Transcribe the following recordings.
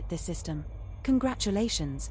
this system. Congratulations.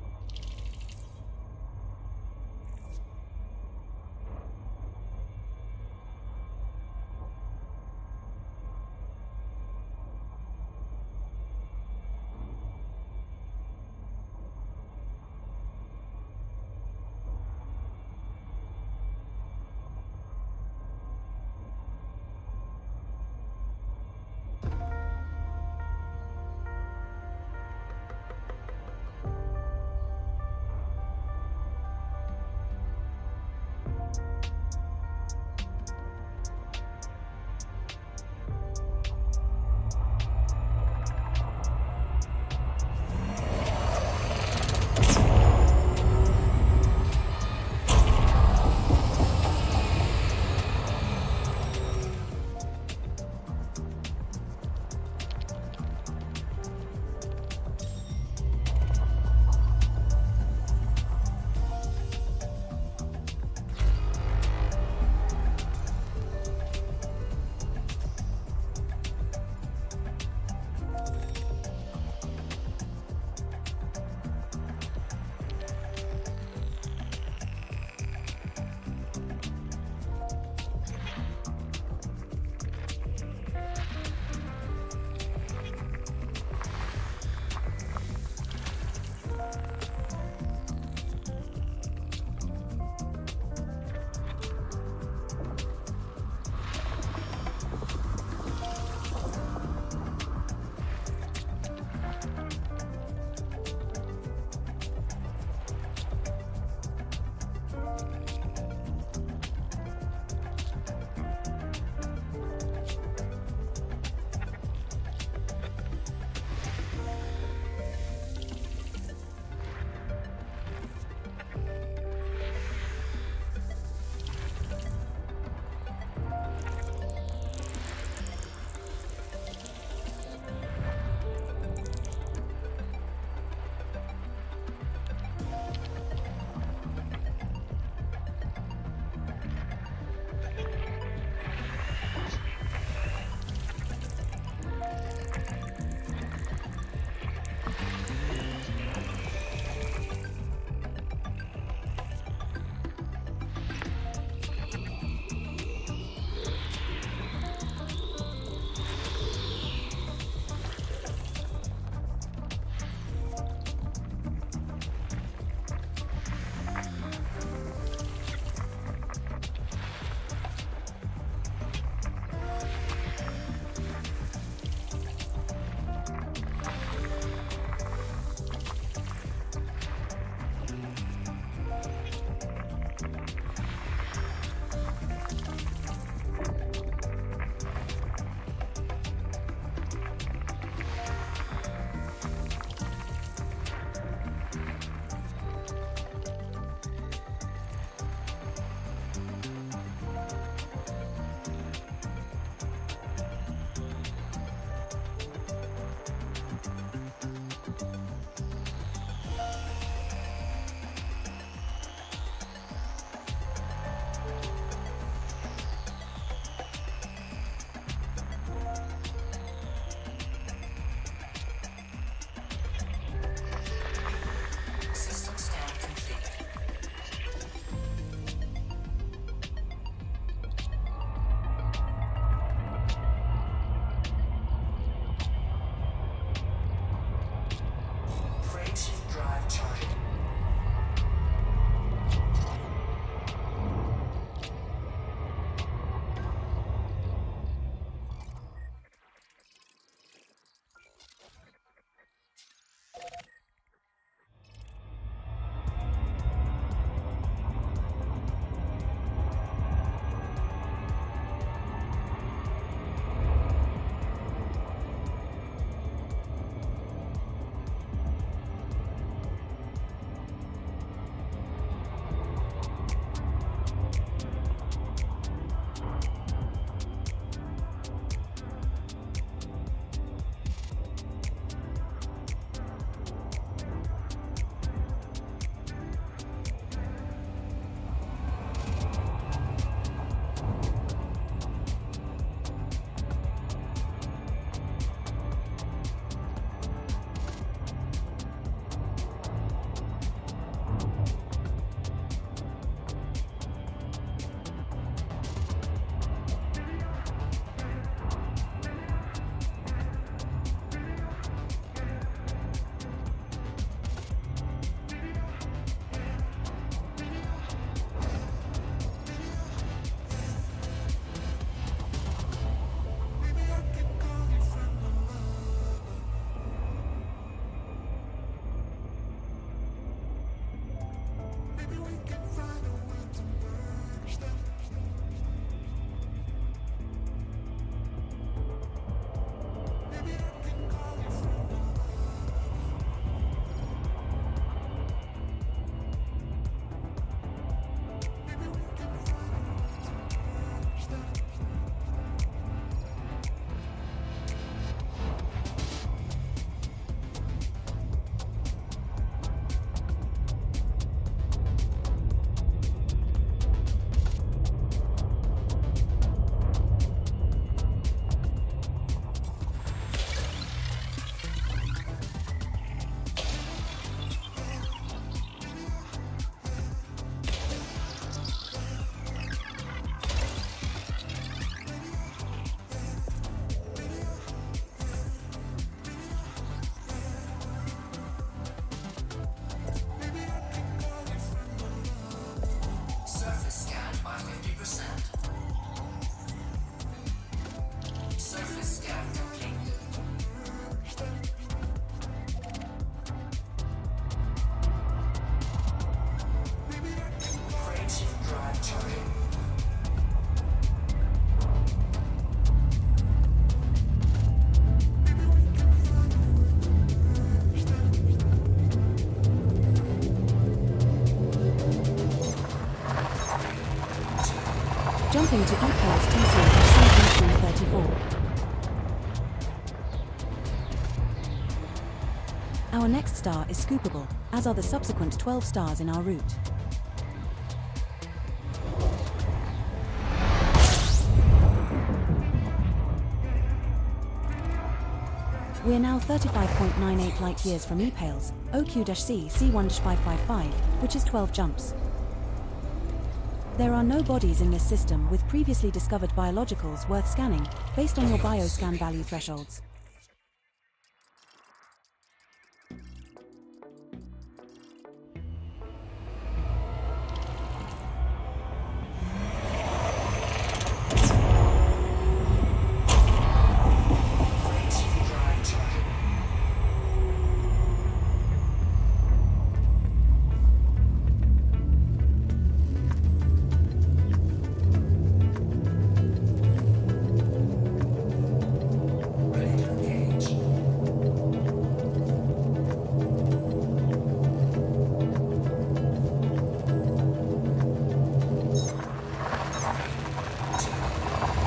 Jumping to E-Pulse TC-7334. Our next star is scoopable, as are the subsequent 12 stars in our route. We are now 35.98 light-years from E-Pales, OQ-C C1555, which is 12 jumps. There are no bodies in this system with previously discovered biologicals worth scanning, based on your bioscan value thresholds.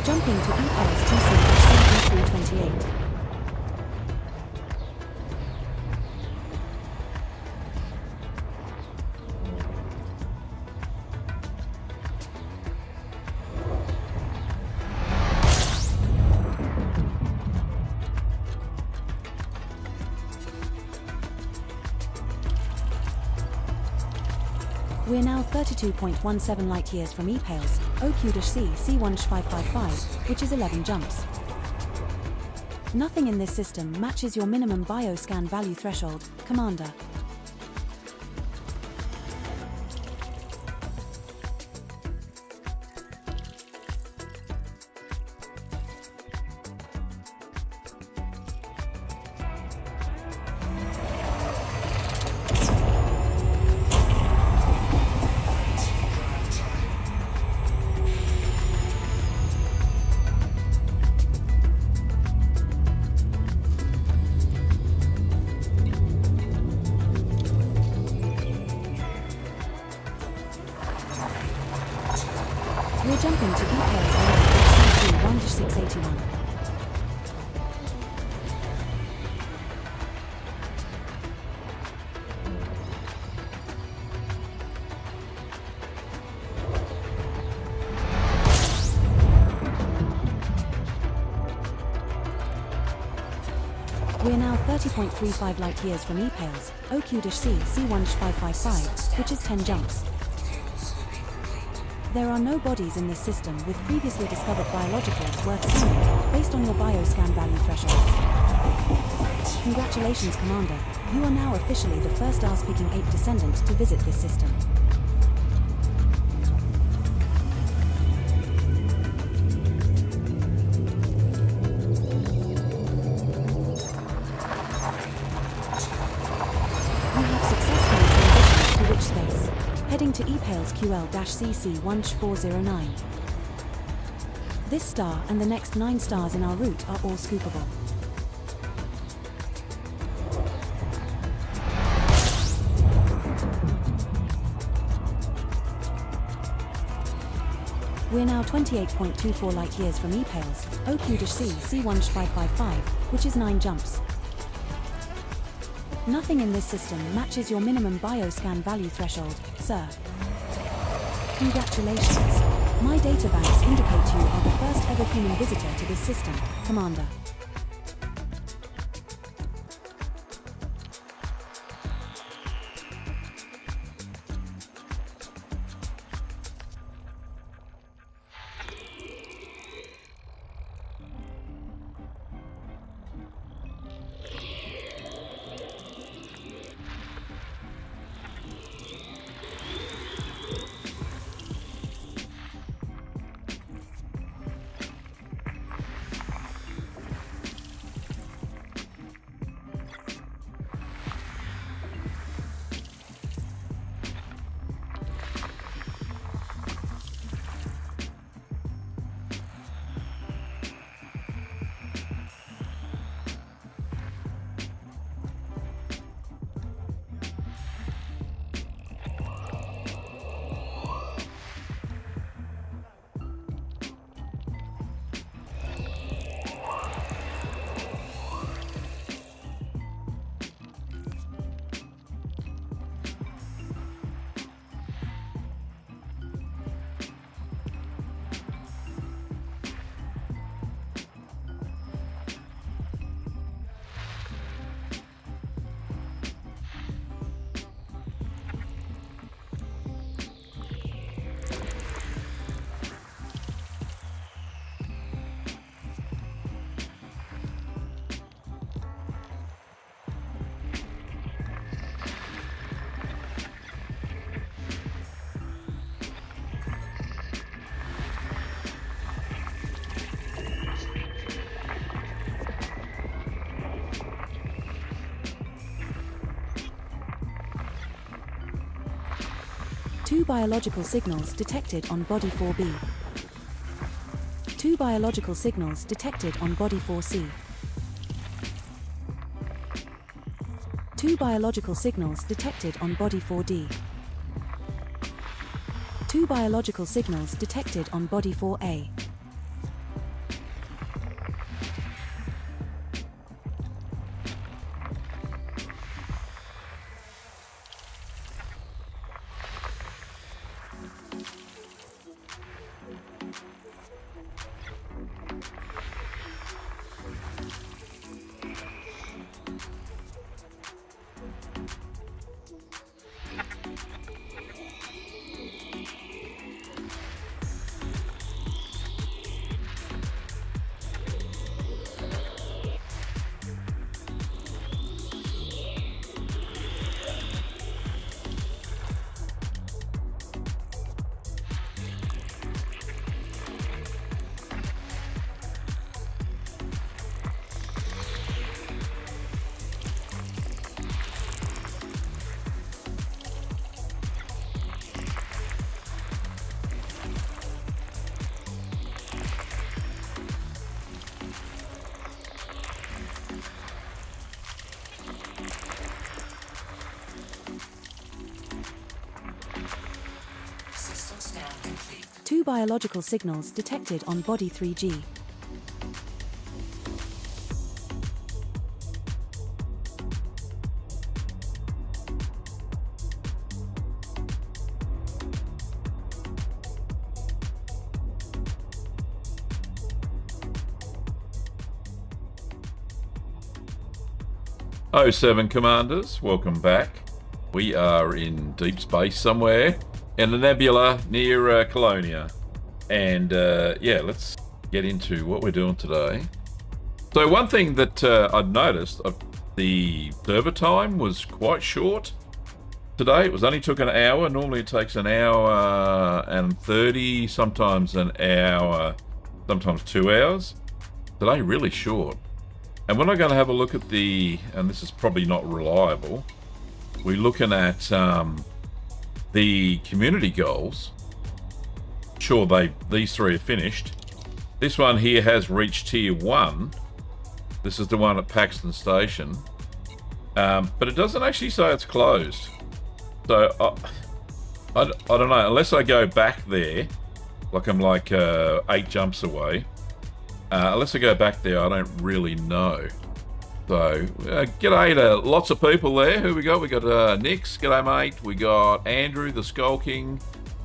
Jumping to E-Pulse TC-7328. We are now 32.17 light-years from E-Pales, OQ-C C1555, which is 11 jumps. Nothing in this system matches your minimum bioscan value threshold, Commander. We're jumping to E-Pales CC-1681. We are now 30.35 light-years from E-Pales, OQ-C C1555, which is 10 jumps. There are no bodies in this system with previously discovered biologicals worth scanning, based on your bioscan value thresholds. Congratulations, Commander. You are now officially the first R-speaking ape descendant to visit this system. You have successfully transitioned to witch space. heading to EPALES QL-CC1409. This star and the next 9 stars in our route are all scoopable. We're now 28.24 light-years from EPALES, OQ-C C1555, which is 9 jumps. Nothing in this system matches your minimum bioscan value threshold, sir. Congratulations. My databanks indicate you are the first ever human visitor to this system, Commander. Two biological signals detected on Body 4B. Two biological signals detected on Body 4C. Two biological signals detected on Body 4D. Two biological signals detected on Body 4A. Two biological signals detected on Body 3G. Oh, 7 Commanders, welcome back. We are in deep space somewhere in the nebula near Colonia. And yeah, let's get into what we're doing today. So one thing that I'd noticed, the server time was quite short. Today it only took an hour. Normally it takes an hour and 30, sometimes an hour, sometimes 2 hours. Today really short. And when I'm going to have a look at the, and this is probably not reliable, we're looking at the community goals, sure, these 3 are finished. This one here has reached tier 1. This is the one at Paxton Station. But it doesn't actually say it's closed. So, I don't know. Unless I go back there, like I'm like 8 jumps away. Unless I go back there, I don't really know. So, g'day to lots of people there. Who we got? We got Nix, g'day mate. We got Andrew, the Skull King.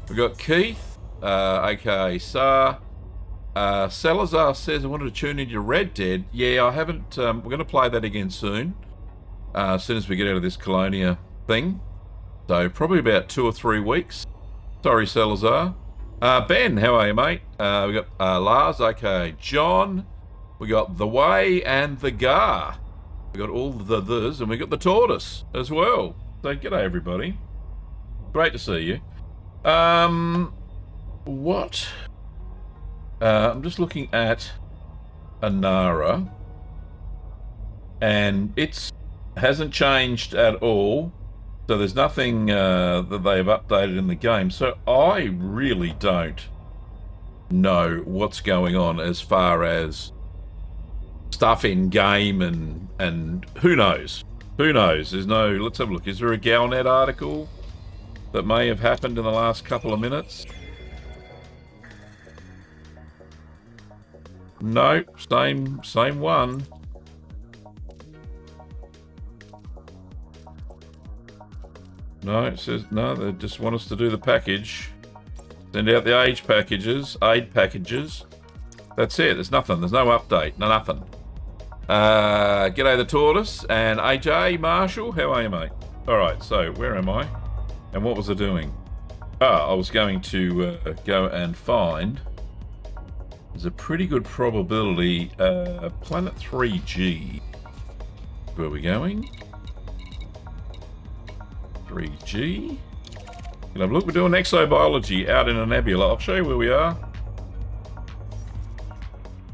We got Keith, aka Sar. Salazar says, I wanted to tune into Red Dead. Yeah, I haven't. We're going to play that again soon. As soon as we get out of this Colonia thing. So, probably about 2 or 3 weeks. Sorry, Salazar. Ben, how are you, mate? We got Lars, aka John. We got The Way and The Gar. We got all the this, and we got the Tortoise as well. So, g'day, everybody. Great to see you. What? I'm just looking at Anara, and it hasn't changed at all. So there's nothing that they've updated in the game. So I really don't know what's going on as far as stuff in game and who knows? Who knows? There's no. Let's have a look. Is there a Galnet article that may have happened in the last couple of minutes? No, same one. No, it says no. They just want us to do the package. Send out the aid packages. That's it. There's nothing. There's no update. No nothing. G'day the Tortoise and AJ Marshall. How are you, mate? All right. So where am I? And what was I doing? I was going to go and find. There's a pretty good probability. Planet 3G. Where are we going? 3G. Look, we're doing exobiology out in a nebula. I'll show you where we are.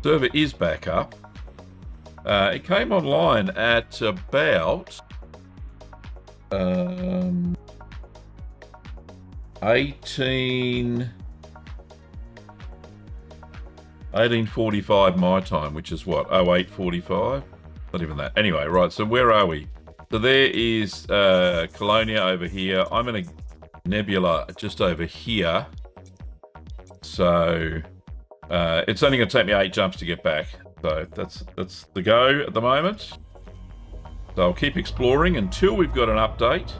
Server is back up. It came online at about 1845 my time, which is what, 0845? Not even that. Anyway, right, so where are we? So there is Colonia over here. I'm in a nebula just over here. So it's only going to take me 8 jumps to get back. So that's the go at the moment. So I'll keep exploring until we've got an update.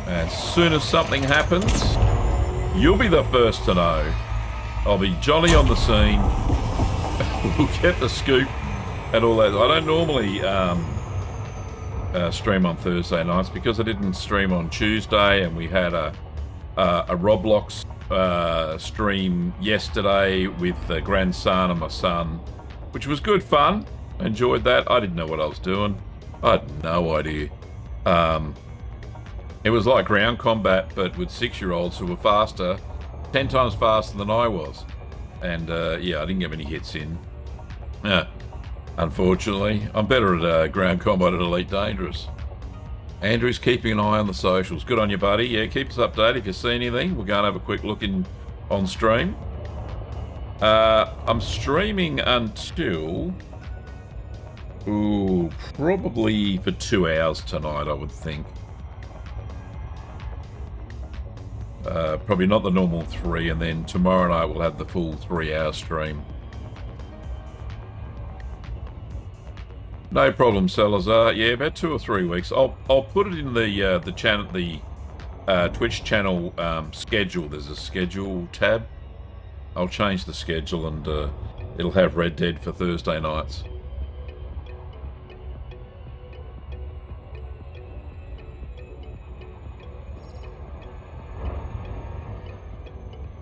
As soon as something happens, you'll be the first to know. I'll be Johnny on the scene. We'll get the scoop and all that. I don't normally stream on Thursday nights because I didn't stream on Tuesday, and we had a Roblox stream yesterday with the grandson and my son, which was good fun. I enjoyed that. I didn't know what I was doing. I had no idea. It was like ground combat, but with 6-year-olds who were faster, 10 times faster than I was. And yeah, I didn't get many hits in. Unfortunately, I'm better at ground combat at Elite Dangerous. Andrew's keeping an eye on the socials. Good on you, buddy. Yeah, keep us updated if you see anything. We'll go and have a quick look on stream. I'm streaming until probably for 2 hours tonight, I would think. Probably not the normal 3, and then tomorrow night we'll have the full 3-hour stream. No problem, Salazar. Yeah, about 2 or 3 weeks. I'll put it in the channel, the Twitch channel schedule. There's a schedule tab. I'll change the schedule, and it'll have Red Dead for Thursday nights.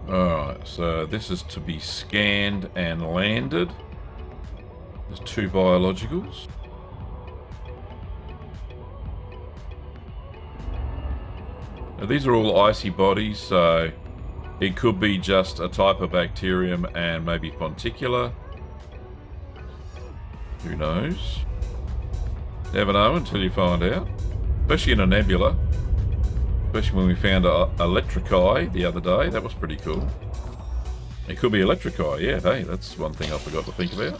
Alright, so this is to be scanned and landed. There's 2 biologicals. Now these are all icy bodies, so it could be just a type of bacterium and maybe fonticula. Who knows? Never know until you find out. Especially in a nebula. Especially when we found a electrici the other day. That was pretty cool. It could be electrici, yeah. Hey, that's one thing I forgot to think about.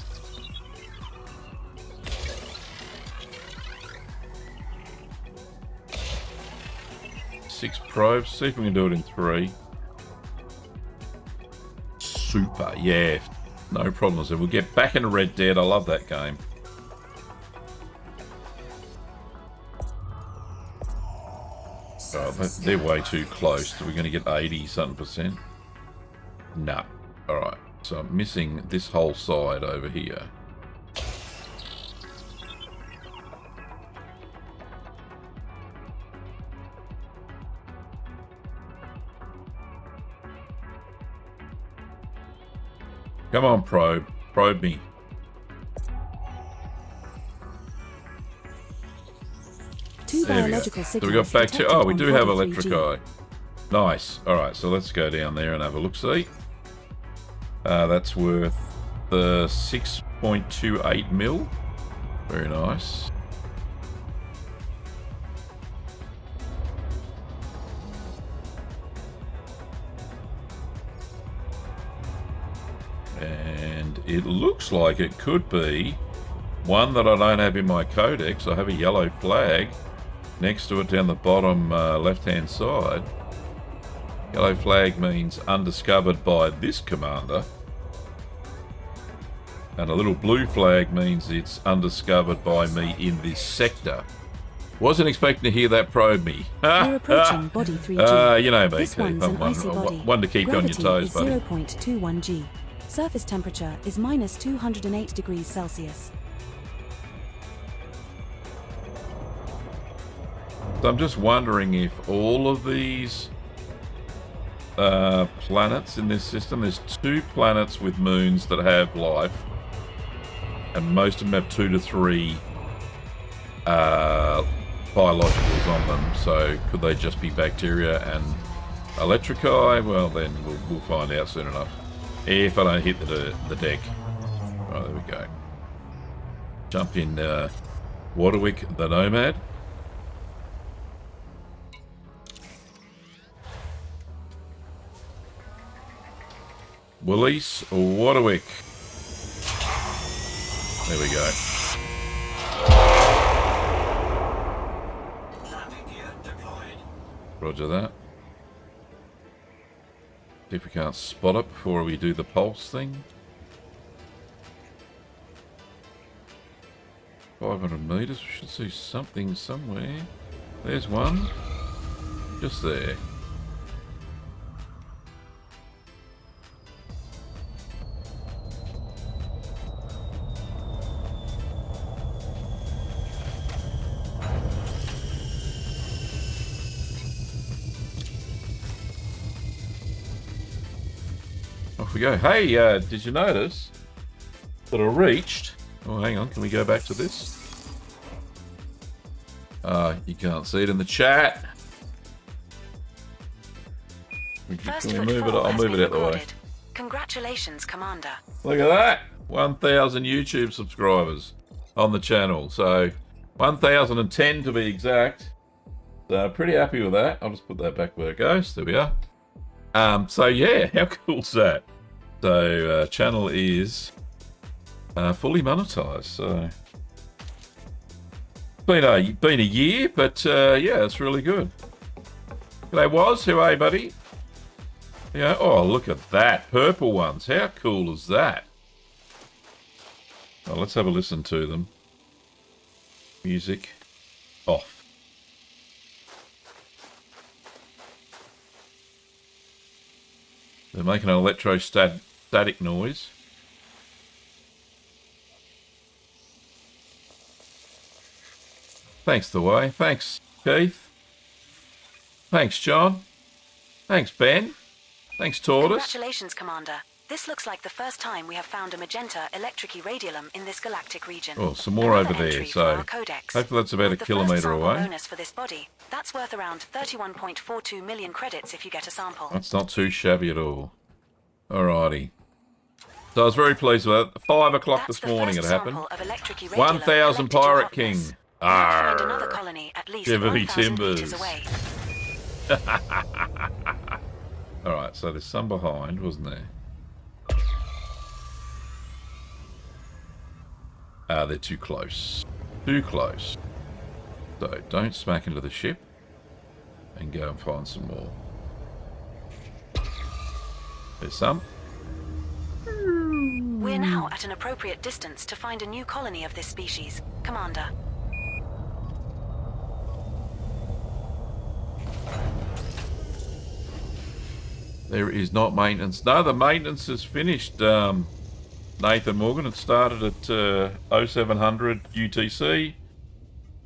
Six probes. See if we can do it in 3. Super, yeah. No problems. And we'll get back into Red Dead. I love that game. Oh, they're way too close. So we're going to get 80-something%. No. Alright. So I'm missing this whole side over here. Come on, probe. Probe me. There we go. So we got back to... Oh, we do have electrici. Nice. Alright, so let's go down there and have a look-see. That's worth the 6.28 mil. Very nice. And it looks like it could be one that I don't have in my codex. I have a yellow flag next to it down the bottom left-hand side. Yellow flag means undiscovered by this commander. And a little blue flag means it's undiscovered by me in this sector. Wasn't expecting to hear that probe me. We're approaching body 3G. You know me, This one's an icy body. One to keep you on your Gravity toes, buddy. is 0.21 G. Surface temperature is minus 208 degrees Celsius. So I'm just wondering if all of these planets in this system, there's 2 planets with moons that have life, and most of them have 2 to 3 biologicals on them. So could they just be bacteria and electrici? Well, then we'll find out soon enough. If I don't hit the deck. Oh, there we go. Jump in Waterwick the Nomad. Willis Waterwick. There we go. Roger that. See if we can't spot it before we do the pulse thing. 500 meters. We should see something somewhere. There's one. Just there. Off we go. Hey, did you notice that I reached... Oh, hang on. Can we go back to this? You can't see it in the chat. Can we move it? I'll move it out the way. Congratulations, Commander. Look at that. 1,000 YouTube subscribers on the channel. So 1,010 to be exact. So pretty happy with that. I'll just put that back where it goes. There we are. So yeah, how cool's that? So channel is fully monetized. So been a year, but yeah, it's really good. G'day, Was. Hey, buddy. Yeah. Oh, look at that. Purple ones. How cool is that? Oh, let's have a listen to them. Music off. They're making an electrostatic noise. Thanks, the way. Thanks, Keith. Thanks, John. Thanks, Ben. Thanks, Tortoise. Congratulations, Commander. This looks like the first time we have found a magenta electric radiolum in this galactic region. Oh, some more over there, so hopefully that's about a kilometre away. Bonus for this body. That's worth around 31.42 million credits if you get a sample. That's not too shabby at all. Alrighty. So I was very pleased with that. 5 o'clock this morning it happened. 1,000 Pirate King. Arrgh. Chivity Timbers. Alright, so there's some behind, wasn't there? They're too close. Too close. So don't smack into the ship. And go and find some more. There's some. We're now at an appropriate distance to find a new colony of this species, Commander. There is not maintenance. No, the maintenance is finished, Nathan Morgan. It started at 0700 UTC.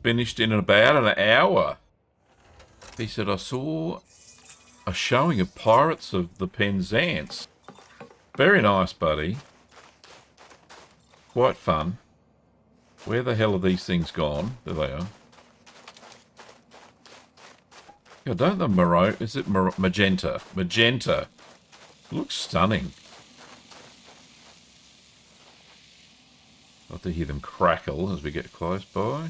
Finished in about an hour. He said, I saw a showing of Pirates of the Penzance. Very nice, buddy. Quite fun. Where the hell are these things gone? There they are. Yeah, don't the maroon... Is it magenta? Magenta. Looks stunning. Love to hear them crackle as we get close by.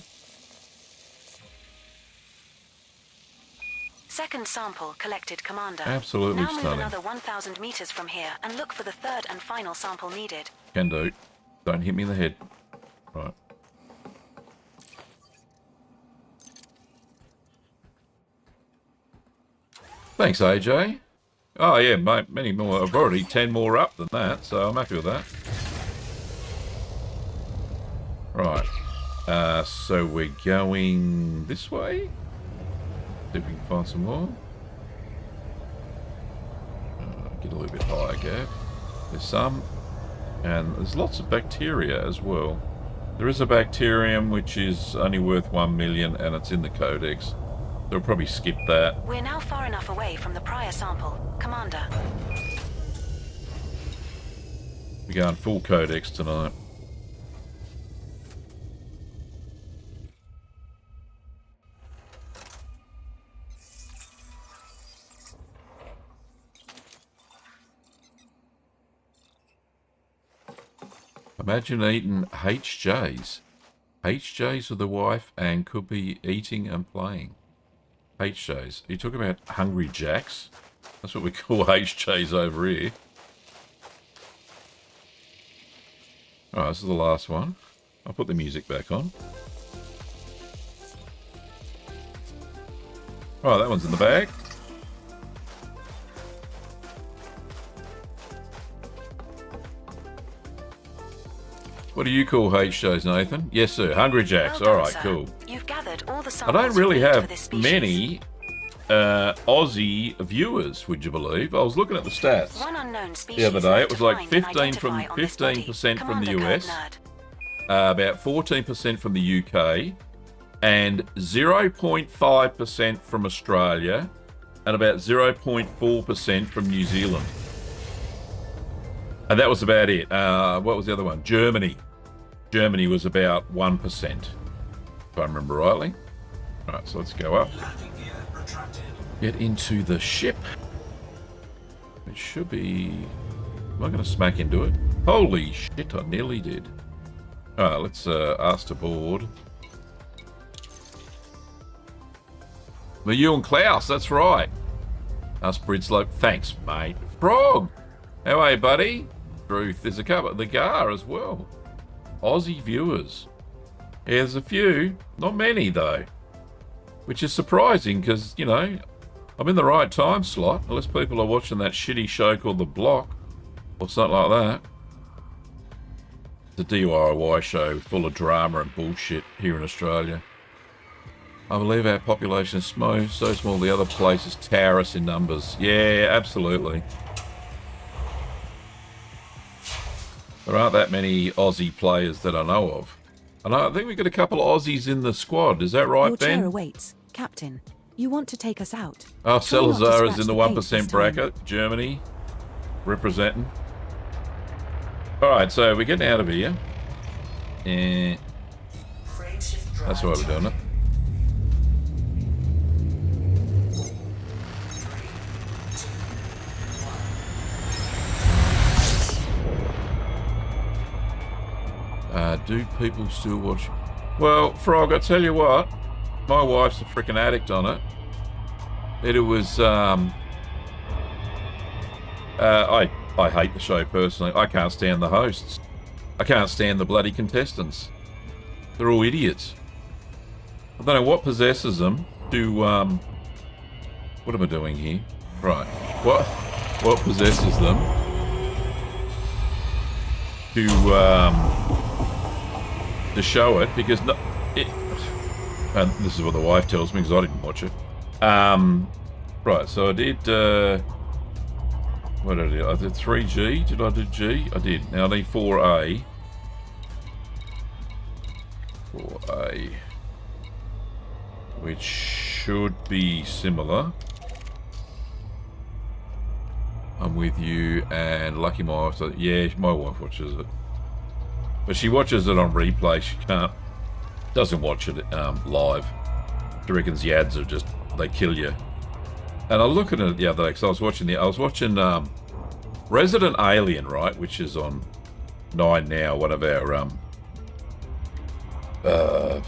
Second sample collected, Commander. Absolutely now move stunning. another 1,000 meters from here and look for the third and final sample needed. Can do. Don't hit me in the head. Right. Thanks, AJ. Oh, yeah, mate, many more. I've already 10 more up than that, so I'm happy with that. Right. So we're going this way. See if we can find some more. Get a little bit higher, Gav. There's some. And there's lots of bacteria as well. There is a bacterium which is only worth 1 million and it's in the codex. They'll probably skip that. We're now far enough away from the prior sample, Commander. We're going full codex tonight. Imagine eating HJs. HJs with the wife and could be eating and playing. HJs. Are you talking about Hungry Jacks? That's what we call HJs over here. Alright, this is the last one. I'll put the music back on. Alright, that one's in the bag. What do you call HJs, Nathan? Yes, sir. Hungry Jacks. Well done, Alright, sir. cool. You've gathered all the I samples don't really you need for have this species. many Aussie viewers, would you believe? I was looking at the stats One unknown species the other day. It was like left to find and 15 from identify on this body. 15% from the Commander US, Code Nerd. about 14% from the UK, and 0.5% from Australia, and about 0.4% from New Zealand. And that was about it. What was the other one? Germany. Germany was about 1%, if I remember rightly. Alright, so let's go up. Get into the ship. It should be... Am I going to smack into it? Holy shit, I nearly did. Alright, let's ask to board. You and Klaus, that's right. Us Bridslope, thanks, mate. Frog! How are you, buddy? Truth, there's a couple. The Gar as well. Aussie viewers. Yeah, there's a few. Not many, though. Which is surprising, because, you know, I'm in the right time slot. Unless people are watching that shitty show called The Block. Or something like that. It's a DIY show full of drama and bullshit here in Australia. I believe our population is so small the other places tower us in numbers. Yeah, absolutely. There aren't that many Aussie players that I know of. And I think we've got a couple of Aussies in the squad. Is that right, Your Ben? chair awaits, Captain. You want to take us out? Oh, Try not to Salazar is scratch in the the paint 1% this time. bracket. Germany. Representing. Alright, so we're getting out of here. And that's why we're doing it. Do people still watch? Well, Frog, I tell you what, my wife's a freaking addict on it. It was, I hate the show personally. I can't stand the hosts. I can't stand the bloody contestants. They're all idiots. I don't know what possesses them to, what am I doing here? Right. What possesses them to show it, because and this is what the wife tells me because I didn't watch it. Right, so I did, what did I do? I did 3G. Did I do G? I did. Now I need 4A. 4A. Which should be similar. I'm with you, and lucky my wife. Yeah, my wife watches it. But she watches it on replay. She doesn't watch it live. She reckons the ads are just, they kill you. And I was looking at it the other day because I was watching Resident Alien, right, which is on 9 now, one of our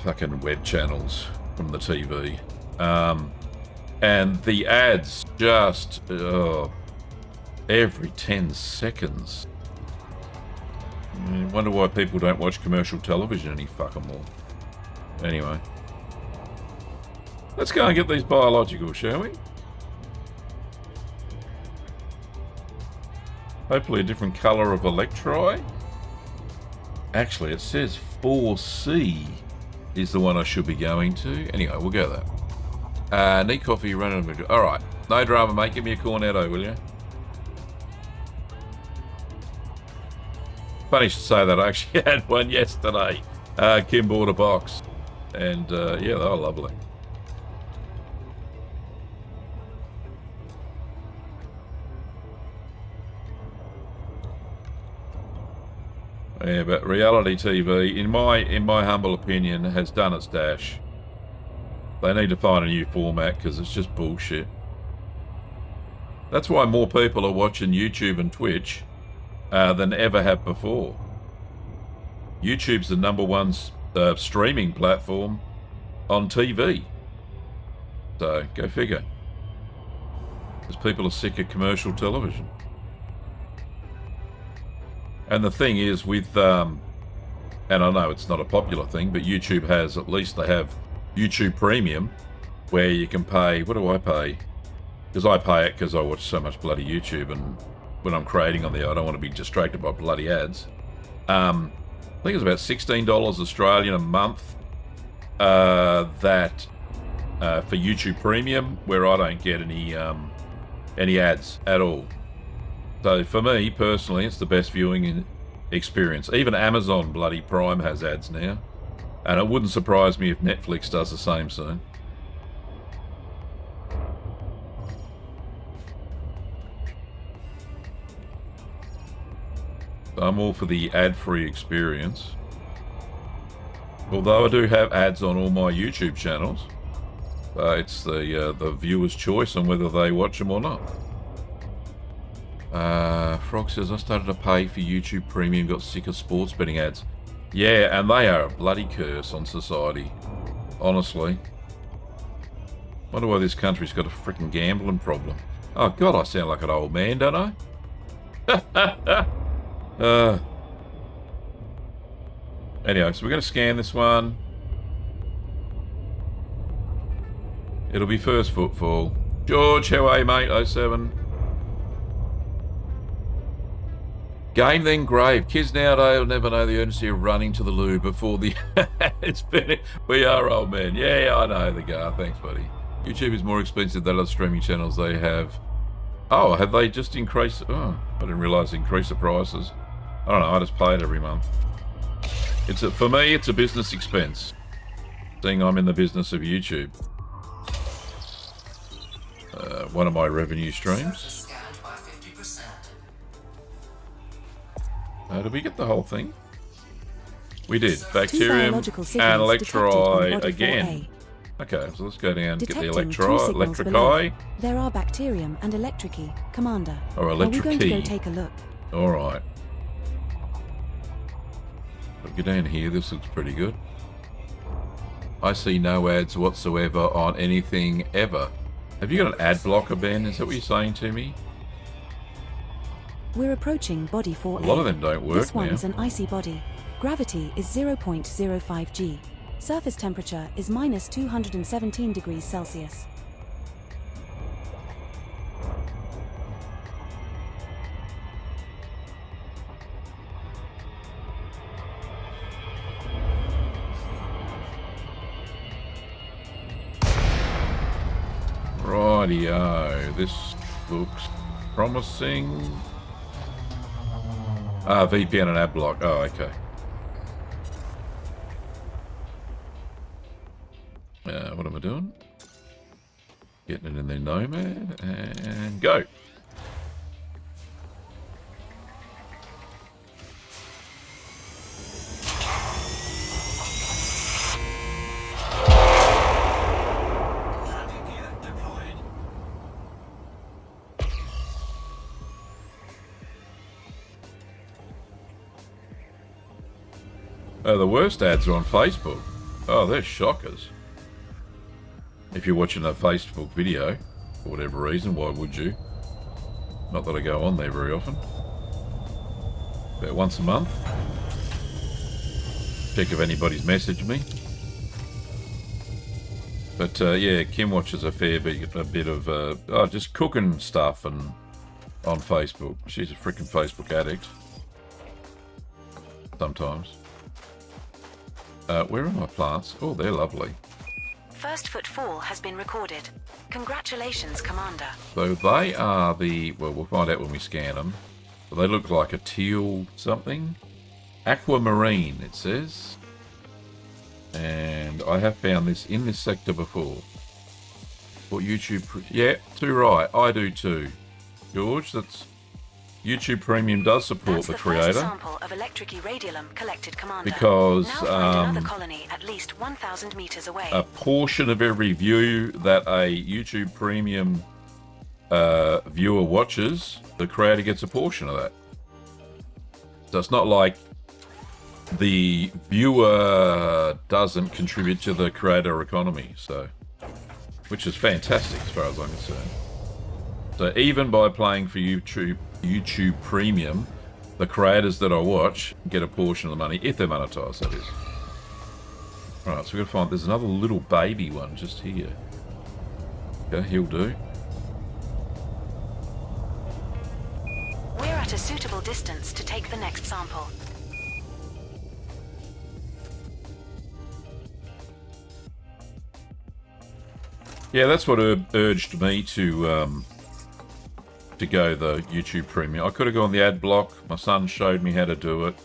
fucking web channels from the TV. And the ads just every 10 seconds. I wonder why people don't watch commercial television any fucking more. Anyway. Let's go and get these biologicals, shall we? Hopefully a different colour of electri. Actually, it says 4C is the one I should be going to. Anyway, we'll go there. Need coffee, run out of... Alright. No drama, mate. Give me a cornetto, will you? Funny you should say that. I actually had one yesterday. Kim bought a box. And, yeah, they were lovely. Yeah, but reality TV, in my humble opinion, has done its dash. They need to find a new format because it's just bullshit. That's why more people are watching YouTube and Twitch than ever have before. YouTube's the #1 streaming platform on TV. So, go figure. Because people are sick of commercial television. And the thing is with, and I know it's not a popular thing, but YouTube has, at least they have YouTube Premium, where you can pay, what do I pay? Because I pay it because I watch so much bloody YouTube, and when I'm creating on there, I don't want to be distracted by bloody ads. I think it's about $16 Australian a month, that for YouTube Premium, where I don't get any ads at all. So for me, personally, it's the best viewing experience. Even Amazon bloody Prime has ads now. And it wouldn't surprise me if Netflix does the same soon. So I'm all for the ad-free experience. Although I do have ads on all my YouTube channels. It's the viewer's choice on whether they watch them or not. Frog says, I started to pay for YouTube Premium, got sick of sports betting ads. Yeah, and they are a bloody curse on society. Honestly. Wonder why this country's got a freaking gambling problem. Oh god, I sound like an old man, don't I? Anyway, so we're going to scan this one. It'll be first footfall. George, how are you, mate? 07. Game then grave. Kids nowadays will never know the urgency of running to the loo before the it's finished. We are old men. Yeah, I know the guy. Thanks, buddy. YouTube is more expensive than other streaming channels. They have... Oh, have they just increased... Oh, I didn't realise they increased the prices. I don't know. I just pay it every month. For me, it's a business expense. Seeing I'm in the business of YouTube. One of my revenue streams. Did we get the whole thing? We did. Bacterium and electri again. Okay, so let's go down and get the electrici. There are bacterium and electrici, Commander. Or electrici. Are we going to go take a look? Alright. Look, get down here, this looks pretty good. I see no ads whatsoever on anything ever. Have you got an ad blocker, Ben? Is that what you're saying to me? We're approaching body 4A. A lot of them don't work This one's now. an icy body. Gravity is 0.05 g. Surface temperature is minus 217 degrees Celsius. Rightio, this looks promising. VPN and ad block. Oh, okay. What am I doing? Getting it in their Nomad and go. The worst ads are on Facebook. Oh, they're shockers. If you're watching a Facebook video, for whatever reason, why would you? Not that I go on there very often. About once a month. Check if anybody's messaged me. But yeah, Kim watches a fair bit of just cooking stuff and on Facebook. She's a freaking Facebook addict. Sometimes. Where are my plants? Oh, they're lovely. First footfall has been recorded. Congratulations, Commander. So they are the... Well, we'll find out when we scan them. But they look like a teal something. Aquamarine, it says. And I have found this in this sector before. What YouTube... Yeah, too right. I do too. George, that's... YouTube Premium does support the creator. First sample of electric irradium collected, Commander. Because now find another colony at least 1,000 meters away. A portion of every view that a YouTube Premium viewer watches, the creator gets a portion of that. So it's not like the viewer doesn't contribute to the creator economy, so which is fantastic as far as I'm concerned. So even by playing for YouTube Premium, the creators that I watch get a portion of the money, if they're monetized, that is. Alright, so we've got to find... There's another little baby one just here. Okay, he'll do. We're at a suitable distance to take the next sample. Yeah, that's what urged me to go the YouTube Premium. I could have gone the ad block. My son showed me how to do it.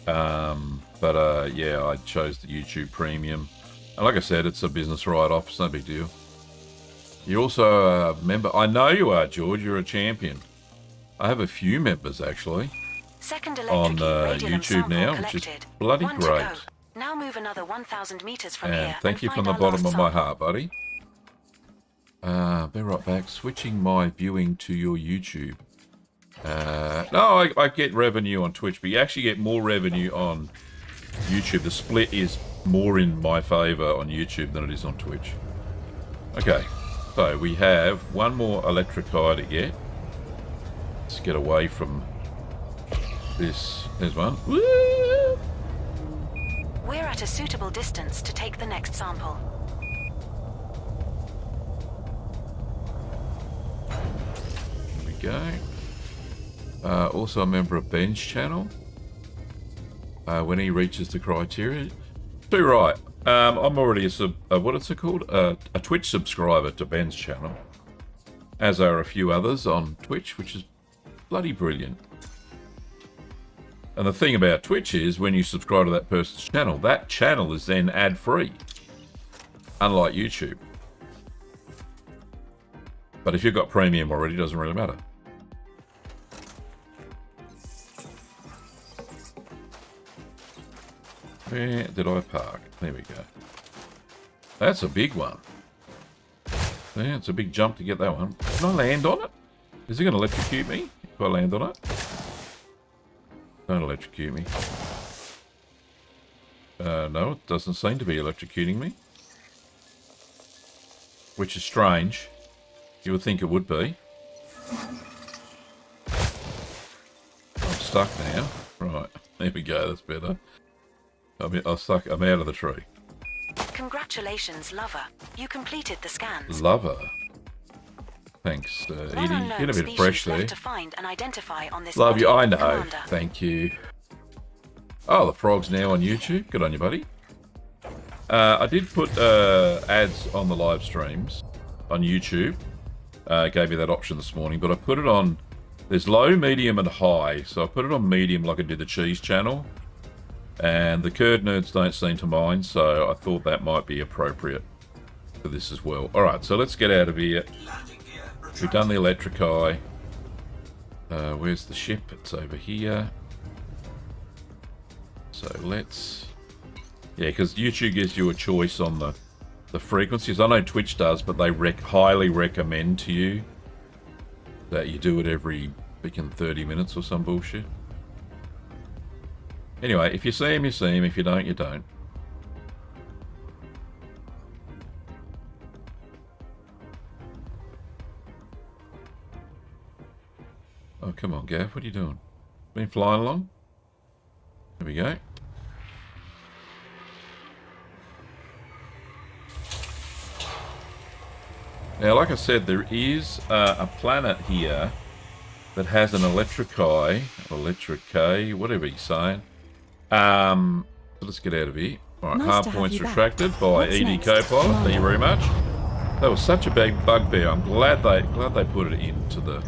But yeah, I chose the YouTube Premium. And like I said, it's a business write-off. It's no big deal. You're also a member. I know you are, George. You're a champion. I have a few members, actually, Second on YouTube now, which is bloody great. Now move another 1,000 meters from And here. thank you from the bottom of my heart, buddy. Be right back. Switching my viewing to your YouTube. No, I get revenue on Twitch, but you actually get more revenue on YouTube. The split is more in my favour on YouTube than it is on Twitch. Okay, so we have one more electric eye to get. Let's get away from this. There's one. Woo! We're at a suitable distance to take the next sample. There we go. Also a member of Ben's channel. When he reaches the criteria. Too right. I'm already what is it called? A Twitch subscriber to Ben's channel. As are a few others on Twitch, which is bloody brilliant. And the thing about Twitch is when you subscribe to that person's channel, that channel is then ad-free. Unlike YouTube. But if you've got premium already, it doesn't really matter. Where did I park? There we go. That's a big one. Yeah, it's a big jump to get that one. Can I land on it? Is it going to electrocute me if I land on it? Don't electrocute me. No, it doesn't seem to be electrocuting me. which is strange. You would think it would be. I'm stuck now. Right, there we go, that's better. I'm out of the tree. Congratulations, Lover. You completed the scans. Lover. Thanks, Edie. Get a bit fresh there. To find and identify on this Love you, I know. Commander. Thank you. Oh, the frog's now on YouTube. Good on you, buddy. I did put ads on the live streams on YouTube. Gave me that option this morning, but I put it on... There's low, medium, and high. So I put it on medium like I did the cheese channel. And the curd nerds don't seem to mind, so I thought that might be appropriate for this as well. Alright, so let's get out of here. We've done the electric eye. Where's the ship? It's over here. So let's... Yeah, because YouTube gives you a choice on the frequencies. I know Twitch does, but they highly recommend to you that you do it every freaking 30 minutes or some bullshit. Anyway, if you see him, you see him. If you don't, you don't. Oh, come on, Gav. What are you doing? Been flying along? There we go. Now, like I said, there is a planet here that has an electric eye, whatever you're saying. So let's get out of here. Alright, Nice hard to have points you back. retracted by What's ED next? Copilot. Thank you very much. That was such a big bugbear. I'm glad they put it into the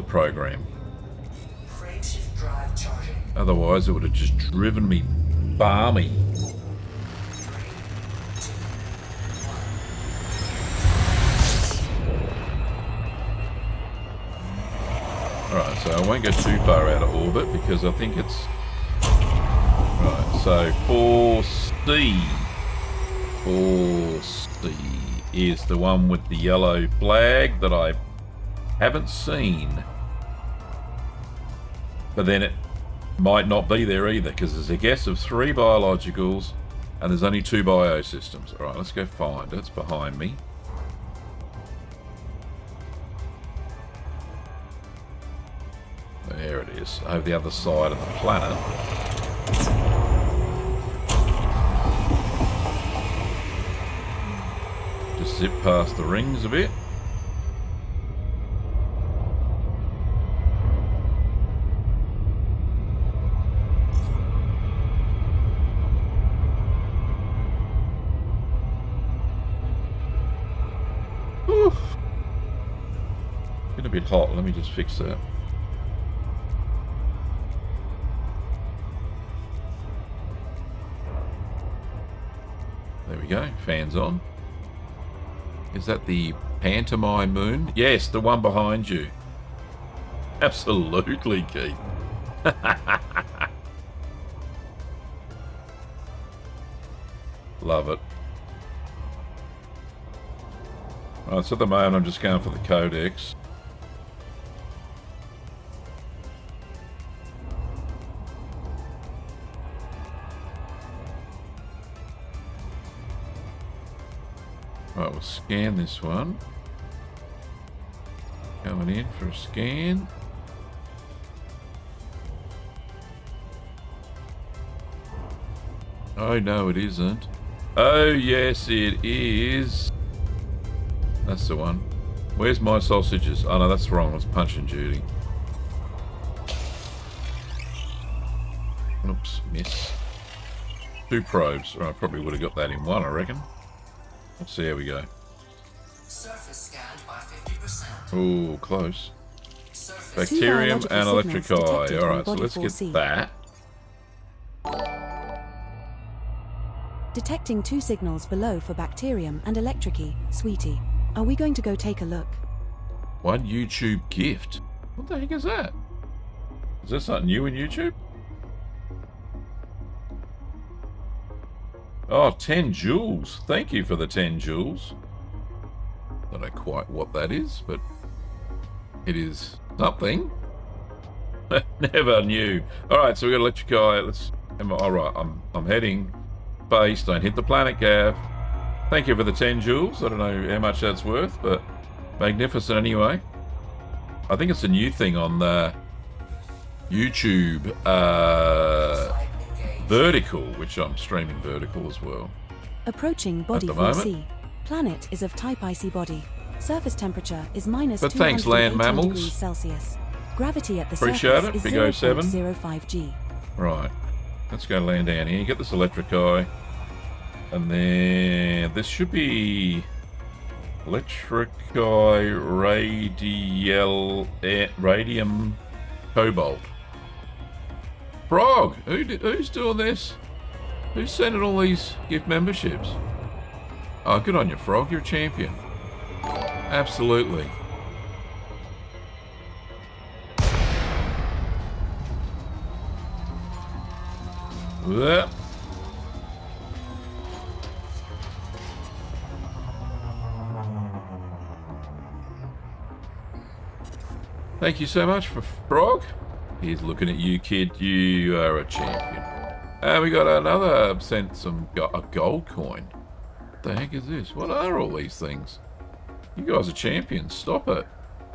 program. Frameshift drive charging. Otherwise, it would have just driven me balmy. Alright, so I won't go too far out of orbit because I think it's... Right, so 4C. 4C is the one with the yellow flag that I haven't seen. But then it might not be there either because there's a guess of 3 biologicals and there's only 2 biosystems. Alright, let's go find it. It's behind me. There it is, over the other side of the planet. Just zip past the rings a bit. Oof. Getting a bit hot, let me just fix that. There we go, fans on. Is that the pantomime moon? Yes, the one behind you. Absolutely, Keith. Love it. Right, so at the moment I'm just going for the codex. Right, we'll scan this one. Coming in for a scan. Oh, no, it isn't. Oh, yes, it is. That's the one. Where's my sausages? Oh, no, that's wrong. It's Punch and Judy. Oops, miss. 2 probes. Right, I probably would have got that in one, I reckon. Let's see how we go. Surface scanned by 50%. Ooh, close. Surface Bacterium biological and electric signals eye. detected on Alright, so body let's 4C. get that. Detecting 2 signals below for bacterium and electricy, sweetie. Are we going to go take a look? 1 YouTube gift. What the heck is that? Is that something new in YouTube? Oh, 10 joules. Thank you for the 10 joules. Don't know quite what that is, but it is something. Never knew. Alright, so we got electric eye. Alright, I'm heading base. Don't hit the planet, Gav. Thank you for the 10 joules. I don't know how much that's worth, but magnificent anyway. I think it's a new thing on YouTube Vertical, which I'm streaming Vertical as well. Approaching body At the moment. 4C. Planet is of type icy body. Surface temperature is minus But thanks, land 218 mammals. degrees Celsius. Gravity at the Appreciate surface it, is Big 07. 0.05 G. Right. Let's go land down here. Get this electric eye. And then this should be electric eye radium cobalt. Frog! Who's doing this? Who's sending all these gift memberships? Oh, good on you, Frog. You're a champion. Absolutely. Whoop. Thank you so much for Frog. He's looking at you, kid. You are a champion. And we got another sent a gold coin. What the heck is this? What are all these things? You guys are champions. Stop it.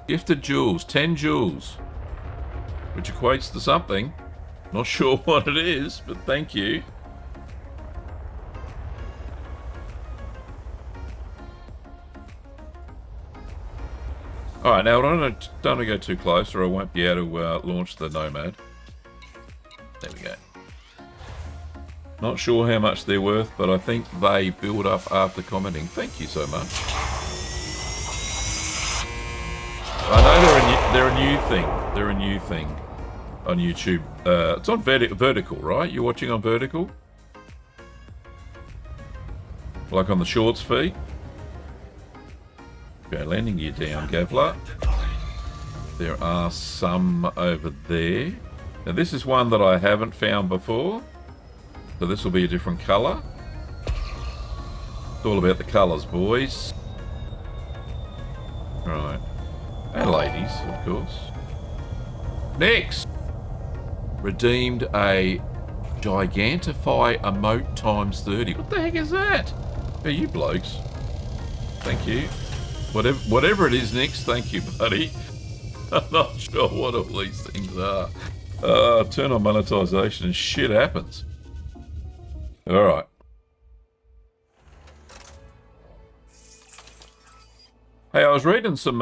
Gifted jewels. 10 jewels. Which equates to something. Not sure what it is, but thank you. Alright, now don't want to go too close or I won't be able to launch the Nomad. There we go. Not sure how much they're worth, but I think they build up after commenting. Thank you so much. I know they're a new thing. They're a new thing on YouTube. It's on Vertical, right? You're watching on Vertical? Like on the Shorts feed? Okay, landing gear down, Gavler. There are some over there. Now this is one that I haven't found before. So this will be a different colour. It's all about the colours, boys. Right. And ladies, of course. Next! Redeemed a Gigantify emote times 30. What the heck is that? Hey, you blokes. Thank you. Whatever it is next, thank you, buddy. I'm not sure what all these things are. Turn on monetization and shit happens. Alright. Hey, I was reading some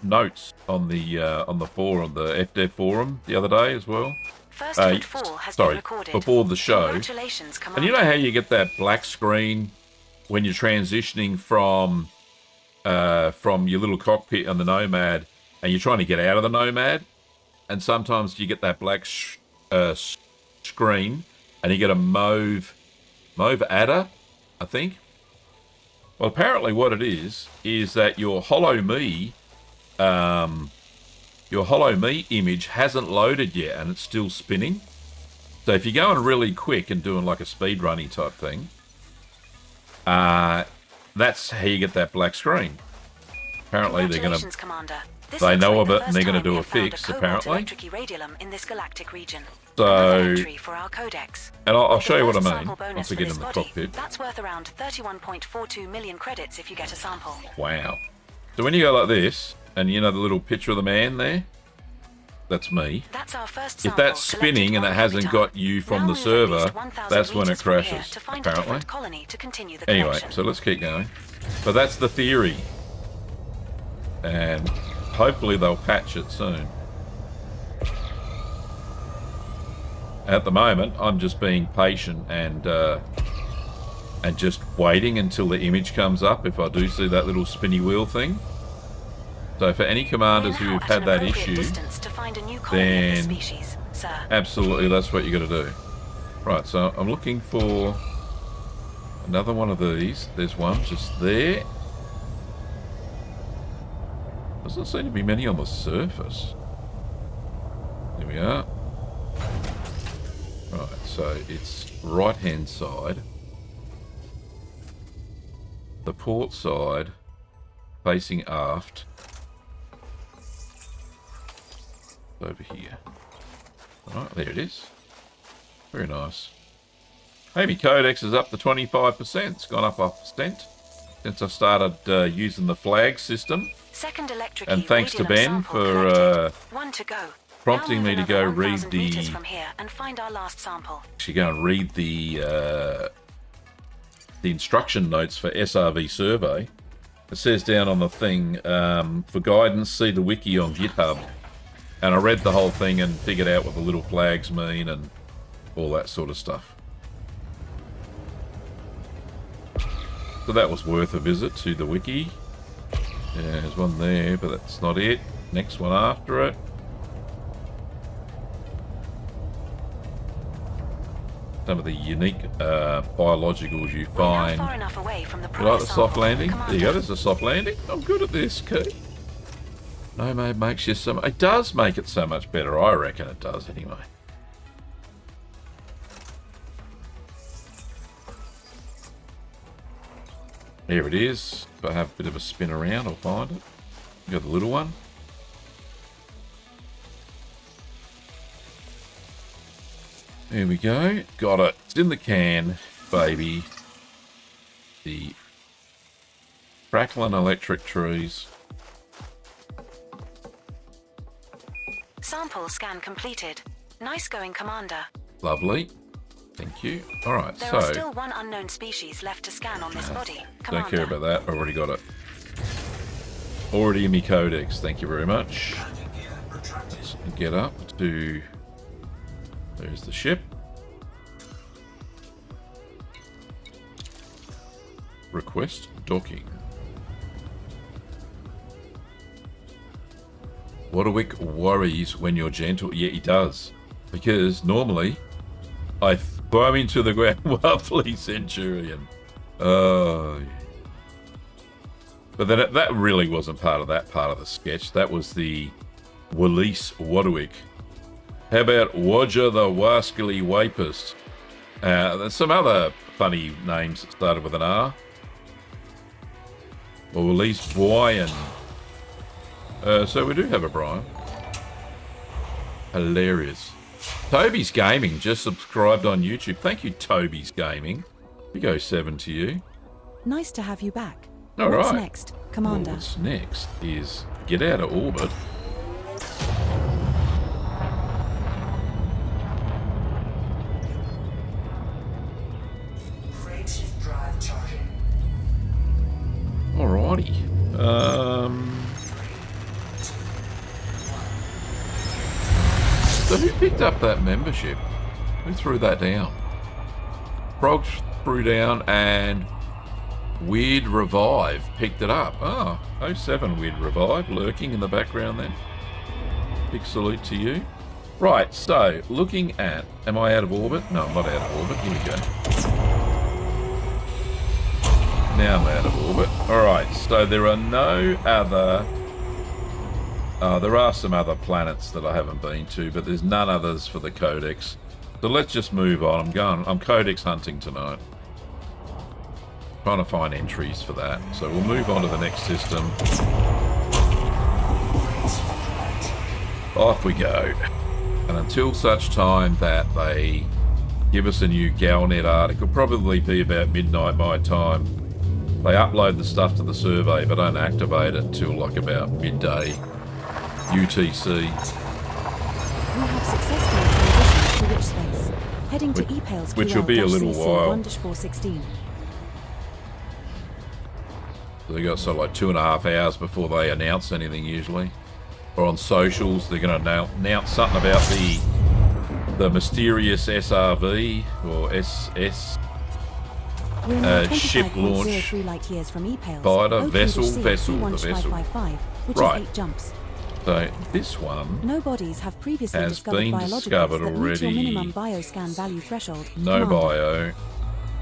notes on the forum, the FDev forum the other day as well. First Hit 4 has been recorded. Before the show. Congratulations, Commander. And you know how you get that black screen when you're transitioning from your little cockpit on the Nomad and you're trying to get out of the Nomad, and sometimes you get that black screen and you get a mauve adder, I think. Well, apparently what it is that your Hollow Me image hasn't loaded yet and it's still spinning. So if you're going really quick and doing like a speedrunning type thing, that's how you get that black screen. Apparently they're going to... They know of it and they're going to do a fix, apparently. So... And I'll show you what I mean once I get in the cockpit. That's worth around 31.42 million credits if you get a sample. Wow. So when you go like this, and you know the little picture of the man there? That's me. That's our first if that's spinning and it hasn't got you from the server, that's when it crashes, apparently. Anyway, so let's keep going. But that's the theory. And hopefully they'll patch it soon. At the moment, I'm just being patient and just waiting until the image comes up if I do see that little spinny wheel thing. So for any commanders who've had that issue, then absolutely that's what you got to do. Right, so I'm looking for another one of these. There's one just there. Doesn't seem to be many on the surface. There we are. Right, so it's right hand side. The port side facing aft. Over here. Right, there it is. Very nice. Hey, my codex is up to 25%. It's gone up 1% since I started using the flag system. Second electric And thanks to Ben for one to go. prompting me to go read the. From here and find our last sample. Actually, go and read the instruction notes for SRV survey. It says down on the thing, for guidance, see the wiki on GitHub. And I read the whole thing and figured out what the little flags mean and all that sort of stuff. So that was worth a visit to the wiki. Yeah, there's one there, but that's not it. Next one after it. Some of the unique biologicals you find. Far enough away from the You like the soft landing? There you go, there's a soft landing. I'm good at this, Key. No, mate, makes you so. It does make it so much better. I reckon it does, anyway. Here it is. If I have a bit of a spin around, I'll find it. You got the little one. There we go. Got it. It's in the can, baby. The crackling electric trees. Sample scan completed. Nice going, Commander. Lovely. Thank you. Alright, There so... are still one unknown species left to scan on this body. Commander. Don't care about that. I've already got it. Already in my codex. Thank you very much. Let's get up to... There's the ship. Request docking. Warwick worries when you're gentle. Yeah, he does. Because normally, I throw him to the ground. Lovely Centurion. Oh. But then that really wasn't part of that part of the sketch. That was the Wallis Warwick. How about Wodger the Wascally Wapist? There's some other funny names that started with an R. Or at least Brian. So we do have a Brian. Hilarious. Toby's Gaming just subscribed on YouTube. Thank you, Toby's Gaming. We go 7 to you. Nice to have you back. All right. What's next, Commander? Well, what's next is get out of orbit. Frameshift drive charging. Alrighty. So who picked up that membership? Who threw that down? Frog threw down and Weird Revive picked it up. Ah, 07 Weird Revive lurking in the background then. Big salute to you. Right, so looking at, am I out of orbit? No, I'm not out of orbit. Here we go. Now I'm out of orbit. Alright, so there are no other... there are some other planets that I haven't been to, but there's none others for the Codex. So let's just move on. I'm Codex hunting tonight. Trying to find entries for that. So we'll move on to the next system. Off we go. And until such time that they give us a new Galnet article, probably be about midnight my time, they upload the stuff to the survey but don't activate it until like about midday UTC. We have successfully transitioned to witch space. Heading to ePales which will be a little while. 1-416. So they got sort of like 2.5 hours before they announce anything usually. Or on socials, they're going to announce something about the mysterious SRV or SS ship launch light years from ePales. fighter vessel, the vessel. Which Right. is 8 jumps. So this one No bodies have previously has discovered been biologicals discovered that meet already. your minimum bioscan value threshold. No Commander. bio.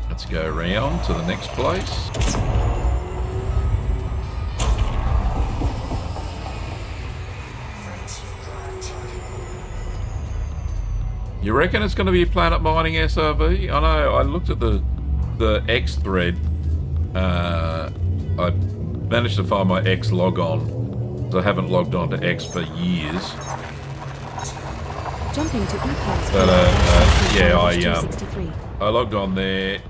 Let's go round to the next place. Frameshift drive charging. You reckon it's going to be a planet mining SRV? I know. I looked at the X thread. I managed to find my X log on. I haven't logged on to X for years. Jumping to e-pails. But, yeah, 263. I logged on there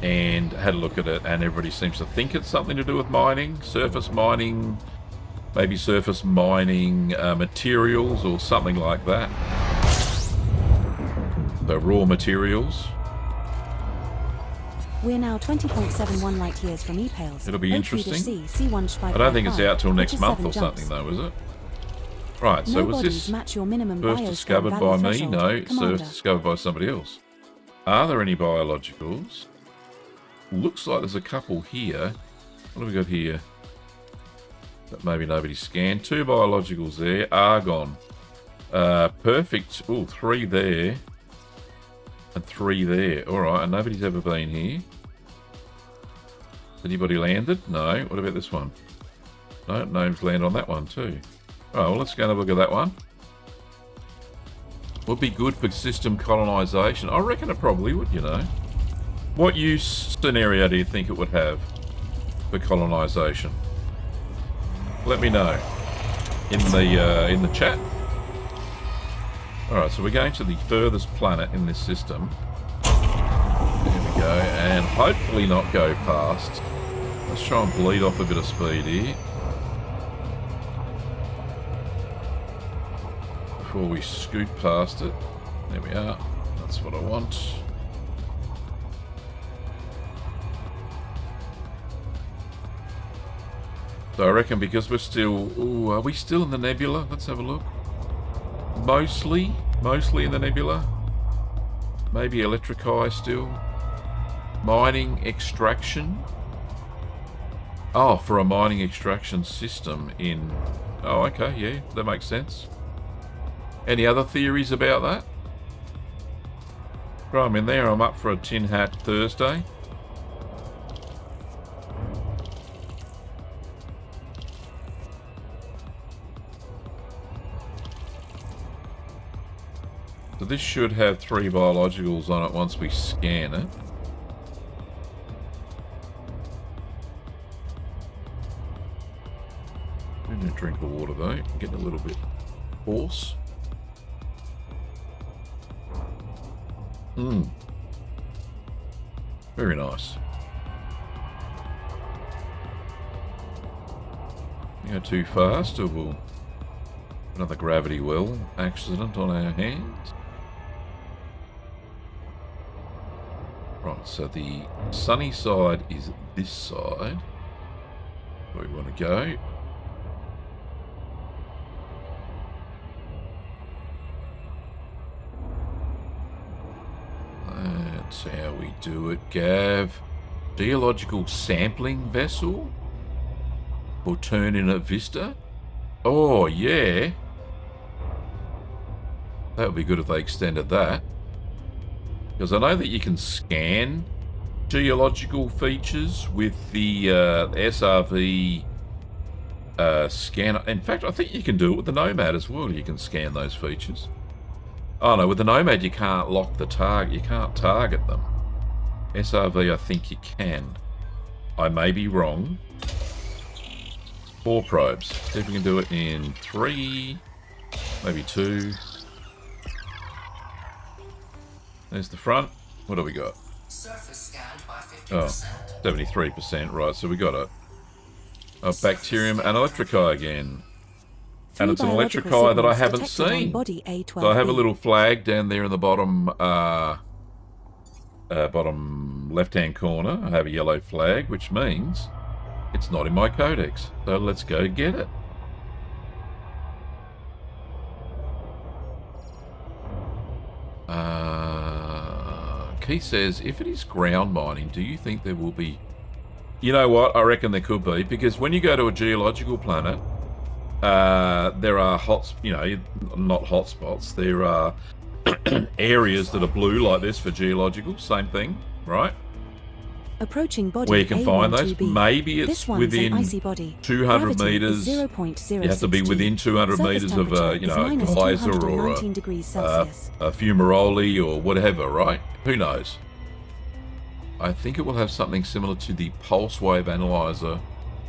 and had a look at it, and everybody seems to think it's something to do with mining, surface mining, maybe surface mining materials or something like that. The raw materials. We're now 20.71 light years from e-pails. It'll be interesting. C1 I don't think it's out till which next is month 7 or jumps. something, though, is it? Right, so No was bodies this match your minimum first bioscan discovered value by me? threshold, No, it's Commander. first discovered by somebody else. Are there any biologicals? Looks like there's a couple here. What have we got here? That maybe nobody scanned. 2 biologicals there. Argon. Perfect. Oh, 3 there. And 3 there. Alright, and nobody's ever been here. Anybody landed? No. What about this one? No, names land on that one too. Oh, well, let's go and have a look at that one. Would be good for system colonisation. I reckon it probably would, you know. What use scenario do you think it would have for colonisation? Let me know in the chat. Alright, so we're going to the furthest planet in this system. There we go, and hopefully not go past. Let's try and bleed off a bit of speed here. Before we scoot past it. There we are. That's what I want. So I reckon because we're still... Ooh, are we still in the nebula? Let's have a look. Mostly in the nebula. Maybe electrici still. Mining extraction. Oh, for a mining extraction system in... Oh, okay, yeah, that makes sense. Any other theories about that? Right, I'm in there. I'm up for a Tin Hat Thursday. So this should have 3 biologicals on it once we scan it. I'm going to drink the water though. I'm getting a little bit hoarse. Very nice. You go too fast or we'll... Another gravity well accident on our hands. Right, so the sunny side is this side. Where we want to go. That's how we do it, Gav. Geological sampling vessel? Or turn in a vista? Oh, yeah. That would be good if they extended that. Because I know that you can scan geological features with the SRV scanner. In fact, I think you can do it with the Nomad as well. You can scan those features. Oh no, with the Nomad you can't lock the target. You can't target them. SRV, I think you can. I may be wrong. 4 probes. See if we can do it in 3, maybe 2. There's the front. What do we got? Surface scanned by 50%. Oh, 73%. Right, so we got it. Oh, bacterium and electrici again. And it's an electrici that I haven't seen. So I have a little flag down there in the bottom bottom left-hand corner. I have a yellow flag, which means it's not in my codex. So let's go get it. Keith says, if it is ground mining, do you think there will be... You know what? I reckon there could be, because when you go to a geological planet, there are not hotspots. There are areas that are blue like this for geological. Same thing, right? Approaching body Where you can find those. A12b. Maybe it's This one's within an icy body. 200 Gravity meters. is 0.062. You have to be within 200 Surface meters of a temperature is geyser or -219 degrees Celsius. a fumarole or whatever, right? Who knows? I think it will have something similar to the pulse wave analyzer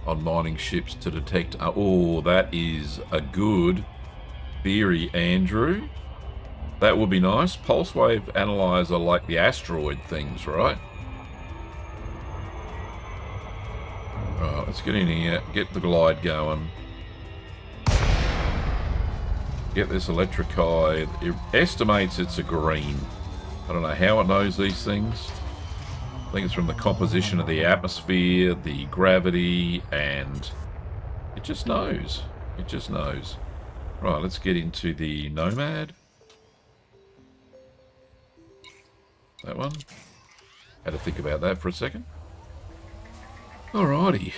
on mining ships to detect... oh, that is a good theory, Andrew. That would be nice. Pulse wave analyzer like the asteroid things, right? Right, let's get in here. Get the glide going. Get this electric eye. It estimates it's a green. I don't know how it knows these things. I think it's from the composition of the atmosphere, the gravity, and it just knows. It just knows. Right, let's get into the Nomad. That one. Had to think about that for a second. Alrighty.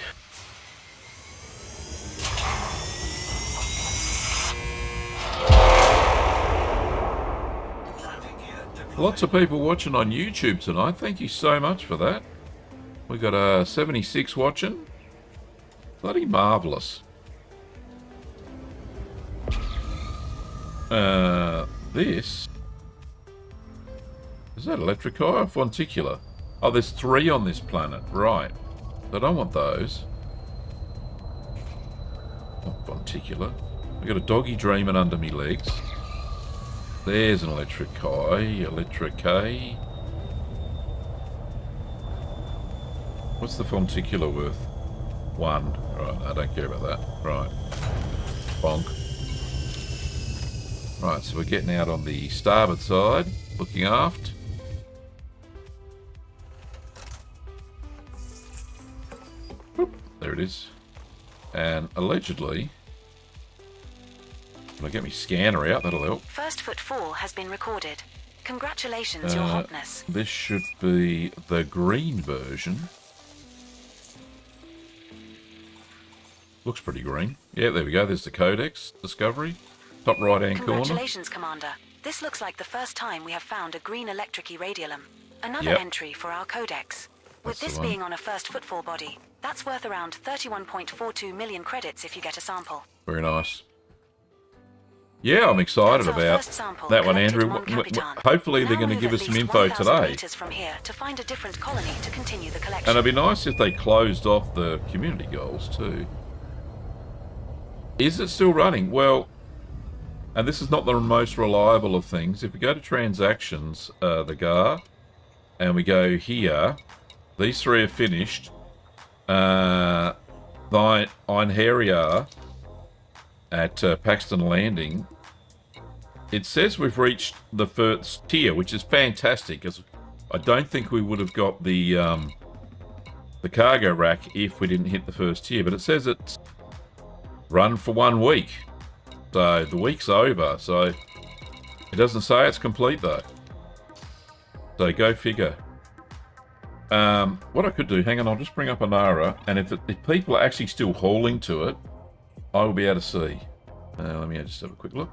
Lots of people watching on YouTube tonight. Thank you so much for that. We got a 76 watching. Bloody marvellous. This... Is that electric eye or fonticular? Oh, there's 3 on this planet. Right. I don't want those. Not fonticular. I got a doggy dreaming under me legs. There's an electric eye. Electric A. What's the fonticular worth? 1. Right, I don't care about that. Right. Bonk. Right, so we're getting out on the starboard side, looking aft. Whoop, there it is. And allegedly... Can I get my scanner out? That'll help. First footfall has been recorded. Congratulations, your hotness. This should be the green version. Looks pretty green. Yeah, there we go. There's the Codex Discovery. Top right-hand corner. Congratulations, Commander. This looks like the first time we have found a green electric irradiolum. Another Yep. entry for our Codex. With That's the this one. being on a first footfall body, that's worth around 31.42 million credits if you get a sample. Very nice. Yeah, I'm excited That's our about first sample that one, collected, Andrew. Mon Capitan. Hopefully they're Now going to move give at us some least info 1,000 today. meters from here to find a different colony to continue the collection. And it'd be nice if they closed off the community goals too. Is it still running? Well, and this is not the most reliable of things. If we go to transactions, the GAR, and we go here, these 3 are finished. Einherjar at Paxton Landing. It says we've reached the first tier, which is fantastic, because I don't think we would have got the cargo rack if we didn't hit the first tier. But it says it's run for 1 week. So the week's over. So it doesn't say it's complete, though. So go figure. What I could do, hang on, I'll just bring up Anara, and if people are actually still hauling to it, I will be able to see. Let me just have a quick look.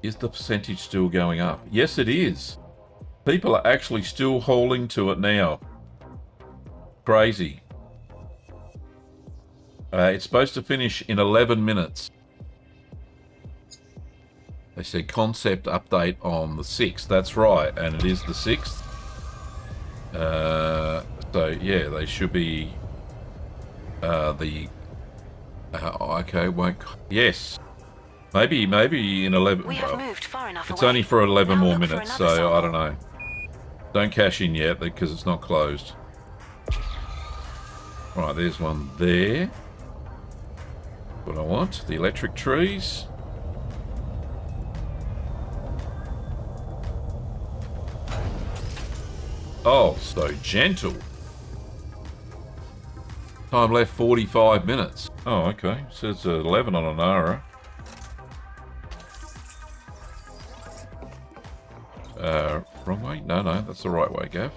Is the percentage still going up? Yes, it is. People are actually still hauling to it now. Crazy. It's supposed to finish in 11 minutes. They said concept update on the 6th. That's right, and it is the 6th. So yeah, they should be okay, won't... Yes. Maybe in 11... We have well, moved far enough it's away. only for 11 Now more look for minutes, another so I sample. don't know. Don't cash in yet, because it's not closed. Right, there's one there. What I want, the electric trees. Oh, so gentle. Time left 45 minutes. Oh, okay. Says 11 on Anara. Wrong way? No, that's the right way, Gav.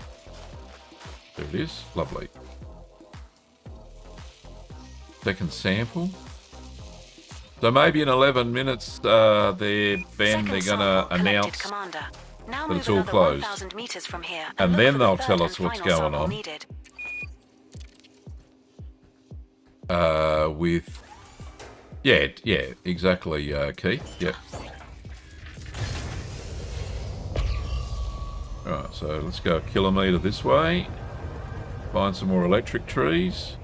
There it is. Lovely. Second sample. So maybe in 11 minutes, they're going to announce Now that it's move all another closed. 1,000 meters from here And look then for the they'll third tell and us what's final going sample on. needed. With... Yeah, exactly, Keith. Yep. Alright, so let's go a kilometre this way. Find some more electric trees.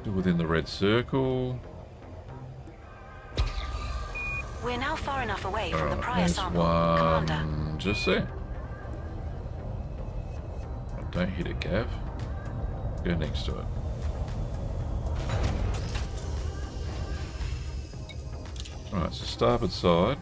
Still within the red circle. We're now far enough away from the Alright, prior there's sample, one Commander. just there. Oh, don't hit it, Gav. Go next to it. Alright, so starboard side.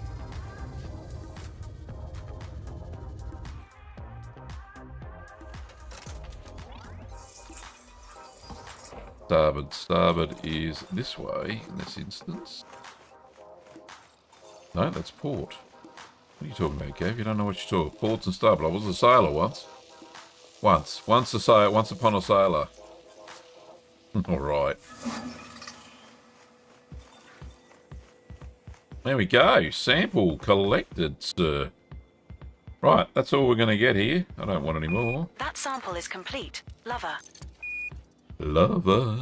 Starboard is this way in this instance. No, that's port. What are you talking about, Gav? You don't know what you're talking about. Ports and starboard. I was a sailor once. Once upon a sailor. Alright. There we go. Sample collected, sir. Right, that's all we're going to get here. I don't want any more. That sample is complete, Lover. Lover.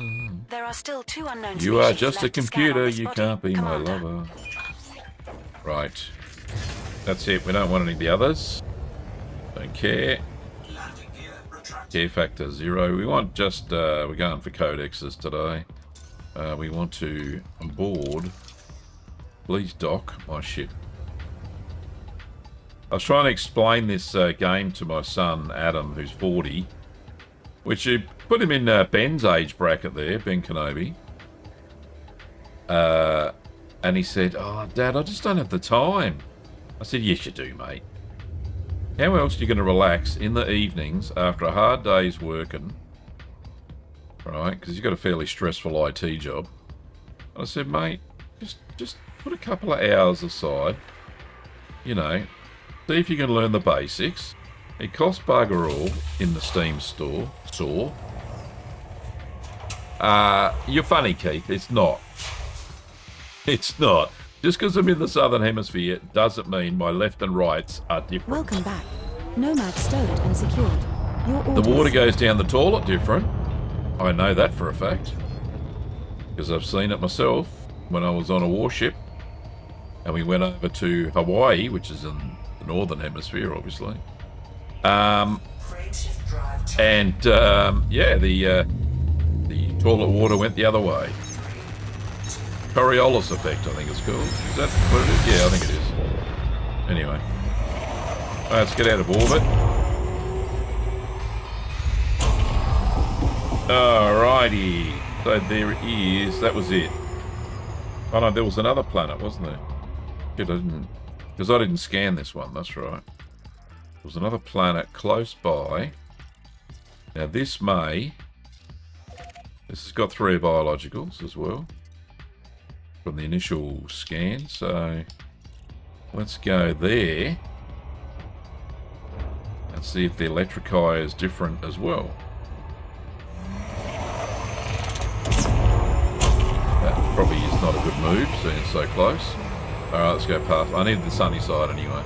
There are still 2 unknown You are species just a left to scan on computer. this You body, can't be my Commander. lover. Right. That's it. We don't want any of the others. Don't care. Care factor 0. We want just, we're going for codexes today. We want to onboard. Please dock my ship. I was trying to explain this game to my son, Adam, who's 40. Which you put him in Ben's age bracket there, Ben Kenobi. And he said, "Oh, Dad, I just don't have the time." I said, "Yes, you do, mate. How else are you going to relax in the evenings after a hard day's working?" Right, because you've got a fairly stressful IT job. And I said, "Mate, just put a couple of hours aside. You know, see if you can learn the basics. It costs bugger all in the Steam store. You're funny, Keith. It's not. It's not. Just because I'm in the Southern Hemisphere doesn't mean my left and rights are different. Welcome back. Nomad stowed and secured. Your The orders. water goes down the toilet different. I know that for a fact. Because I've seen it myself when I was on a warship. And we went over to Hawaii, which is in the Northern Hemisphere, obviously. Frameshift drive And yeah, the toilet water went the other way. Coriolis effect, I think it's called. Is that what it is? Yeah, I think it is. Anyway, let's get out of orbit. Alrighty. So there is. That was it. Oh no, there was another planet, wasn't there? Because I didn't scan this one. That's right. There was another planet close by. Now this has got 3 biologicals as well from the initial scan, so let's go there and see if the electrici is different as well. That probably is not a good move, seeing it's so close. Alright, let's go past. I need the sunny side anyway.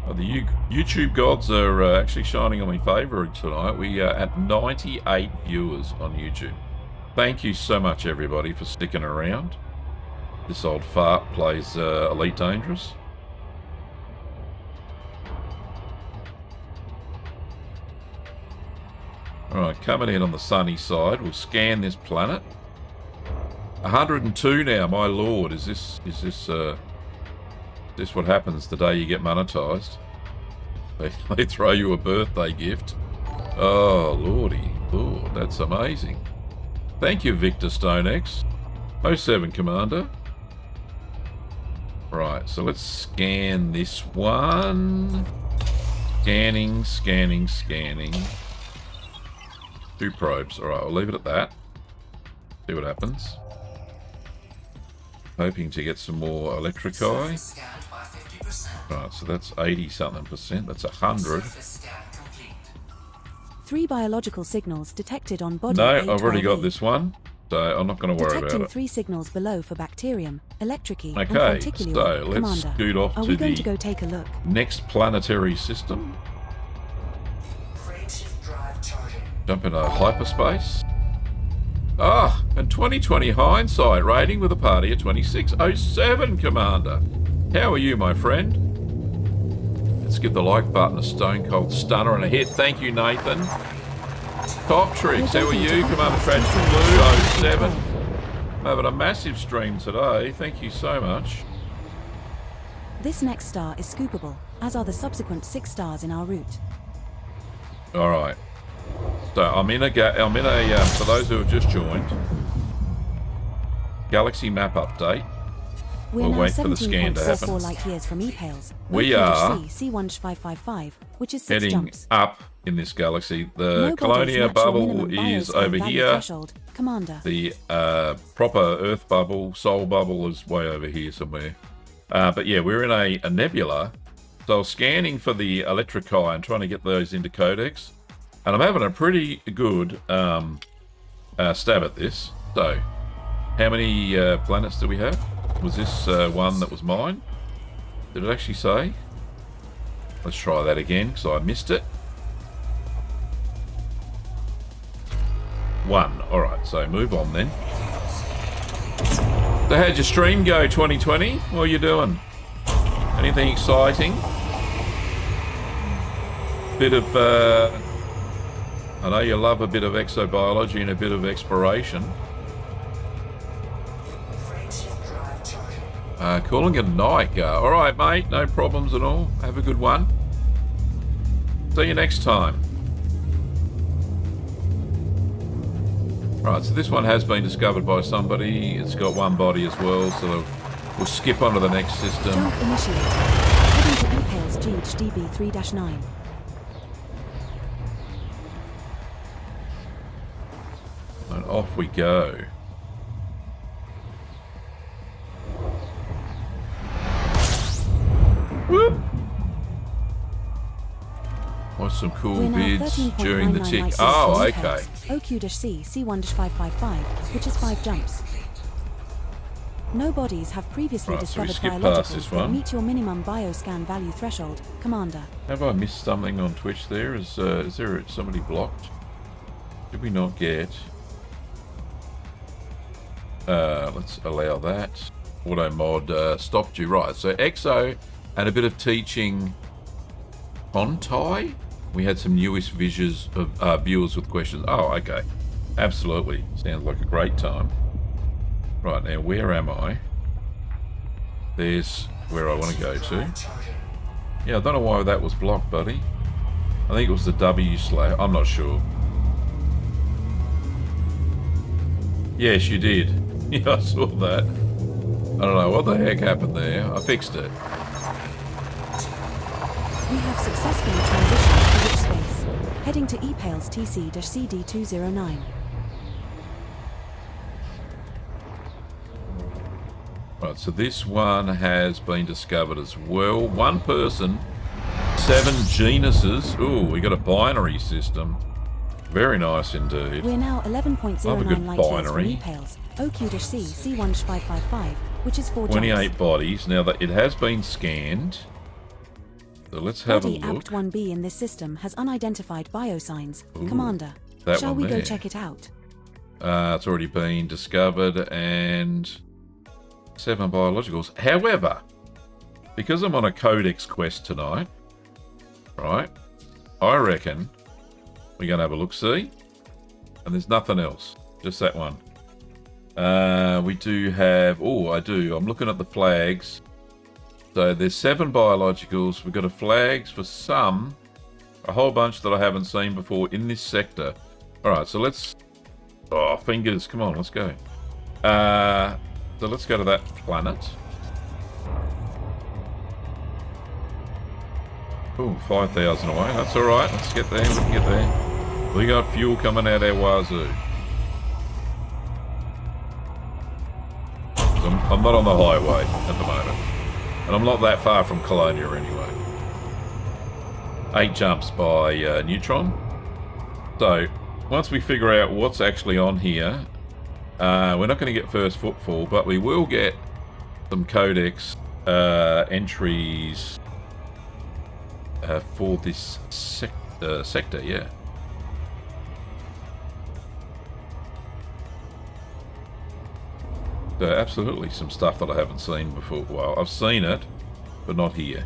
Oh, the YouTube gods are actually shining on me favour tonight. We are at 98 viewers on YouTube. Thank you so much, everybody, for sticking around. This old fart plays Elite Dangerous. Alright, coming in on the sunny side. We'll scan this planet. 102 now, my lord. Is this what happens the day you get monetized? They throw you a birthday gift. Oh, lordy. Lord, that's amazing. Thank you, Victor StoneX. 07 Commander. Right, so let's scan this one. Scanning. 2 probes. Alright, I'll leave it at that. See what happens. Hoping to get some more electrici. surface scanned by 50%. Right, so that's 80-something%. That's 100. Surface scan complete. 3 biological signals detected on body No, I've already got A12E. this one, so I'm not going to worry Detecting about it. 3 signals below for bacterium, electrici, and Okay, fonticulum. so let's Commander, scoot off are to we going the to go take a look? next planetary system. Frameshift drive charging. Jump into hyperspace. Ah, and 2020 hindsight rating with a party of 2607, Commander. How are you, my friend? Let's give the like button a stone cold stunner and a hit. Thank you, Nathan. Top Tricks, how are you? Commander Tragic Blue 07. I'm having a massive stream today. Thank you so much. This next star is scoopable, as are the subsequent 6 stars in our route. All right. So I'm in a for those who have just joined, galaxy map update. We're We'll now wait for the scan to happen. 17.44 light years from E-Pales. We are C1-555, which is 6 heading jumps. up in this galaxy. The No Colonia body's natural bubble minimum is biospan over value here. Threshold. Commander. The proper Earth bubble, Soul bubble, is way over here somewhere. But yeah, we're in a nebula. So I was scanning for the electrici and trying to get those into codex. And I'm having a pretty good stab at this. So, how many planets do we have? Was this one that was mine? Did it actually say? Let's try that again, because I missed it. 1. Alright, so move on then. So how'd your stream go, 2020? What are you doing? Anything exciting? Bit of, I know you love a bit of exobiology and a bit of exploration. Calling it a night, alright mate, no problems at all. Have a good one. See you next time. Right, so this one has been discovered by somebody. It's got one body as well, so we'll skip on to the next system. Jump initiated. Heading to E-Pales GHDB 3-9. And off we go. Whoop! Watch some cool We're now vids during the 13.99 tick. light years Oh, from okay. E-Pales. OQ-C C1-555, which is 5 jumps. No bodies have previously Right, so we discovered skip past biologicals this that one. meet your minimum bioscan value threshold, Commander. Have I missed something on Twitch there? Is there somebody blocked? Did we not get... let's allow that. Auto mod stopped you. Right, so Exo and a bit of teaching Contai. We had some newest visions of viewers with questions. Oh, okay. Absolutely. Sounds like a great time. Right, now where am I? There's where I want to go to. Yeah, I don't know why that was blocked, buddy. I think it was the W slash. I'm not sure. Yes, you did. Yeah, I saw that. I don't know what the heck happened there. I fixed it. We have successfully transitioned to rich space. Heading to E-Pales TC-CD209. Right, so this one has been discovered as well. 1 person, 7 genuses. Ooh, we got a binary system. Very nice indeed. We're now 11.09 Have a good light years from binary. E-Pales. OQ-C C1-555, which is 4 jumps. 28 bodies. Now that it has been scanned. So let's have Body a look. Apt 1B in this system has unidentified biosigns. Ooh, Commander, that shall one we go there. check it out? It's already been discovered and 7 biologicals. However, because I'm on a codex quest tonight, right, I reckon we're going to have a look-see. And there's nothing else. Just that one. We do have... Oh, I do. I'm looking at the flags. So there's 7 biologicals. We've got a flags for some. A whole bunch that I haven't seen before in this sector. Alright, so let's... Oh, fingers. Come on, let's go. So let's go to that planet. Oh, 5,000 away. That's alright. Let's get there. We can get there. We got fuel coming out our wazoo. So I'm not on the highway at the moment. And I'm not that far from Colonia anyway. 8 jumps by Neutron. So, once we figure out what's actually on here, we're not going to get first footfall, but we will get some codex entries for this sector, yeah. So absolutely some stuff that I haven't seen before. Well, I've seen it, but not here.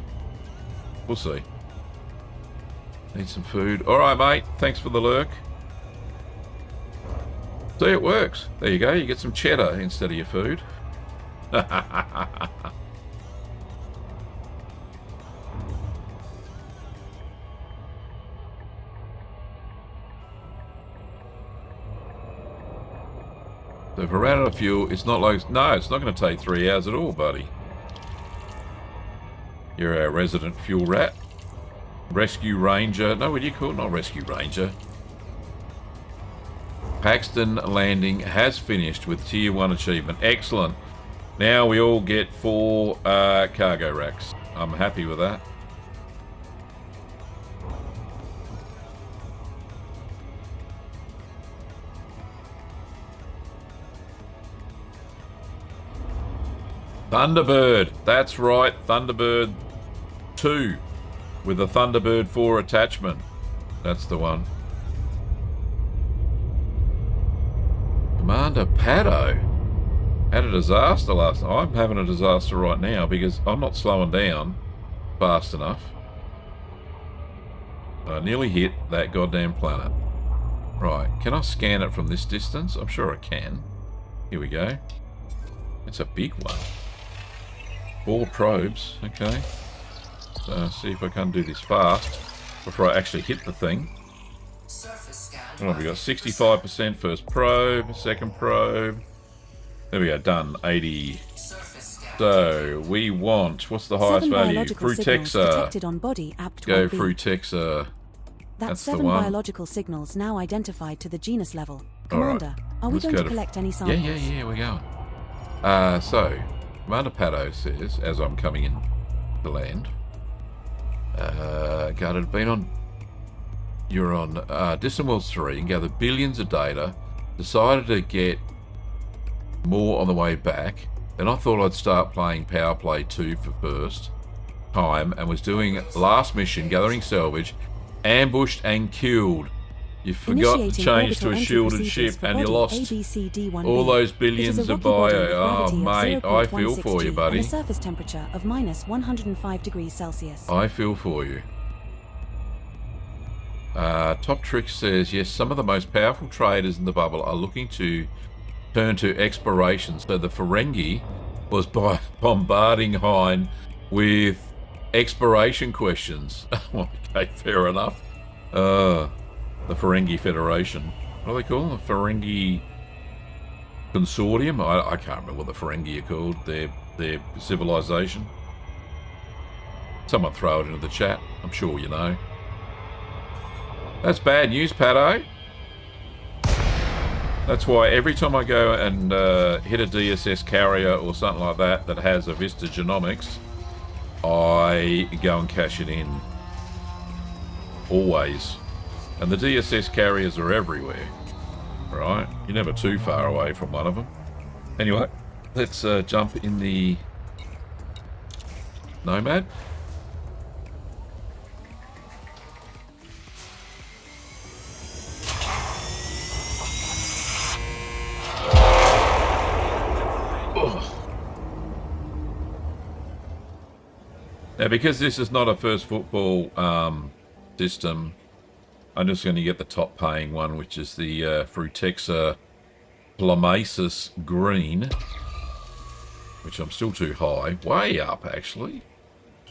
We'll see. Need some food. Alright, mate. Thanks for the lurk. See, it works. There you go. You get some cheddar instead of your food. So if I ran out of fuel, it's not like... No, it's not going to take 3 hours at all, buddy. You're our resident fuel rat. Rescue Ranger. No, what do you call it? Not Rescue Ranger. Paxton landing has finished with Tier 1 achievement. Excellent. Now we all get 4 cargo racks. I'm happy with that. Thunderbird. That's right. Thunderbird 2 with the Thunderbird 4 attachment. That's the one. Commander Paddo had a disaster last night. I'm having a disaster right now because I'm not slowing down fast enough. I nearly hit that goddamn planet. Right, can I scan it from this distance? I'm sure I can. Here we go. It's a big one. 4 probes, okay. So see if I can do this fast before I actually hit the thing. Surface scan. What have we got? 65% first probe, second probe. There we go, done. 80. Surface scan. So we want, what's the highest 7 value? biological signals Frutexa. detected on body app Go 12B. Frutexa. That's That's the 7 one. biological signals now identified to the genus level. All right. Commander, are we Let's going go to to- collect any samples? Yeah, we're going. So, Commander Paddo says, as I'm coming in to land, Guarded, been on... You're on Distant Worlds 3 and gathered billions of data, decided to get more on the way back. Then I thought I'd start playing Power Play 2 for first time and was doing last mission, gathering salvage, ambushed and killed. You forgot to Initiating change to orbital a entry shielded procedures ship for and you body lost ABCD1B. all those It is billions a of rocky body bio. with Oh, gravity of mate, I feel 0.16 for you, G buddy. And a surface temperature of minus 105 degrees Celsius. I feel for you. Top Trick says, yes, some of the most powerful traders in the bubble are looking to turn to exploration. So the Ferengi was bombarding Hein with exploration questions. Okay, fair enough. The Ferengi Federation. What do they call them? The Ferengi Consortium? I can't remember what the Ferengi are called. Their civilization. Someone throw it into the chat. I'm sure you know. That's bad news, Paddo. That's why every time I go and hit a DSS carrier or something like that that has a Vista Genomics, I go and cash it in. Always. And the DSS carriers are everywhere. Right? You're never too far away from one of them. Anyway, let's jump in the Nomad. Now, because this is not a first football system, I'm just going to get the top paying one, which is the Frutexa Plamasis Green, which I'm still too high. Way up, actually.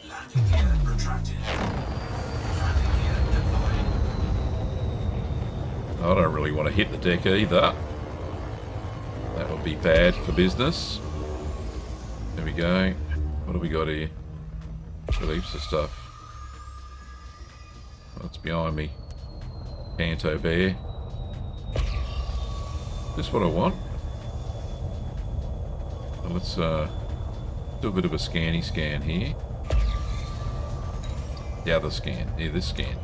Landing gear retracted. Landing gear deployed. I don't really want to hit the deck either. That would be bad for business. There we go. What have we got here? Heaps of stuff. What's behind me? Panto Bear. Is this what I want? Well, let's do a bit of a scanny scan here. The other scan. Yeah, this scan.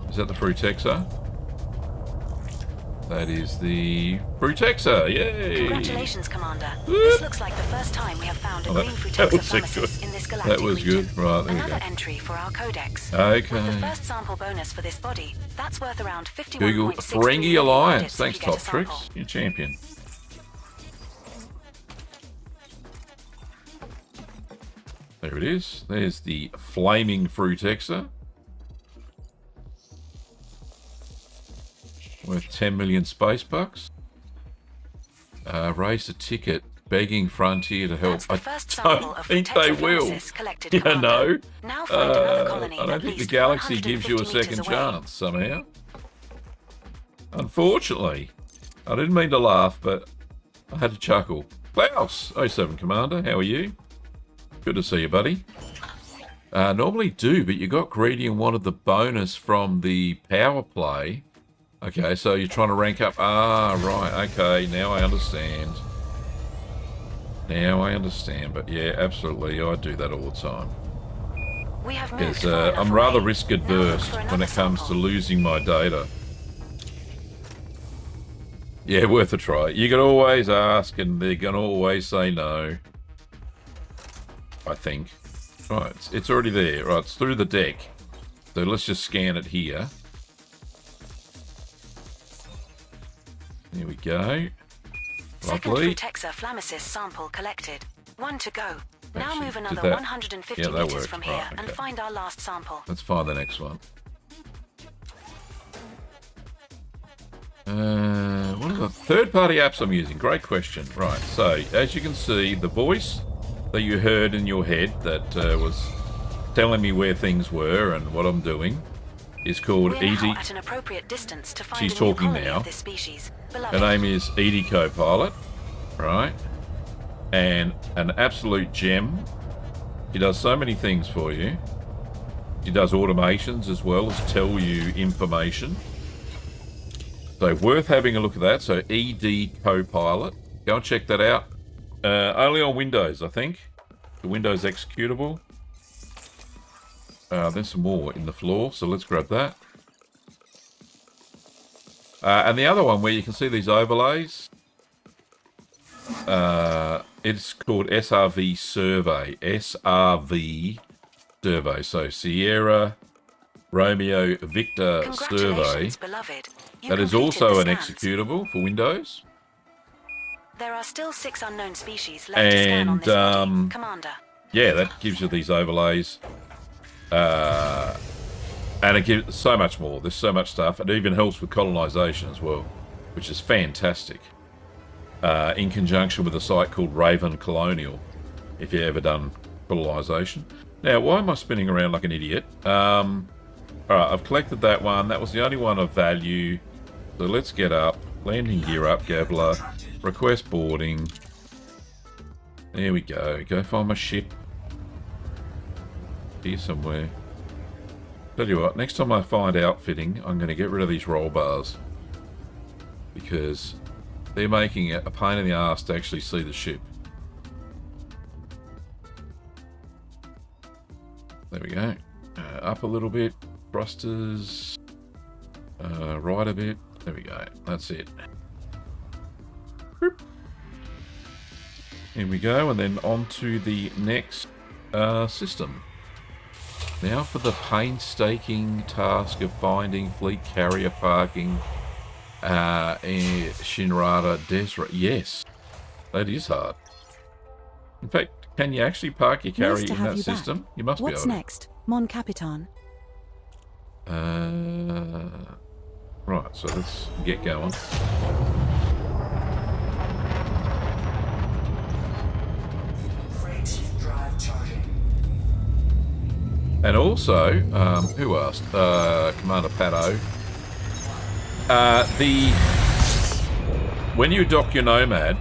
Is that the Frutexa? That is the Frutexa. Yay! Congratulations, Commander. This looks like the first time we have found a green that Frutexa was pharmacist good. in this galactic That was region. good. Right, there we Another go. entry for our codex. Okay. With the first sample bonus for this body, that's worth around 51.6 Google Ferengi million Alliance. credits if Thanks, you get a Top Tricks. sample. You're champion. There it is. There's the flaming Frutexa. Worth 10 million space bucks. Raise a ticket. Begging Frontier to help. That's the first I sample don't of think they will. Texophlanasis collected, Yeah, Commander. no. Now find another colony I don't at think the least galaxy gives you a 150 second meters away. chance somehow. Unfortunately. I didn't mean to laugh, but I had to chuckle. Klaus, 07 Commander, how are you? Good to see you, buddy. Normally do, but you got greedy and wanted the bonus from the power play. Okay, so you're trying to rank up. Ah, right. Okay, now I understand. Now I understand, but yeah, absolutely, I do that all the time. We have moved Because far enough I'm rather away. risk Now look adverse for when another it comes to sample. losing my data. Yeah, worth a try. You can always ask, and they're gonna always say no. I think. Right, it's already there. Right, it's through the deck. So let's just scan it here. There we go. Second Lovely. Texophlanasis sample collected. 1 to go. Now Actually, move did another that- 150 yeah, that meters worked. from here Right, and okay. find our last sample. Let's find the next one. What are the third-party apps I'm using? Great question. Right, so as you can see, the voice that you heard in your head that was telling me where things were and what I'm doing is called We're Edie. now at an appropriate distance to find She's a new talking colony now. of this species. Her Beloved, name is Edie Copilot, right? And an absolute gem. She does so many things for you. She does automations as well as tell you information. So worth having a look at that. So ED Copilot. Go and check that out. Only on Windows, I think. The Windows executable. There's some more in the floor, so let's grab that. And the other one where you can see these overlays, it's called SRV Survey. SRV Survey. So Sierra Romeo Victor Survey. congratulations, beloved. You That is completed also the an scans. executable for Windows. There are still 6 unknown species left to scan on And, this body, Commander. Yeah, that gives you these overlays. And it gives so much more. There's so much stuff. It even helps with colonization as well, which is fantastic. In conjunction with a site called Raven Colonial, if you've ever done colonization. Now, why am I spinning around like an idiot? Alright, I've collected that one. That was the only one of value. So let's get up. Landing gear up, Gabler. Request boarding. There we go. Go find my ship. Here somewhere. Tell you what, next time I find outfitting, I'm going to get rid of these roll bars. Because they're making it a pain in the arse to actually see the ship. There we go. Up a little bit. Thrusters. Right a bit. There we go. That's it. Boop. Here we go. And then on to the next system. Now for the painstaking task of finding fleet carrier parking in Shinrada Desert. Yes, that is hard. In fact, can you actually park your carrier Nice to in have that you system? back. You must What's be able next, Mon Capitan? to. Right, so let's get going. Freight drive charging. And also, who asked? Commander Pato. When you dock your Nomad,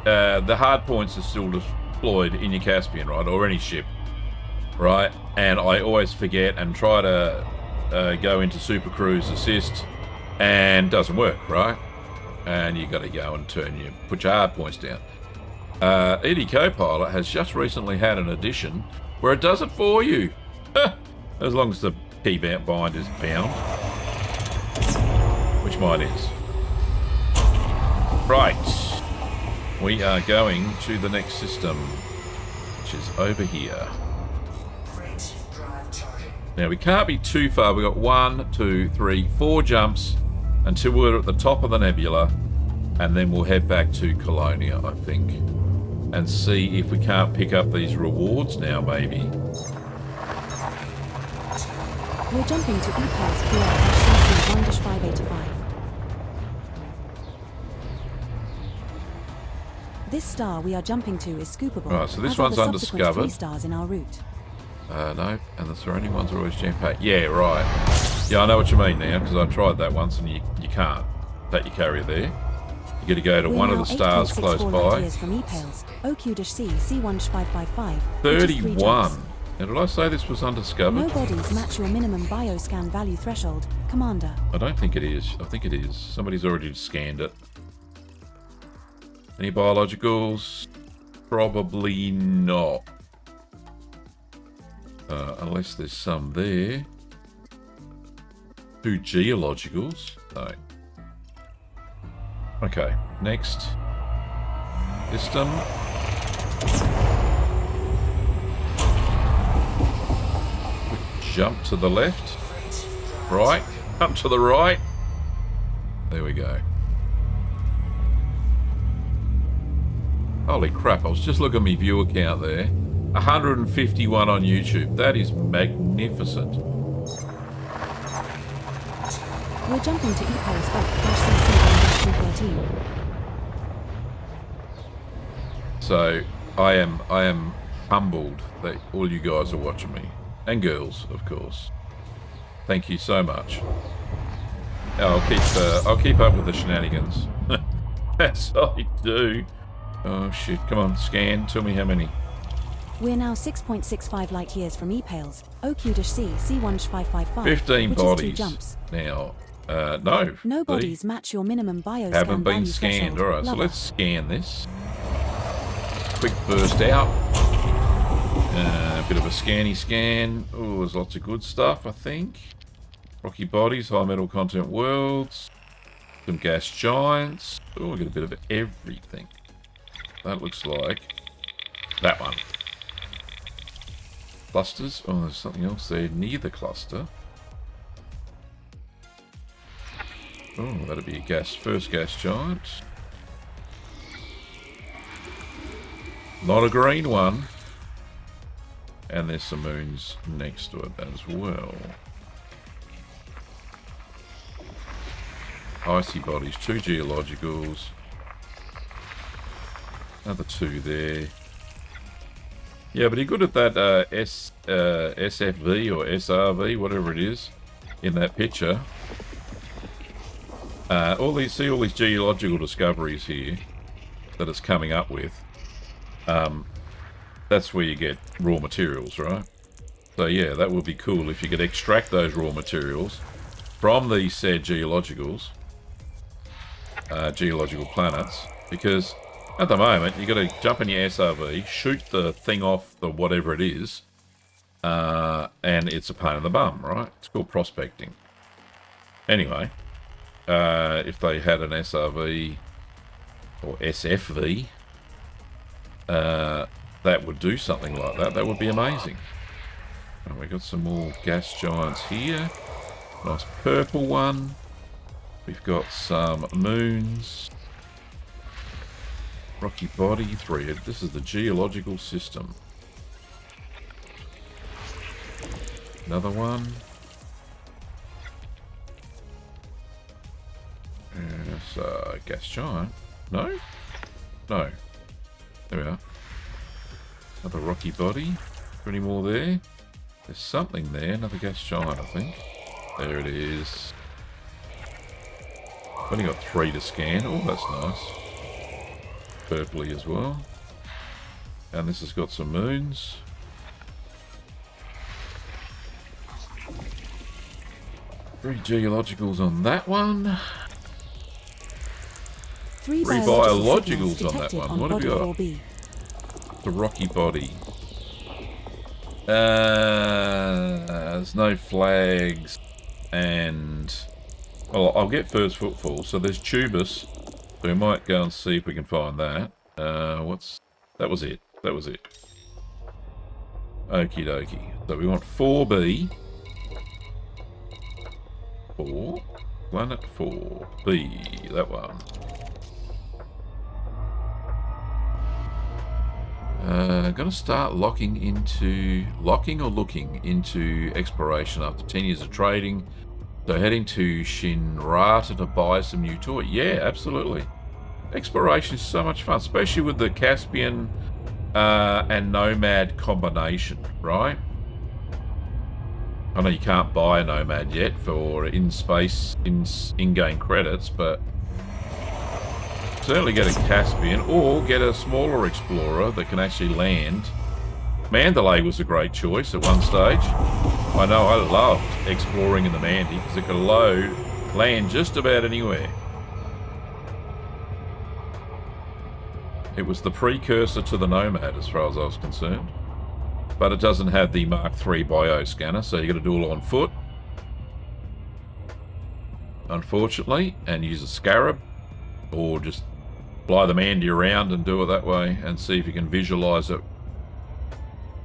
the hard points are still deployed in your Caspian, right? Or any ship, right? And I always forget and try to go into Super Cruise Assist, and doesn't work, right? And you got to go and put your hard points down. ED Copilot has just recently had an addition where it does it for you. As long as the key bind is bound. Which mine is. Right. We are going to the next system, which is over here. Freight drive charging. Now, we can't be too far. We've got 1, 2, 3, 4 jumps until we're at the top of the nebula, and then we'll head back to Colonia, I think, and see if we can't pick up these rewards now, maybe. We're jumping to EPALS QR-CC 1-585. This star we are jumping to is scoopable. Right, so this as are one's the subsequent undiscovered. 3 stars in our route. No, and the surrounding ones are always jam-packed. Yeah, right. Yeah, I know what you mean now, because I tried that once and you can't take your carrier there. You got to go to one of the stars close by. Years from E-Pales, OQ-C C1555. 31. Now, did I say this was undiscovered? No bodies match your minimum bioscan value threshold, Commander. I don't think it is. I think it is. Somebody's already scanned it. Any biologicals? Probably not. Unless there's some there. 2 geologicals? No. Okay, next. System. Jump to the left. Right. Up to the right. There we go. Holy crap, I was just looking at my viewer count there. 151 on YouTube. That is magnificent. We're jumping to E-Pales F-CC-213. So I am humbled that all you guys are watching me. And girls, of course. Thank you so much. I'll keep up with the shenanigans. Yes, I do. Oh shit, come on, scan, tell me how many. We're now 6.65 light years from E-Pales, OQ-C C1555. 15 which bodies. is 2 jumps. Now, no. No bodies match your minimum bioscan Haven't been value scanned. threshold. Alright, so Lover. let's scan this. Quick burst out. Bit of a scanny scan. Oh, there's lots of good stuff, I think. Rocky bodies, high metal content worlds. Some gas giants. Oh, we got a bit of everything. That looks like that one. Clusters. Oh, there's something else there near the cluster. Oh, that'll be a first gas giant. Not a green one. And there's some moons next to it as well. Icy bodies, 2 geologicals. Another 2 there. Yeah, but you're good at that SFV or SRV, whatever it is, in that picture. All these geological discoveries here that it's coming up with. That's where you get raw materials, right? So yeah, that would be cool if you could extract those raw materials from these said geological planets, because at the moment you got to jump in your SRV, shoot the thing off the whatever it is, and it's a pain in the bum, right? It's called prospecting. Anyway, if they had an SRV or SFV, that would do something like that. That would be amazing. And we got some more gas giants here. Nice purple one. We've got some moons. Rocky body 3. This is the geological system. Another one. Yes, gas giant. No? No. There we are. Another rocky body. Is there any more there? There's something there. Another gas giant, I think. There it is. I've only got 3 to scan. Oh, that's nice. Purpley as well. And this has got some moons. Three geologicals on that one. 3 biologicals on that detected one. on What have you got? 4B. The rocky body. There's no flags, and well, I'll get first footfall. So there's Tubus, so we might go and see if we can find that. That was it. That was it. Okie dokie. So we want 4B. 4. Planet 4B. That one. Gonna start looking into exploration after 10 years of trading. So heading to Shinrata to buy some new toy. Yeah, absolutely. Exploration is so much fun, especially with the Caspian and Nomad combination, right? I know you can't buy a Nomad yet for in-space, in-game credits, but certainly get a Caspian or get a smaller explorer that can actually land. Mandalay was a great choice at one stage. I know I loved exploring in the Mandy because it could land just about anywhere. It was the precursor to the Nomad as far as I was concerned. But it doesn't have the Mark III bioscanner, so you got to do it all on foot. Unfortunately, and use a Scarab, or just fly the Mandy around and do it that way, and see if you can visualize it,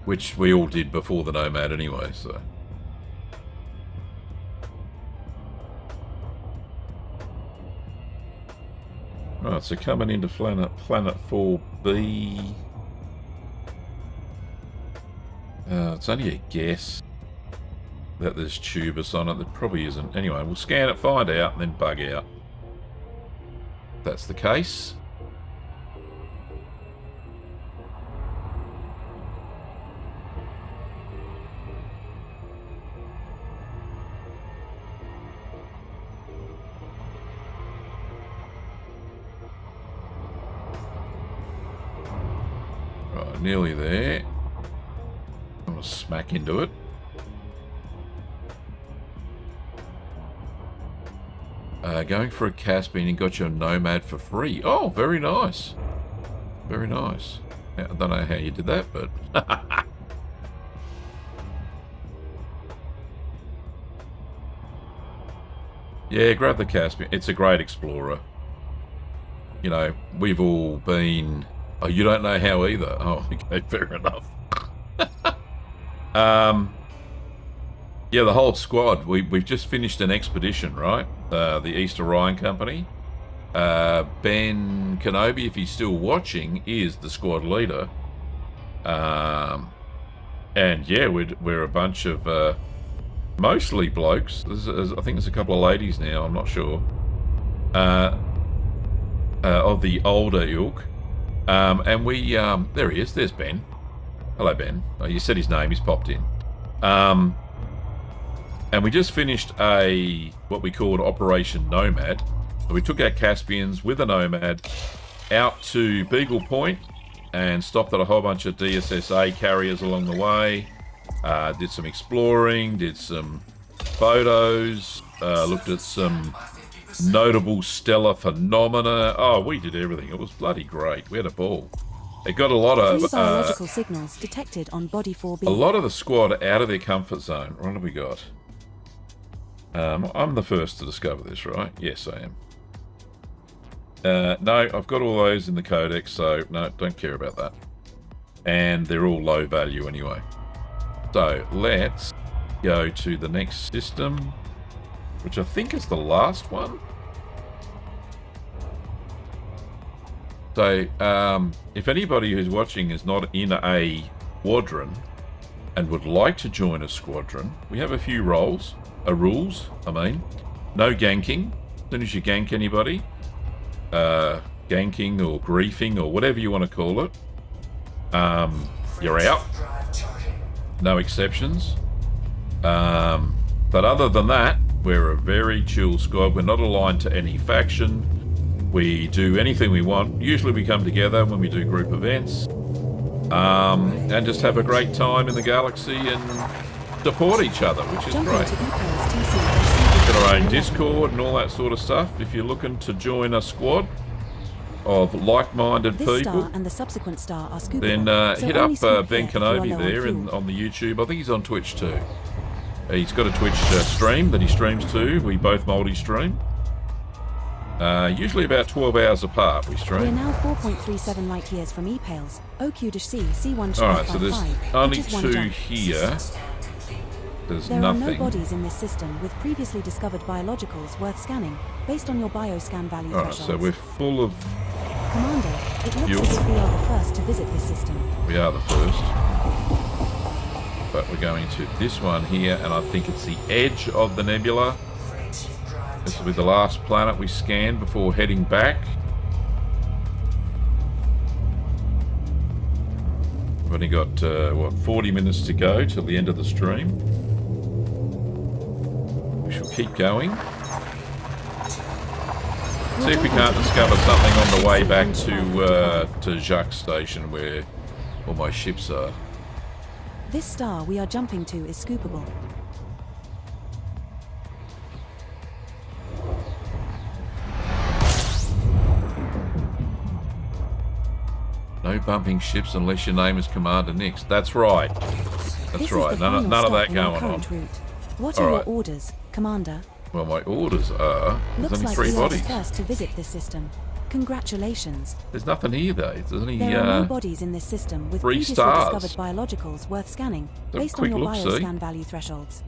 which we all did before the Nomad anyway. So, right, so coming into planet 4B. It's only a guess that there's Tubus on it. There probably isn't. Anyway, we'll scan it, find out, and then bug out. If that's the case. Right, nearly there. I'm going to smack into it. Going for a Caspian and got your Nomad for free. Oh, very nice. Very nice. I don't know how you did that, but... yeah, grab the Caspian. It's a great explorer. You know, we've all been... Oh, you don't know how either. Oh, okay, fair enough. Yeah, the whole squad. We've just finished an expedition, right? The East Orion Company. Ben Kenobi, if he's still watching, is the squad leader. And yeah, we're a bunch of mostly blokes. I think there's a couple of ladies now. I'm not sure. Of the older ilk. And we there he is. There's Ben. Hello, Ben. Oh, you said his name. He's popped in. And we just finished what we called Operation Nomad. So we took our Caspians with a Nomad out to Beagle Point and stopped at a whole bunch of DSSA carriers along the way. Did some exploring, did some photos, looked at some notable stellar phenomena. Oh, we did everything. It was bloody great. We had a ball. It got a lot of biological signals detected on body 4B. A lot of the squad out of their comfort zone. What have we got? I'm the first to discover this, right? Yes, I am. No, I've got all those in the codex, so no, don't care about that. And they're all low value anyway. So let's go to the next system, which I think is the last one. So, if anybody who's watching is not in a squadron and would like to join a squadron, we have a few rules. No ganking. As soon as you gank anybody, ganking or griefing or whatever you want to call it, you're out. No exceptions. But other than that, we're a very chill squad. We're not aligned to any faction. We do anything we want. Usually we come together when we do group events, and just have a great time in the galaxy and support each other, which is great. We've got our own Discord and all that sort of stuff. If you're looking to join a squad of like-minded people, and the subsequent star are then hit up Ben Kenobi there on the YouTube. I think he's on Twitch too. He's got a Twitch stream that he streams too. We both multi-stream. Usually about 12 hours apart we stream. We're now 4.37 light years from E-Pales, OQ-C, C1. Alright, so there's only two here. There's there nothing. Are no bodies in this system with previously discovered biologicals worth scanning, based on your bioscan value thresholds. So we're full of... Commander, it looks as if we are the first to visit this system. We are the first. But we're going to this one here, and I think it's the edge of the nebula. This will be the last planet we scan before heading back. We've only got, what, 40 minutes to go till the end of the stream. We shall keep going. See if we can't discover something on the way back to Jacques Station where all my ships are. This star we are jumping to is scoopable. No bumping ships unless your name is Commander Nix. That's right. That's right. None of that going on. Route. What All are right. your orders, Commander? Well, my orders are... There's Looks only like 3 we are the bodies. first to visit this system. Congratulations. There's nothing here, though. There's only... There are no bodies in this system with 3 previously stars. discovered biologicals worth scanning, So based on quick your look-see. bioscan value thresholds.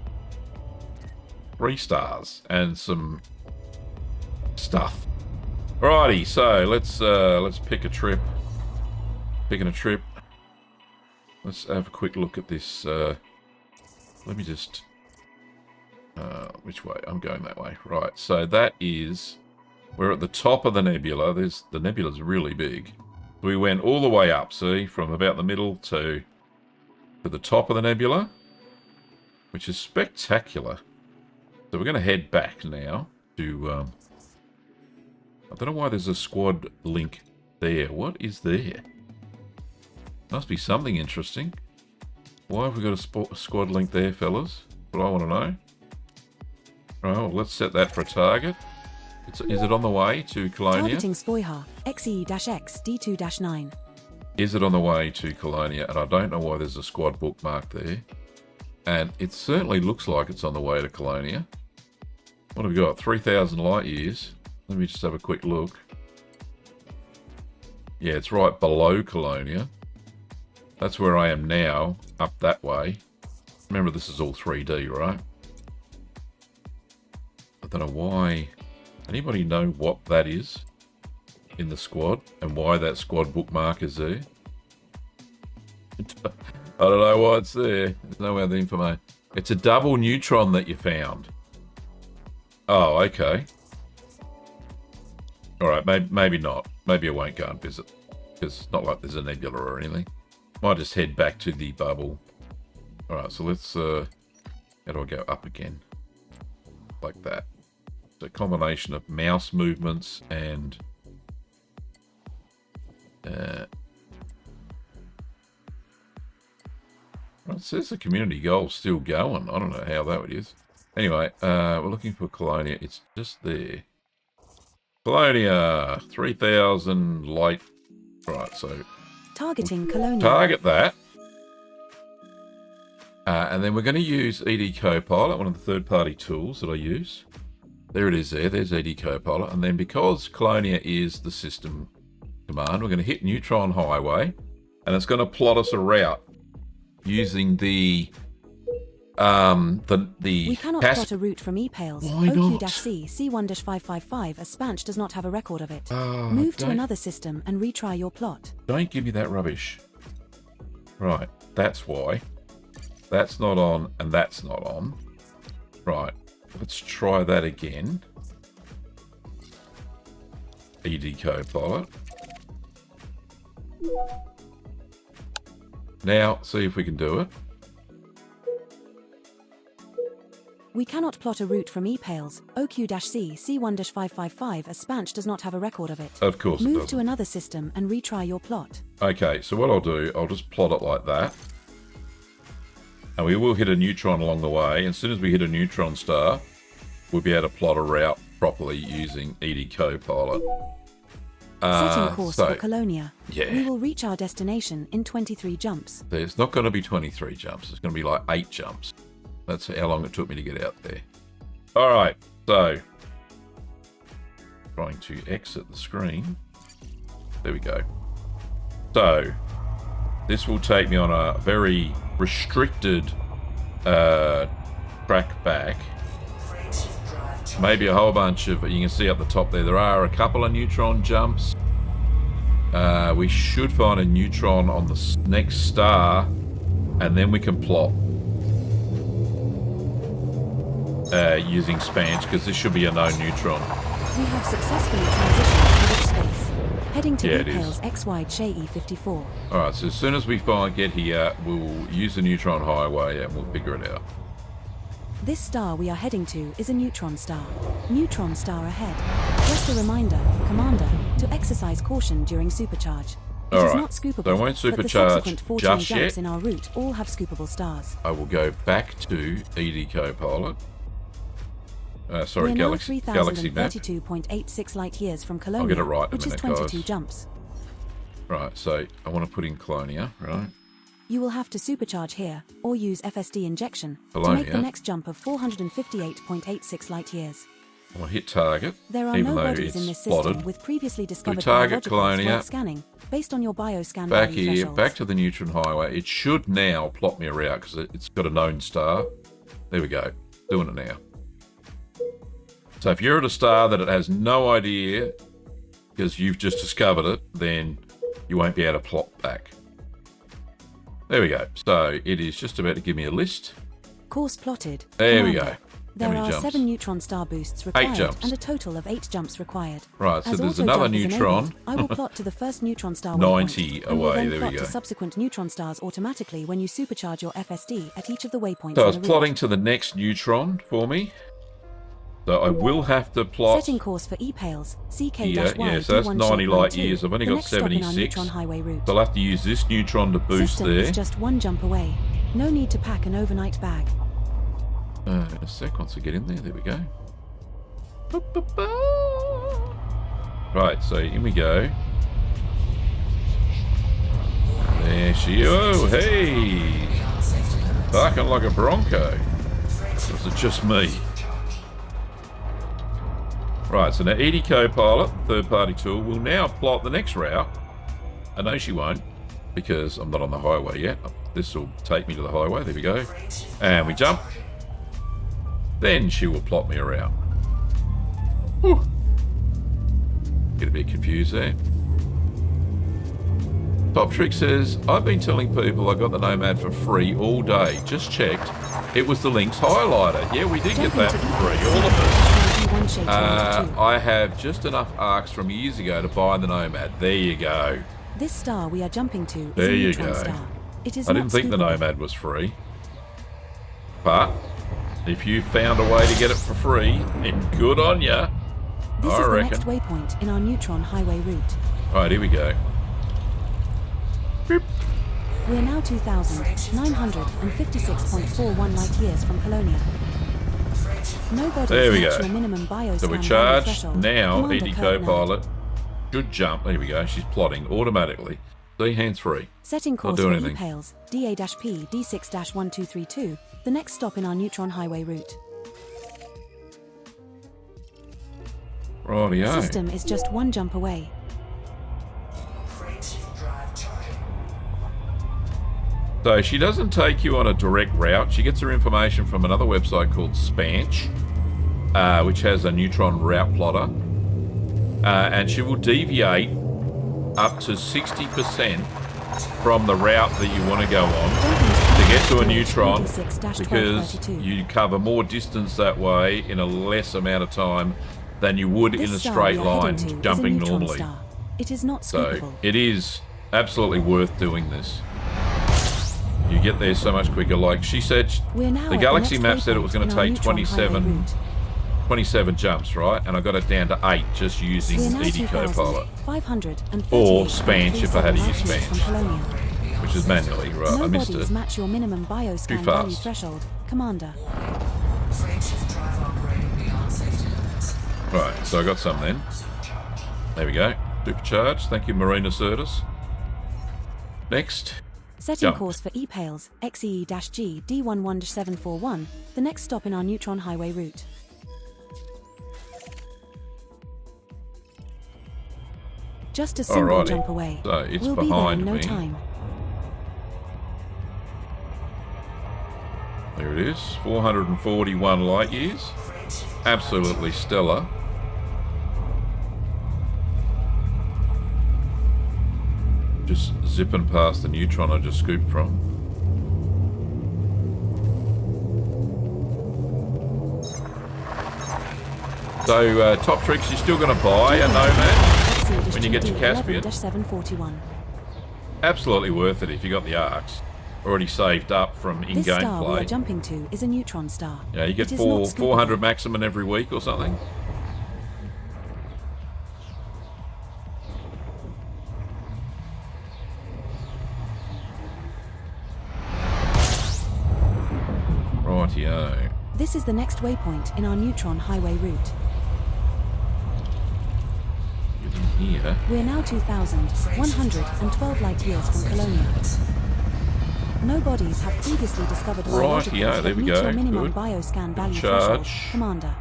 3 stars and some stuff. Alrighty, so let's pick a trip. Picking a trip. Let's have a quick look at this. Let me just... which way? I'm going that way. Right, so that is... We're at the top of the nebula. The nebula's really big. We went all the way up, see? From about the middle to the top of the nebula. Which is spectacular. So we're going to head back now to... I don't know why there's a squad link there. What is there? Must be something interesting. Why have we got a squad link there, fellas? What I want to know. Right, well, let's set that for a target. Is it on the way to Colonia? Targeting Spoiha, XE-X, D2-9. Is it on the way to Colonia? And I don't know why there's a squad bookmark there. And it certainly looks like it's on the way to Colonia. What have we got? 3,000 light years. Let me just have a quick look. Yeah, it's right below Colonia. That's where I am now, up that way. Remember, this is all 3D, right? I don't know why. Anybody know what that is in the squad and why that squad bookmark is there? I don't know why it's there. There's no other information. It's a double neutron that you found. Oh, okay. Alright, maybe not. Maybe I won't go and visit. Because it's not like there's a nebula or anything. Might just head back to the bubble. Alright, so let's... how do I go up again? Like that. It's a combination of mouse movements and... Well, it says the community goal's still going. I don't know how that is. Anyway, we're looking for Colonia. It's just there. Colonia! 3,000 light... Right, so... Targeting Colonia. Target that. And then we're going to use ED Copilot, one of the third-party tools that I use. There it is there. There's ED Copilot. And then because Colonia is the system command, we're going to hit Neutron Highway. And it's going to plot us a route using the... We cannot plot a route from E-Pales. Why not? OQ-C C1-555 as Spanch does not have a record of it. Oh, Move to another system and retry your plot. Don't give me that rubbish. Right, that's why. That's not on, and that's not on. Right, let's try that again. ED Copilot. Now, see if we can do it. We cannot plot a route from E-Pales. OQ-C C1-555 as Spanch does not have a record of it. Of course it Move doesn't. to another system and retry your plot. Okay, so what I'll do, I'll just plot it like that. And we will hit a neutron along the way. And as soon as we hit a neutron star, we'll be able to plot a route properly using ED Copilot. Setting course for Colonia. yeah. We will reach our destination in 23 jumps. There's not going to be 23 jumps. It's going to be like 8 jumps. That's how long it took me to get out there. All right, so trying to exit the screen. There we go. So this will take me on a very restricted track back. Maybe a whole bunch of, you can see up the top there are a couple of neutron jumps. We should find a neutron on the next star, and then we can plot using Spanch, because this should be a no neutron. We have successfully transitioned to deep space. Heading to Yeah, it is. E-Pales X-Wide Shea E54. Alright, so as soon as we get here, we'll use the neutron highway and we'll figure it out. This star we are heading to is a neutron star. Neutron star ahead. Just a reminder, Commander, to exercise caution during supercharge. It is Alright, not scoopable, so I won't but the supercharge subsequent 14 just jumps yet. in our route all have scoopable stars. I will go back to ED Copilot. Sorry, We're now Galaxy Map. 3032.86 light years from Colonia, I'll get it right in a which is minute, 22 guys. jumps. Right, so I want to put in Colonia, right? You will have to supercharge here, or use FSD injection, to Colonia. make the next jump of 458.86 light years. I want to hit target, There are even no though bodies it's in this system spotted. with previously discovered target biologicals Colonia. worth scanning, based on your bioscan Back value here, thresholds. back to the neutron highway. It should now plot me a route because it's got a known star. There we go. Doing it now. So if you're at a star that it has no idea because you've just discovered it, then you won't be able to plot back. There we go. So it is just about to give me a list. Course plotted. There we Commander. go. There How many are jumps? 7 neutron star boosts required, jumps. and a total of 8 jumps required. Right, so As there's auto another jump is neutron. enabled, I will plot to the first neutron star 90 waypoint, and will away, then there we plot go. to subsequent neutron stars automatically when you supercharge your FSD at each of the waypoints. So on it's the route. plotting to the next neutron for me. So I will have to plot. Setting course for E-Pales, CK-Y Yeah, so that's 90 light years. I've only the got next stop in our 76. neutron highway route. So I'll have to use this neutron to boost System there. is just 1 jump away. No need to pack an overnight bag. In a sec, once I get in there, there we go. Right, so in we go. There she is. Oh, hey! Barking like a bronco. Was it just me? Right, so now ED Copilot, third-party tool, will now plot the next route. I know she won't, because I'm not on the highway yet. This will take me to the highway. There we go. And we jump. Then she will plot me a route. Whew. Get a bit confused there. Top Trick says, I've been telling people I got the Nomad for free all day. Just checked. It was the links highlighter. Yeah, we did get that for free, all of us. I have just enough arcs from years ago to buy the Nomad. There you go. This star we are jumping to is There a you neutron go. star. It is I not didn't think the scoopable. Nomad was free. But if you found a way to get it for free, then good on ya. This I is the reckon. next waypoint in our neutron highway route. Alright, here we go. Boop. We're now 2,956.41 light years from Colonia. No bodies There we match go. your minimum bioscan So we're value charged. threshold. Now, Commander ED Kurt Copilot should jump. There we go. She's plotting automatically. See, hands free. Setting course do for anything. E-Pales, DA-P D6-1232, the next stop in our neutron highway route. Rightio. System is just 1 jump away. Freight drive charging. So she doesn't take you on a direct route. She gets her information from another website called Spanch, which has a neutron route plotter. And she will deviate up to 60% from the route that you want to go on to get to a neutron, because you cover more distance that way in a less amount of time than you would in a straight line jumping normally. It is not So scoopable. it is absolutely worth doing this. You get there so much quicker. Like she said, We're now the at Galaxy next map said it was going waypoint to in our take neutron highway 27 route. jumps, right? And I got it down to 8 just using We're now ED Copilot, 2,538 Or Spanch if I had to use light years from Spanch. Colonia. which is manually, right? No I missed bodies it. match your minimum bioscan Too value fast. threshold, Commander. Freight drive operating beyond safety limits. Right, so I got some then. There we go. Supercharged. Thank you, Marina Certus. Next. Setting Jump. course for E-Pales, XEE-G D11741, the next stop in our neutron highway route. Just a single Alrighty. jump away. So it's we'll be there behind in no me. time. There it is. 441 light years. Absolutely stellar. Just zipping past the neutron I just scooped from. So, Top Tricks, you're still going to buy a Nomad? when you get to Caspian. 11-741. Absolutely worth it if you got the arcs already saved up from This in-game star we are play. jumping to is a neutron star. Yeah, you get It is not 400 scoopable. maximum every week or something. Rightio. This is the next waypoint in our neutron highway route. Get in here. We're now 2,112 light years from Colonia. No bodies have previously discovered biologicals Rightio, there that we meet go. your minimum Good. bioscan value charge. threshold, Commander.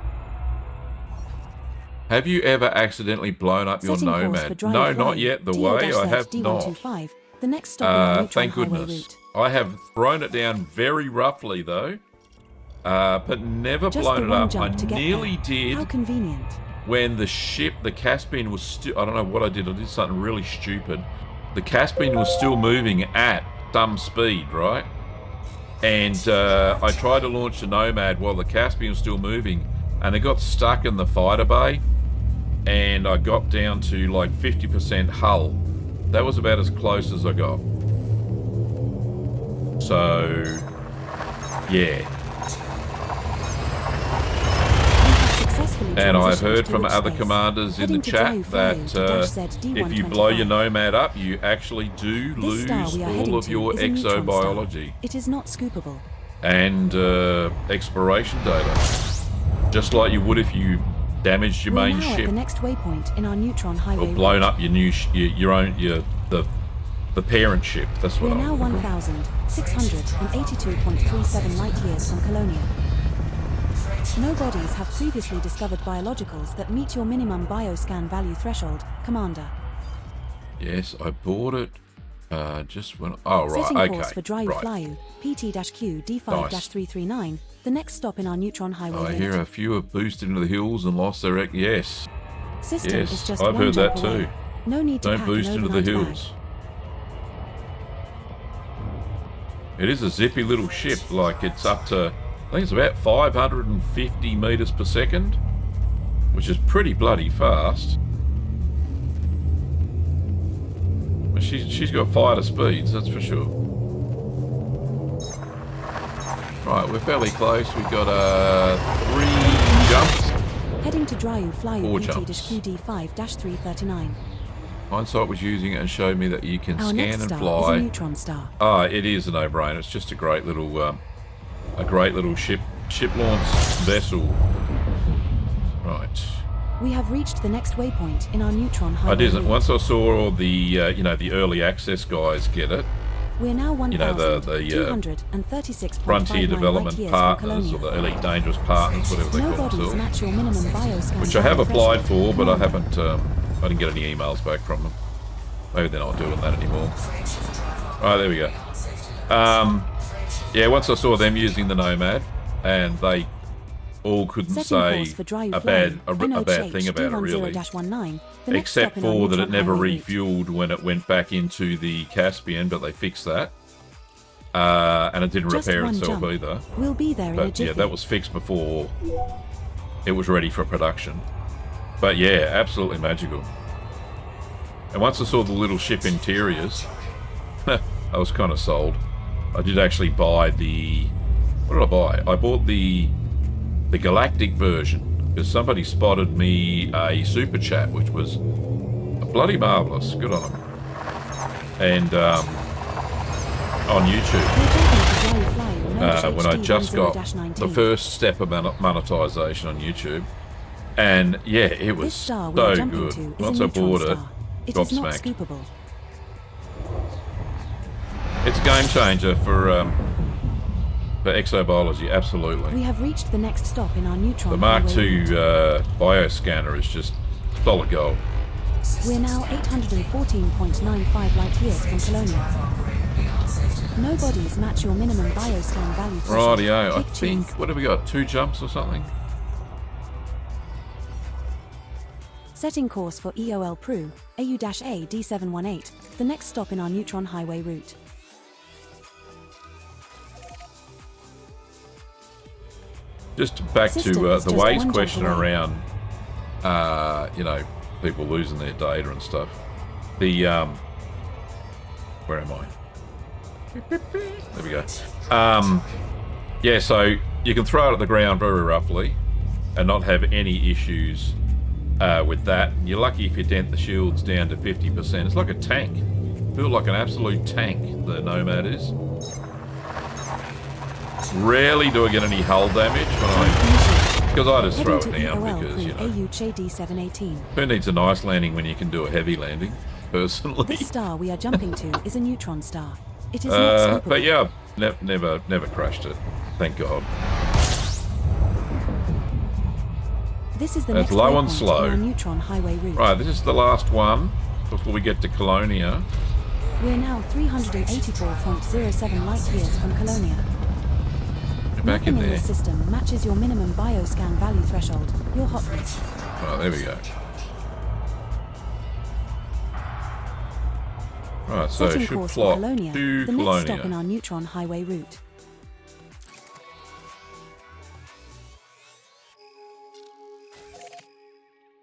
Have you ever accidentally blown up your Setting course for Nomad? dry No, fly, not yet. The way I have not. D125. The next stop in our neutron Thank highway goodness. route. I have thrown it down very roughly though, but never Just blown the it one up. jump I to get nearly there. did How convenient. when the ship, the Caspian, was still. I don't know what I did. I did something really stupid. The Caspian was still moving at some speed, right? And I tried to launch the Nomad while the Caspian was still moving, and it got stuck in the fighter bay, and I got down to like 50% hull. That was about as close as I got. So, yeah. And I've heard from other commanders in the chat that if you blow your Nomad up, you actually do lose all of your exobiology It is not scoopable. and exploration data, just like you would if you damaged your We're main now at ship the next waypoint in our neutron highway or blown route. up your new the parent ship. That's what We're now I'm. 1,682.37 light years from Colonia. No bodies have previously discovered biologicals that meet your minimum bioscan value threshold, Commander. Yes, I bought it just when. Oh right, Setting okay, course for Dry right. Flyu, PT-Q D5-339, the next stop in our neutron highway I route. hear a few have boosted into the hills and lost their yes. System Yes, is just I've one heard jump that too. away. No need to Don't pack boost an into the overnight bag. hills. It is a zippy little ship, like it's up to, I think it's about 550 meters per second, which is pretty bloody fast. But she's got fighter speeds, that's for sure. Right, we're fairly close. We've got 3 jumps. Heading to Dryu Flyu 4 jumps. PT-Q D5-339. Hindsight was using it and showed me that you can Our next scan and star fly. is a neutron star. Ah, it is a no-brainer. It's just a great little ship launch vessel. Right. We have reached the next waypoint in our neutron highway I didn't. route. Once I saw all the the early access guys get it, We're now the 1,236.59 Frontier Development light years Partners from or Colonia. the Elite Dangerous Partners, whatever they No call bodies themselves, match your minimum bioscan which I have value applied threshold. for, but I Commander. haven't. I didn't get any emails back from them. Maybe they're not doing that anymore. Right, there we go. Yeah, once I saw them using the Nomad, and they all couldn't Setting say course for Dryu a Flyu, bad thing about it, really. D10-19, the next Except stop in our for that it neutron never highway route. refueled when it went back into the Caspian, but they fixed that. And it didn't Just repair one itself jump. either. We'll be there in a But jiffy. yeah, that was fixed before it was ready for production. But yeah, absolutely magical. And once I saw the little ship interiors, I was kind of sold. I did actually buy the... What did I buy? I bought the Galactic version because somebody spotted me a super chat, which was bloody marvellous. Good on them. And on YouTube, when I just got the first step of monetization on YouTube, and yeah, it was This star we so are jumping good. to is Once a I neutron bought it, star. It is not gobsmacked. scoopable. It's a game changer for exobiology, absolutely. We have reached the next stop in our neutron The Mark highway II route. bioscanner is just solid gold. We're now 814.95 light years from Colonia. No bodies match your minimum bioscan value threshold. Rightio, I Click think, choose. what have we got, 2 jumps or something? Setting course for EOL Pru, AU-A D718, the next stop in our neutron highway route. Just back System to is the just Waze one jump question away. around, people losing their data and stuff. The where am I? There we go. Yeah, so you can throw it at the ground very roughly and not have any issues with that. You're lucky if you dent the shields down to 50%. It's like a tank. Built like an absolute tank, the Nomad is. Rarely do I get any hull damage because I just throw it down because, you know, who needs a nice landing when you can do a heavy landing, personally. This star we are jumping to is a neutron star. It is not sleepable. But yeah, never crashed it. Thank God. This is the That's next low and waypoint slow. in our neutron highway route. Right, this is the last one before we get to Colonia. We're now 384.07 light years from Colonia. Get back Nothing in in there. this system matches your minimum bioscan value threshold, your hotness. Right, there we go. Right, so it Setting should course for plot Colonia, to the next stop in Colonia. our neutron highway route.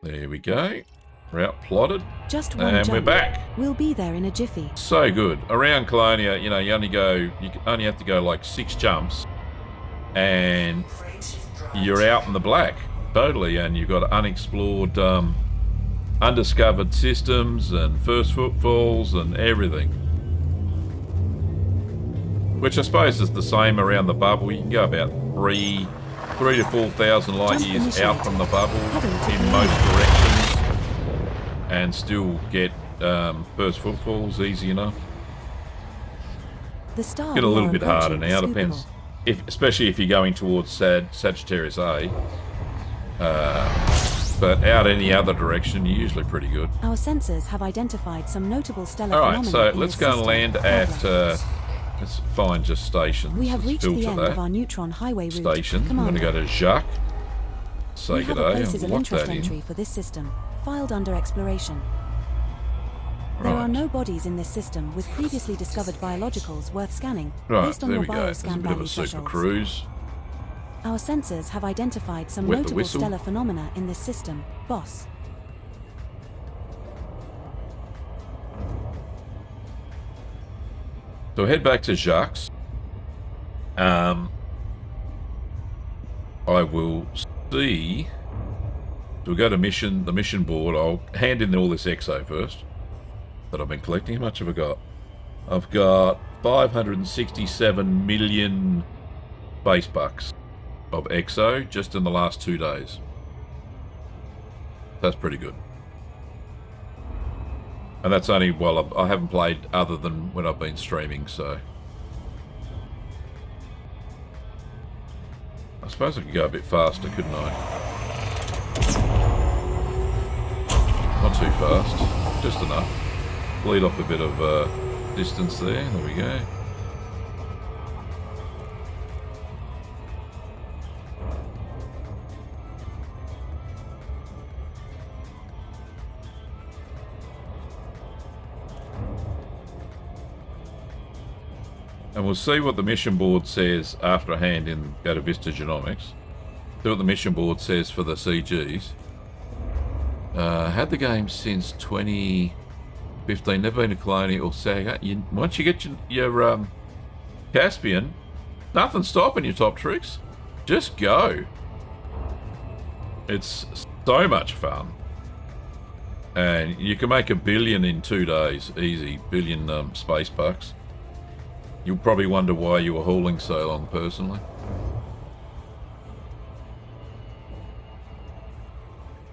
There we go. Route plotted. Just one And jump. we're back. We'll be there in a jiffy. So good. Around Colonia, you know, you only have to go like 6 jumps and you're out in the black. Totally. And you've got unexplored, undiscovered systems and first footfalls and everything. Which I suppose is the same around the bubble. You can go about 3 to 4,000 light Jump years initiated. out from the bubble Heading to in most directions and still get first footfalls easy enough. The star Get a we little are bit harder approaching now, is depends. scoopable. Especially if you're going towards Sagittarius A. But out any other direction, you're usually pretty good. Our sensors have identified some notable stellar Alright, phenomena so in let's this go and system. land at... let's find just stations. We have Let's reached the filter end that. of our neutron highway route. Station. I'm Come going on. to go to Jacques. Say We have a g'day places and of lock interest that in. entry for this system, filed under exploration. There are Right. no bodies in this system with previously discovered biologicals worth scanning, Right, based on there your we go. There's a bioscan bit of value a super thresholds. cruise. Our sensors have identified some Wet the notable whistle. stellar phenomena in this system, boss. So head back to Jacques. I will see. So we go to the mission board. I'll hand in all this exo first that I've been collecting. How much have I got? I've got 567 million base bucks of exo just in the last 2 days. That's pretty good. And that's only while I haven't played other than when I've been streaming, so. I suppose I could go a bit faster, couldn't I? Not too fast, just enough. Bleed off a bit of distance there, there we go. And we'll see what the mission board says after a hand in go to Vista Genomics. See what the mission board says for the CGs. Had the game since 2015. Never been to Colonia or Saga. Once you get your Caspian, nothing's stopping you, Top Tricks. Just go. It's so much fun. And you can make $1 billion in 2 days. Easy. Billion space bucks. You'll probably wonder why you were hauling so long, personally.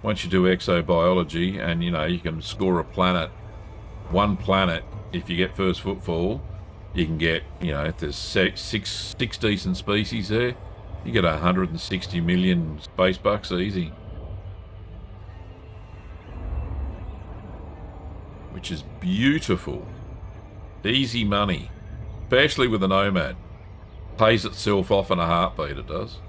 Once you do exobiology, and you know, you can score a planet, one planet, if you get first footfall, you can get, you know, if there's six decent species there, you get 160 million space bucks easy. Which is beautiful. Easy money. Especially with a Nomad. Pays itself off in a heartbeat, it does.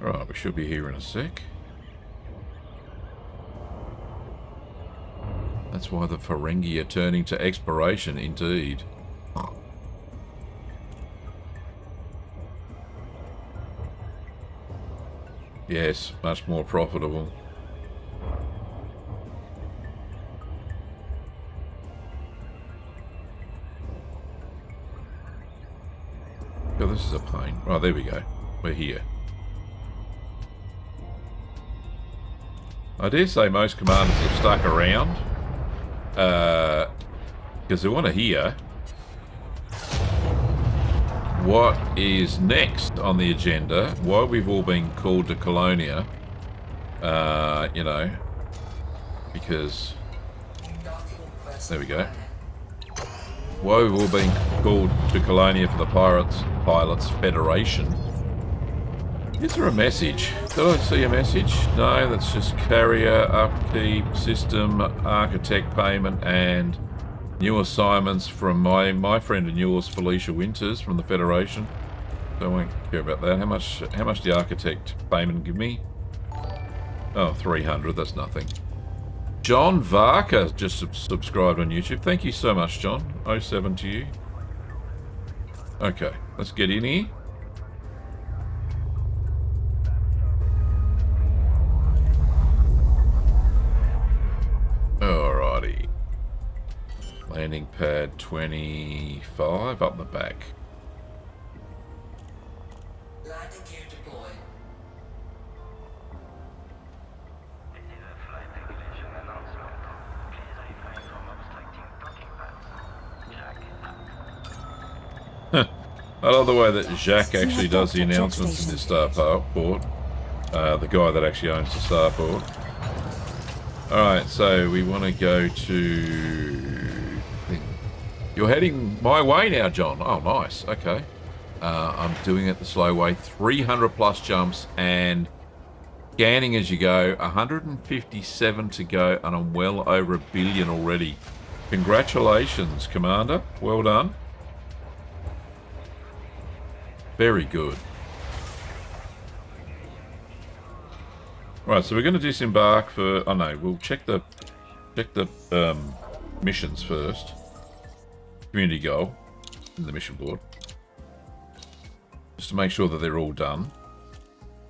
Right, we should be here in a sec. That's why the Ferengi are turning to exploration, indeed. Yes, much more profitable. Oh, this is a pain. Right, there we go. We're here. I dare say most commanders have stuck around because they want to hear what is next on the agenda, why we've all been called to Colonia, you know, because, there we go, why we've all been called to Colonia for the Pilots Federation. Is there a message? Did I see a message? No, that's just carrier, upkeep, system, architect payment, and new assignments from my friend and yours, Felicia Winters from the Federation. So I won't care about that. How much the architect payment give me? Oh, 300. That's nothing. John Varka just subscribed on YouTube. Thank you so much, John. 07 to you. Okay, let's get in here. Alrighty. Landing pad 25 up the back. Landing gear deployed. This is a flight regulation announcement. Please refrain from obstructing docking pads. Jack. I love the way that Jacques actually does the announcements in this starport. The guy that actually owns the starport. Alright, so we want to go to... You're heading my way now, John. Oh, nice. Okay. I'm doing it the slow way. 300 plus jumps and scanning as you go. 157 to go, and I'm well over 1 billion already. Congratulations, Commander. Well done. Very good. Right, so we're going to disembark for... Oh no, we'll check the missions first. Community goal in the mission board. Just to make sure that they're all done.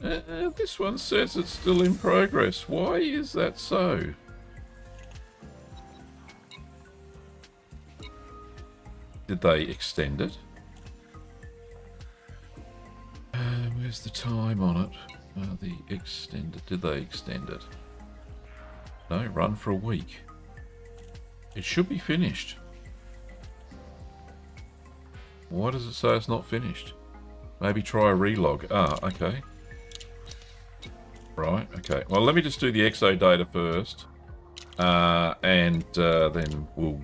This one says it's still in progress. Why is that so? Did they extend it? Where's the time on it? The extended. Did they extend it? No, run for a week. It should be finished. Why does it say it's not finished? Maybe try a relog. Ah, okay. Right, okay. Well, let me just do the exo data first. And then we'll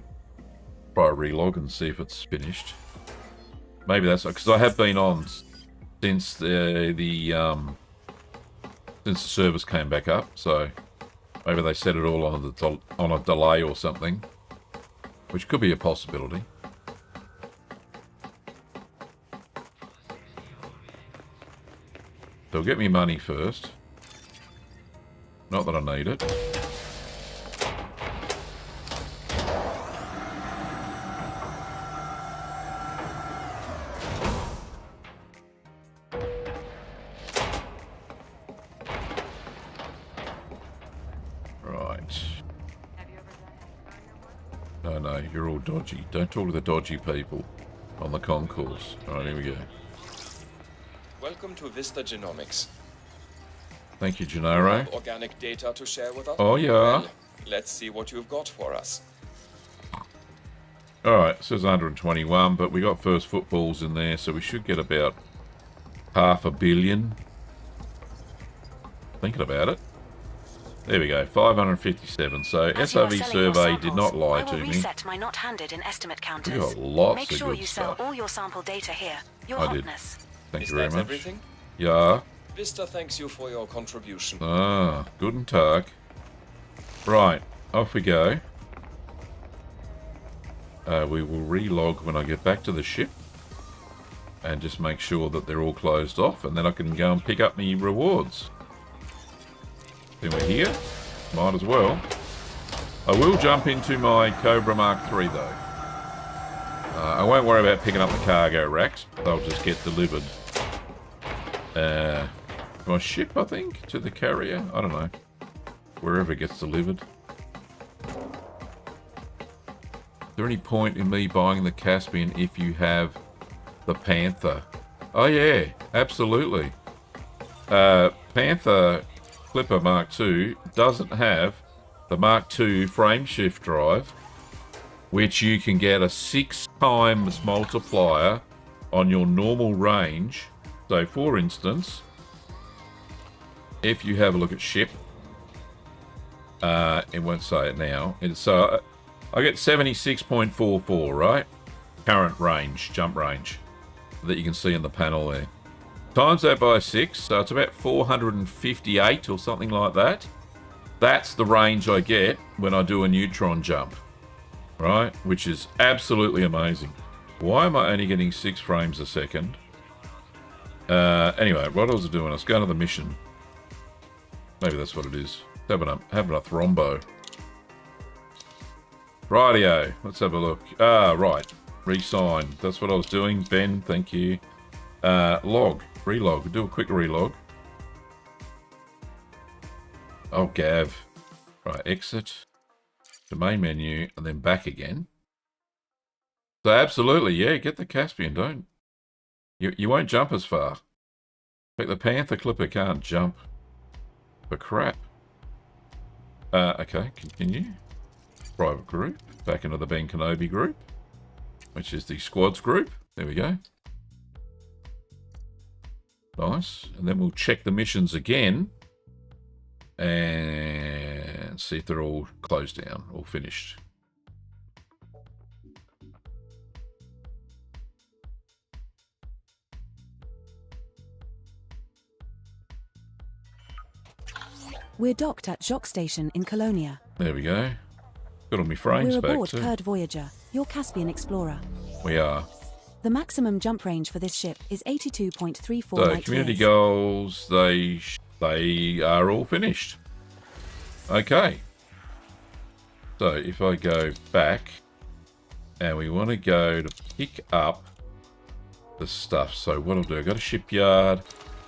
try a relog and see if it's finished. Maybe that's... Because I have been on since the service came back up, so maybe they set it all on a delay or something, which could be a possibility. They'll get me money first. Not that I need it. No, you're all dodgy. Don't talk to the dodgy people on the concourse. Alright, here we go. Welcome to Vista Genomics. Thank you, Gennaro. Organic data to share with us? Oh, yeah. Well, let's see what you've got for us. Alright, it says 121, but we got first footballs in there, so we should get about 500 million. Thinking about it. There we go, 557. So SRV survey did not lie to me. Reset my not handed in estimate counters. We got lots Make of sure good you stuff. sell all your sample data here. Your I did. hotness. Thank Is you very that much. everything? Yeah. Vista thanks you for your contribution. Ah, guten Tag. Right, off we go. We will relog when I get back to the ship. And just make sure that they're all closed off. And then I can go and pick up my rewards. Then we're here. Might as well. I will jump into my Cobra Mark III though. I won't worry about picking up the cargo racks. They'll just get delivered. My ship, I think, to the carrier. I don't know. Wherever it gets delivered. Is there any point in me buying the Caspian if you have the Panther? Oh yeah, absolutely. Panther Clipper Mark II doesn't have the Mark II frame shift drive, which you can get a 6 times multiplier on your normal range. So for instance, if you have a look at ship, it won't say it now. So I get 76.44, right? Current range, jump range, that you can see in the panel there. Times that by 6, so it's about 458 or something like that. That's the range I get when I do a neutron jump, right? Which is absolutely amazing. Why am I only getting 6 frames a second? Anyway, what I was doing, I was going to the mission. Maybe that's what it is. Having a thrombo. Rightio, let's have a look. Right, re-sign. That's what I was doing. Ben, thank you. Relog. We'll do a quick relog. Oh, Gav. Right, exit. The main menu, and then back again. So absolutely, yeah, get the Caspian, don't. You won't jump as far. In fact, the Panther Clipper can't jump for crap. Okay, continue. Private group. Back into the Ben Kenobi group, which is the squads group. There we go. Nice. And then we'll check the missions again and see if they're all closed down, all finished. We're docked at Jock Station in Colonia. There we go. Got all my frames We're back aboard too. Kurd Voyager, your Caspian Explorer. We are. The maximum jump range for this ship is 82.34 So light community years. goals, they are all finished. Okay. So if I go back and we want to go to pick up the stuff. So what I'll do, I've got a shipyard,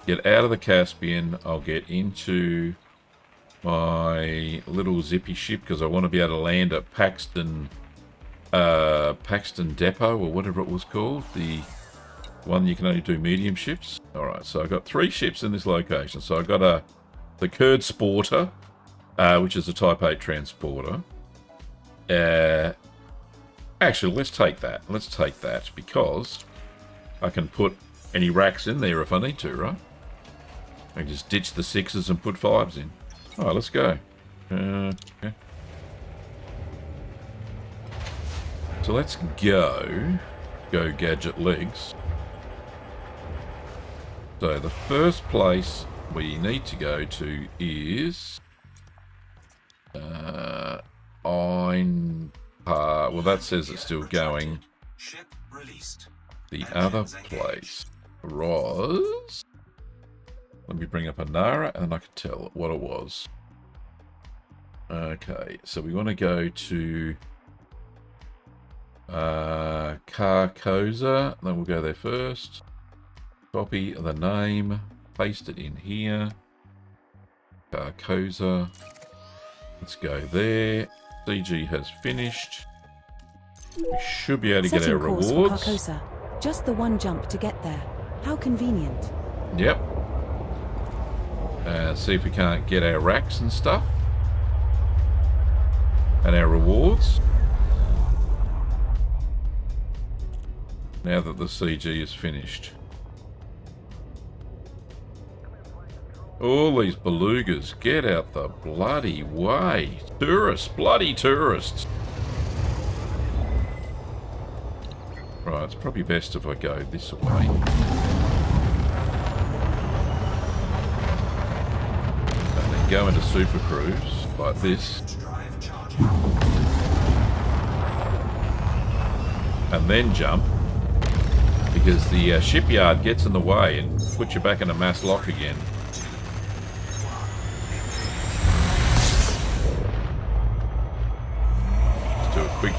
get out of the Caspian, I'll get into my little zippy ship because I want to be able to land at Paxton Depot or whatever it was called, the one you can only do medium ships. Alright, so I've got 3 ships in this location. So I've got the Kurd Sporter, which is a Type 8 transporter. Actually, let's take that. Let's take that because I can put any racks in there if I need to, right? I can just ditch the 6s and put 5s in. Alright, let's go. Okay. So let's go gadget legs. So the first place we need to go to is well, that says it's still going. Ship released. The other place was, let me bring up Anara and I can tell what it was. Okay, so we want to go to Carcosa, then we'll go there first. Copy the name, paste it in here. Carcosa. Let's go there. CG has finished. We should be able to get Setting our course for rewards. Carcosa. Just the one jump to get there. How convenient. Yep. See if we can't get our racks and stuff. And our rewards. Now that the CG is finished. All these belugas, get out the bloody way. Tourists, bloody tourists. Right, it's probably best if I go this way. And then go into Super Cruise, like this. Drive charging. And then jump. Because the shipyard gets in the way and puts you back in a mass lock again.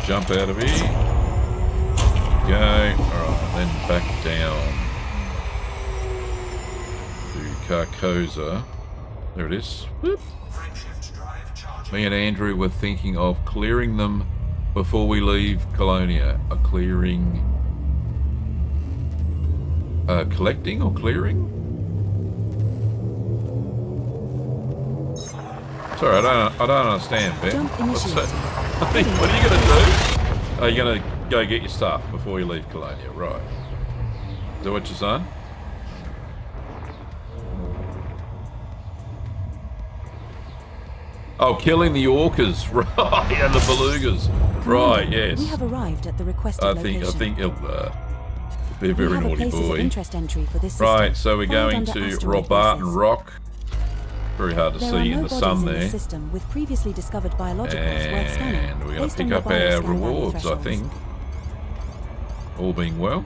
jump out of here. Go. Alright, then back down to Carcosa. There it is. Whoop. Frameshift drive charging. Me and Andrew were thinking of clearing them before we leave Colonia. A clearing... collecting or clearing? Sorry, I don't understand, Ben. Jump What's that? initiated. What are you going to do? Are you going to go get your stuff before you leave Colonia? Right. Is that what you're saying? Oh, killing the orcas. Right, and the belugas. Right, yes. We have arrived at the requested I location. think he'll be a We very have a naughty places of boy. interest entry for this system. Right, so we're Found going under to asteroid Robarton bases. Rock. Very hard to There see are in no the bodies sun in there. this system with previously discovered biologicals worth scanning. And we're going based to on pick the up our bioscan value rewards, I thresholds. think. All being well.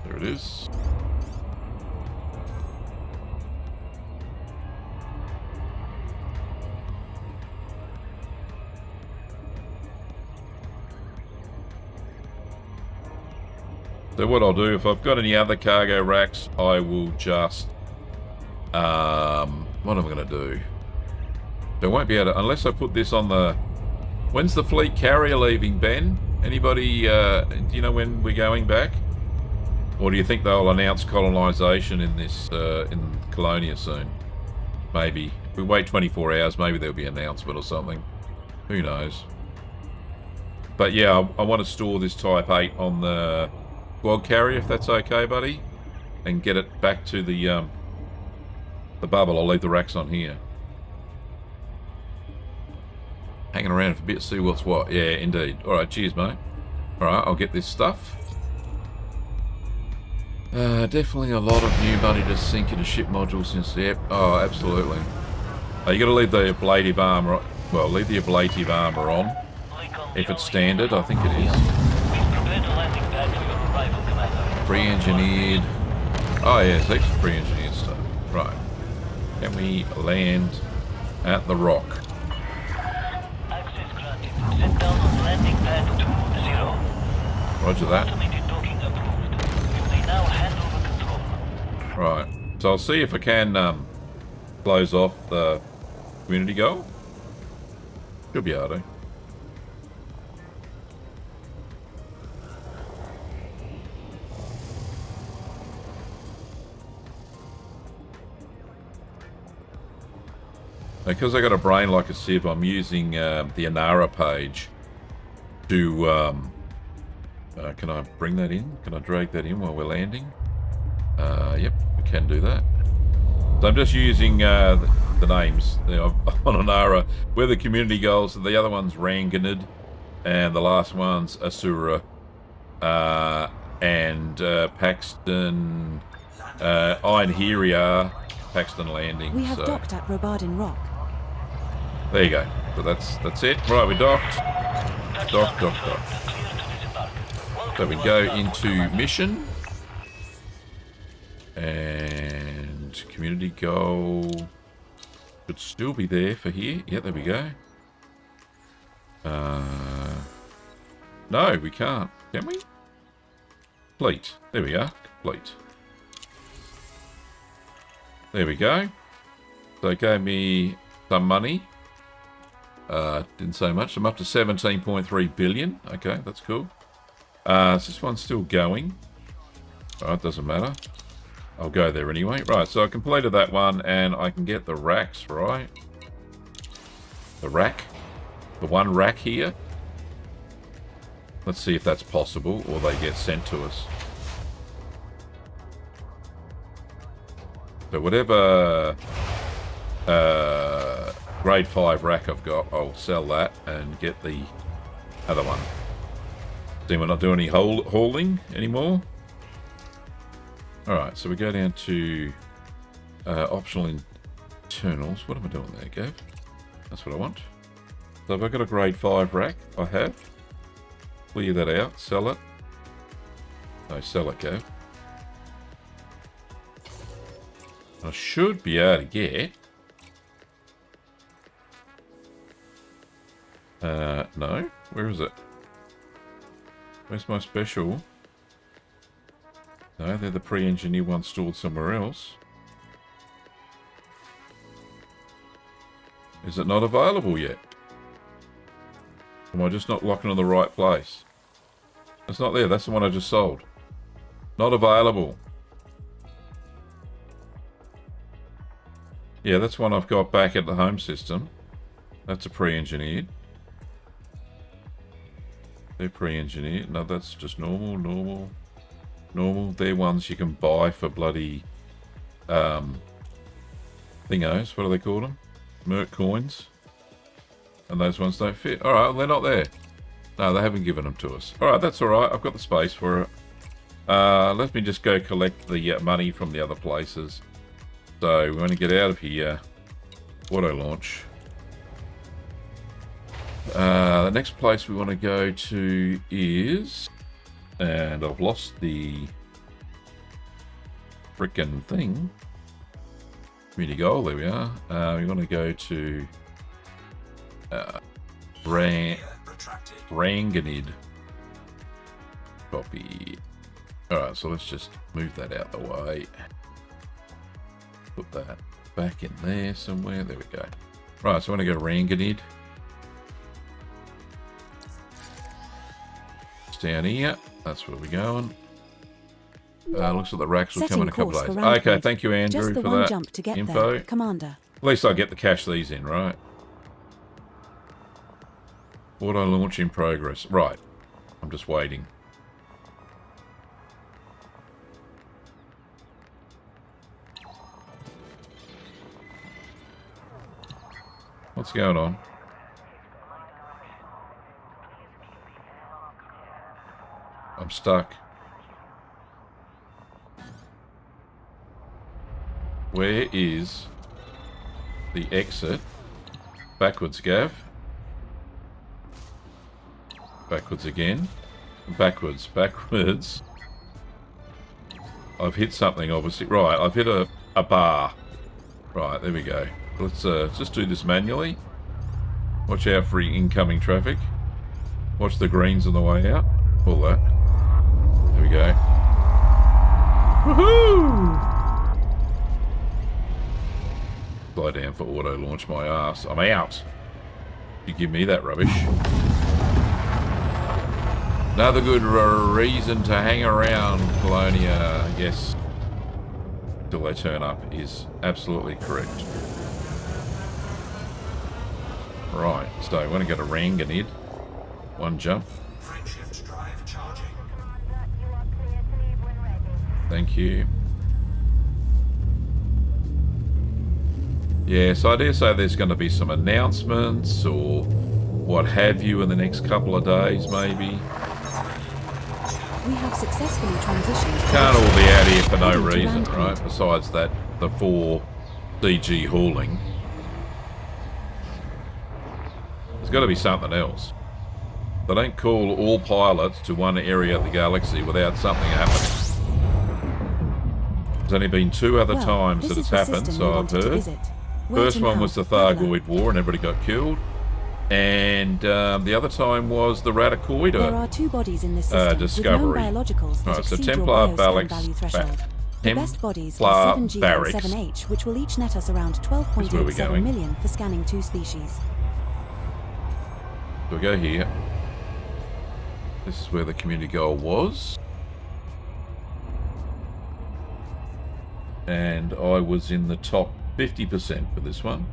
There it is. So what I'll do, if I've got any other cargo racks, I will just... what am I going to do? I won't be able to... Unless I put this on the... When's the fleet carrier leaving, Ben? Anybody... do you know when we're going back? Or do you think they'll announce colonisation in this... in Colonia soon? Maybe. If we wait 24 hours, maybe there'll be an announcement or something. Who knows? But yeah, I want to store this Type 8 on the... quad carrier, if that's okay, buddy, and get it back to the bubble. I'll leave the racks on here. Hanging around for a bit, see what's what. Yeah, indeed. All right, cheers, mate. All right, I'll get this stuff. Definitely a lot of new money to sink into ship modules since the oh, absolutely. You got to leave the ablative armor. Well, leave the ablative armor on if it's standard. I think it is. Pre-engineered. Oh yeah, heaps of pre-engineered stuff. Right. Can we land at the rock? Access granted. Set down on landing pad 20. Roger that. Automated docking approved. You may now hand over control. Right. So I'll see if I can close off the community goal. Should be able to. Because I got a brain like a sieve, I'm using the Inara page to... can I bring that in? Can I drag that in while we're landing? Yep, we can do that. So I'm just using the names on Inara. We're the community goals. The other one's Ranganid, and the last one's Asura, and Paxton, Iron Heria, Paxton Landing. We have so. docked at Robarton Rock. There you go. So that's it. Right, we docked. Dock. So we go into mission. And community goal should still be there for here. Yeah, there we go. No, we can't. Can we? Complete. There we are. Complete. There we go. So it gave me some money. Didn't say much. I'm up to 17.3 billion. Okay, that's cool. So this one's still going. Alright, doesn't matter. I'll go there anyway. Right, so I completed that one, and I can get the racks, right? The rack? The one rack here? Let's see if that's possible, or they get sent to us. So whatever grade 5 rack I've got, I'll sell that and get the other one. See, we're not doing any hauling anymore. Alright, so we go down to optional internals. What am I doing there, Gav? That's what I want. So have I got a grade 5 rack? I have. Clear that out. Sell it. No, sell it, Gav. I should be able to get... no? Where is it? Where's my special? No, they're the pre-engineered ones stored somewhere else. Is it not available yet? Am I just not locking on the right place? It's not there. That's the one I just sold. Not available. Yeah, that's one I've got back at the home system. That's a pre-engineered. They're pre-engineered. No, that's just normal. They're ones you can buy for bloody thingos. What do they call them? Merc coins. And those ones don't fit. Alright, well, they're not there. No, they haven't given them to us. Alright, that's alright. I've got the space for it. Let me just go collect the money from the other places. So, we want to get out of here. Auto launch. The next place we want to go to is... And I've lost the frickin' thing. Community goal, there we are. We want to go to Ranganid. Copy. Alright, so let's just move that out the way. Put that back in there somewhere. There we go. Right, so I want to go to Ranganid. It's down here. That's where we're going. Looks like the racks will come in a couple of days. Okay, thank you, Andrew, Just the for one that jump to get info. there, Commander. At least I'll get the cash these in, right? Auto launch in progress. Right. I'm just waiting. What's going on? I'm stuck. Where is the exit? Backwards, Gav. Backwards again. Backwards. I've hit something, obviously. Right, I've hit a bar. Right, there we go. Let's just do this manually. Watch out for incoming traffic. Watch the greens on the way out. All that. There we go. Woohoo! Slow down for auto launch my ass. I'm out. You give me that rubbish. Another good reason to hang around Colonia, yes, till they turn up, is absolutely correct. Right, so I want to go to Ranganid. One jump. Frameshift drive charging. Thank you. Yeah, so I dare say there's going to be some announcements or what have you in the next couple of days, maybe. We have successfully transitioned. Can't all be out here for no Heading to reason, Ranganid. right? Besides that, the 4 CG hauling. There's got to be something else. They don't call all pilots to one area of the galaxy without something happening. There's only been 2 other times this that is it's the happened, system we so I've wanted to heard. visit. Where First to one now? was the Hello. Thargoid War and everybody got killed. And the other time was the There Radacoida. are 2 bodies in this system discovery. with known biologicals that Right, so exceed your Templar bioscan Barracks- value threshold. The best bodies Templar are 7G and Barracks 7H, which will each net us around is where we're 12.87 going. million for scanning 2 species. So we go here. This is where the community goal was. And I was in the top 50% for this one.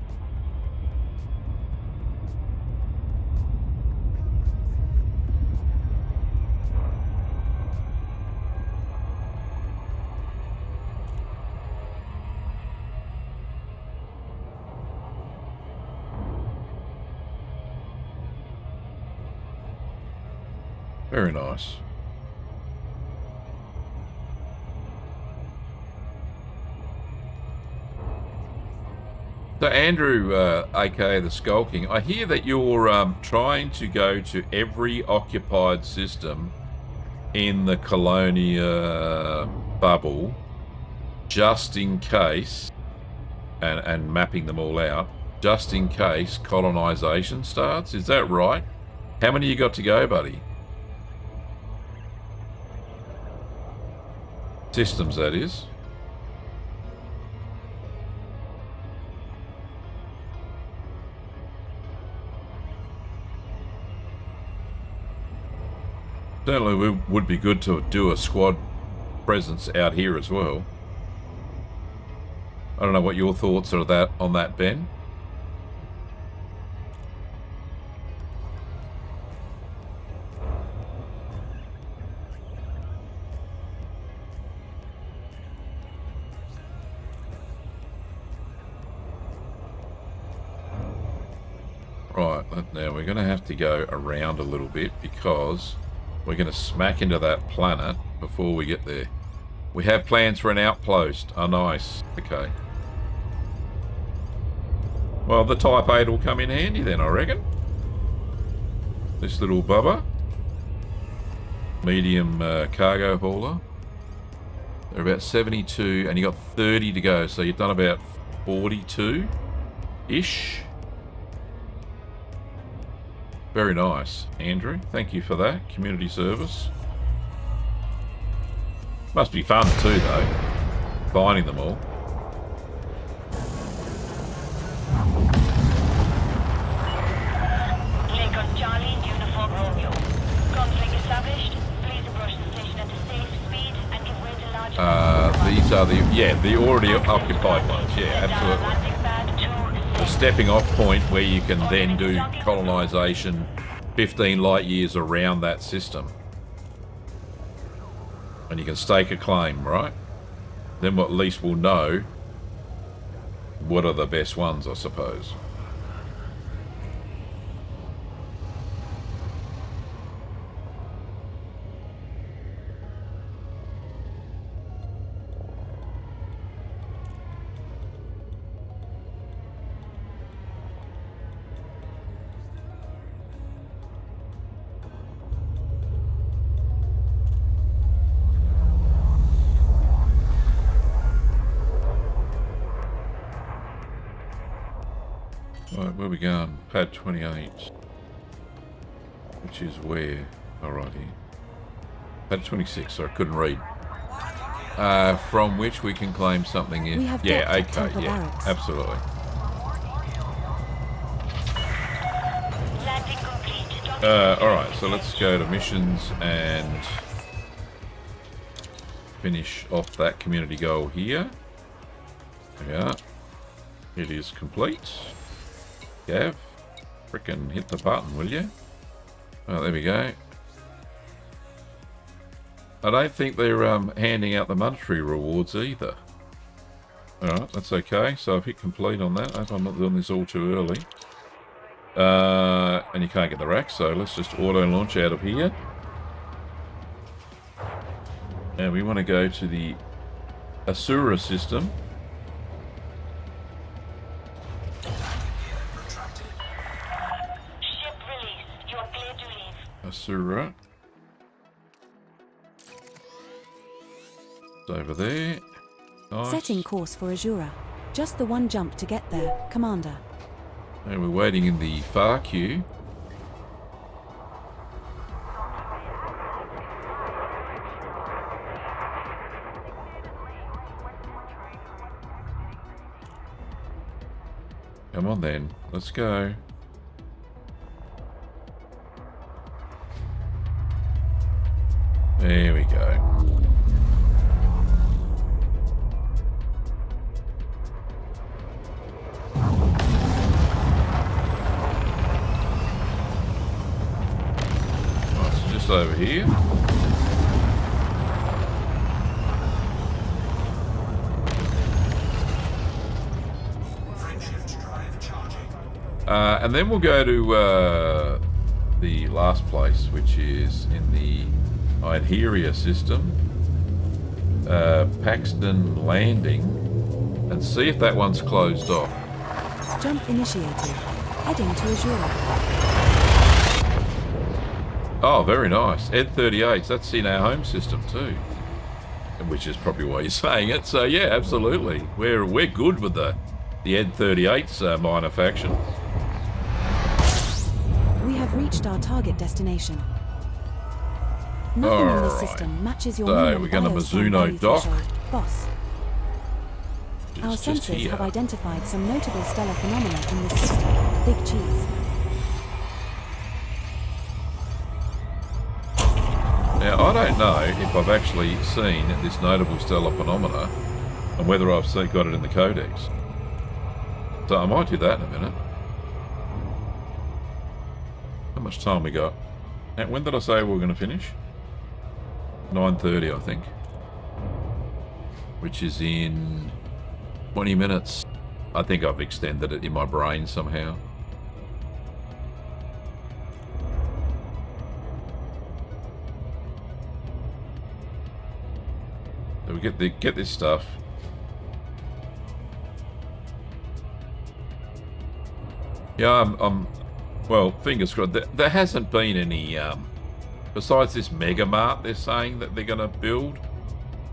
Very nice. So Andrew, aka the Skulking, I hear that you're trying to go to every occupied system in the Colonia bubble, just in case, and mapping them all out, just in case colonization starts. Is that right? How many you got to go, buddy? Systems, that is. Certainly would be good to do a squad presence out here as well. I don't know what your thoughts are on that, Ben. Right, now we're going to have to go around a little bit because we're going to smack into that planet before we get there. We have plans for an outpost. Oh, nice. Okay. Well, the Type 8 will come in handy then, I reckon. This little bubba. Medium cargo hauler. They're about 72, and you got 30 to go, so you've done about 42-ish. Very nice, Andrew. Thank you for that. Community service. Must be fun too, though. Finding them all. Lincoln Charlie, Uniform Romeo. Conflict established. Please approach the station at a safe speed and give way to large... These are the already occupied ones. Yeah, absolutely. The stepping off point where you can then do colonization 15 light years around that system. And you can stake a claim, right? Then at least we'll know what are the best ones, I suppose. Right, where we going? Pad 28. Which is where? Alright, here. Pad 26, sorry, I couldn't read. From which we can claim something if... We have yeah, docked at okay, Temple yeah, Barracks. absolutely. Landing complete. Alright, so let's go to missions and finish off that community goal here. There we are. It is complete. Gav, frickin' hit the button, will you? Oh, there we go. I don't think they're handing out the monetary rewards either. Alright, that's okay. So I've hit complete on that. I hope I'm not doing this all too early. And you can't get the rack, so let's just auto-launch out of here. And we want to go to the Asura system. Asura. It's over there. Nice. Setting course for Azura. Just the one jump to get there, Commander. And we're waiting in the far queue. Come on then, let's go. There we go. Right, so just over here. And then we'll go to the last place, which is in the Idheria system, Paxton Landing, and see if that one's closed off. Jump initiated. Heading to Azura. Oh, very nice. Ed 38s, that's in our home system too. Which is probably why you're saying it. So yeah, absolutely. We're good with the Ed 38s minor faction. We have reached our target destination. Nothing in this Alright. system matches your So, minimum we're gonna bioscan Mizuno value dock. threshold, boss. Our It's just sensors here. have identified some notable stellar phenomena in this system. Big cheese. Now, I don't know if I've actually seen this notable stellar phenomena and whether I've got it in the codex. So I might do that in a minute. How much time we got? Now, when did I say we were going to finish? 9:30, I think. Which is in 20 minutes. I think I've extended it in my brain somehow. So we get this stuff. Yeah, I'm well, fingers crossed. There hasn't been any, besides this mega mart they're saying that they're going to build,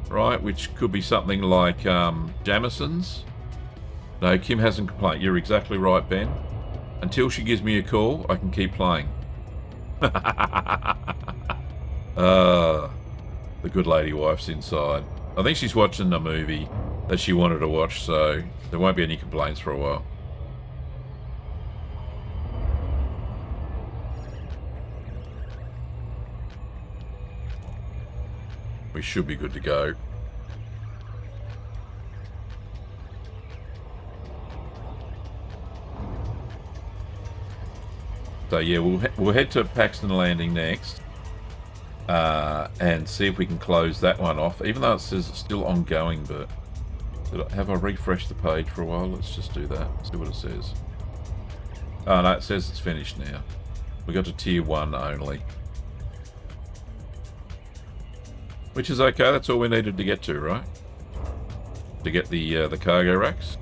right? Which could be something like Jamison's. No, Kim hasn't complained. You're exactly right, Ben. Until she gives me a call, I can keep playing. The good lady wife's inside. I think she's watching the movie that she wanted to watch, so there won't be any complaints for a while. We should be good to go. So yeah, we'll head to Paxton Landing next, and see if we can close that one off. Even though it says it's still ongoing, but have I refreshed the page for a while? Let's just do that. See what it says. Oh no, it says it's finished now. We got to tier 1 only. Which is okay, that's all we needed to get to, right? To get the cargo racks.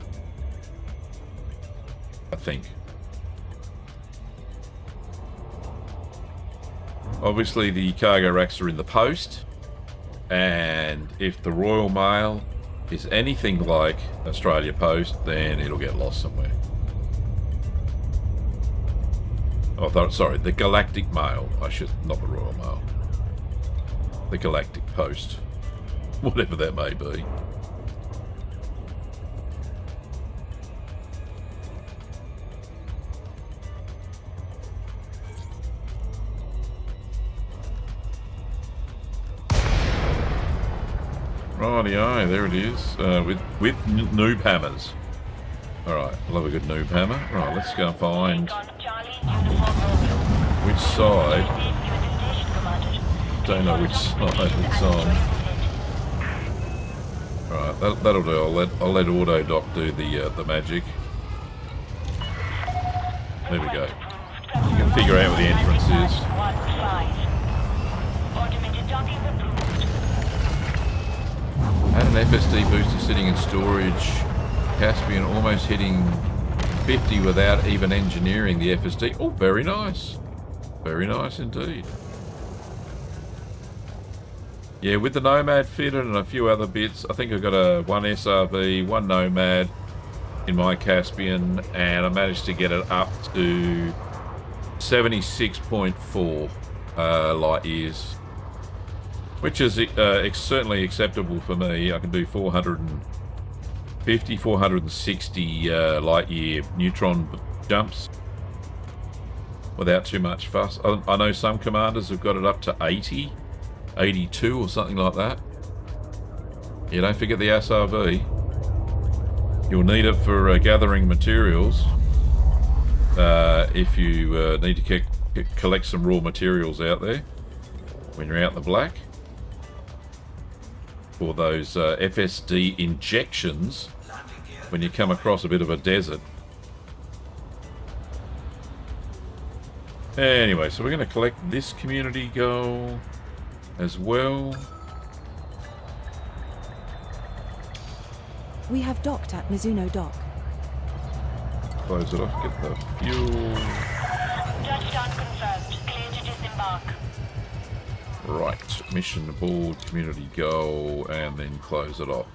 I think. Obviously the cargo racks are in the post, and if the Royal Mail is anything like Australia Post, then it'll get lost somewhere. Oh, sorry, the Galactic Mail. Not the Royal Mail. The Galactic Post. Whatever that may be. Rightio, there it is. With noob hammers. Alright, love a good noob hammer. Right, let's go and find which side. Don't know which side it's on. Alright, that'll do. I'll let Auto Doc do the magic. There we go. You can figure out where the entrance is. Had an FSD booster sitting in storage. Caspian almost hitting 50 without even engineering the FSD. Oh, very nice. Very nice indeed. Yeah, with the Nomad fitted and a few other bits, I think I've got one SRV, one Nomad in my Caspian, and I managed to get it up to 76.4 light years, which is certainly acceptable for me. I can do 450, 460 light year neutron jumps without too much fuss. I know some commanders have got it up to 80. 82 or something like that. Yeah, don't forget the SRV. You'll need it for gathering materials if you need to collect some raw materials out there when you're out in the black. For those FSD injections when you come across a bit of a desert. Anyway, so we're going to collect this community goal as well. We have docked at Mizuno Dock. Close it off, get the fuel. Touchdown confirmed. Clear to disembark. Right, mission aboard, community goal, and then close it off.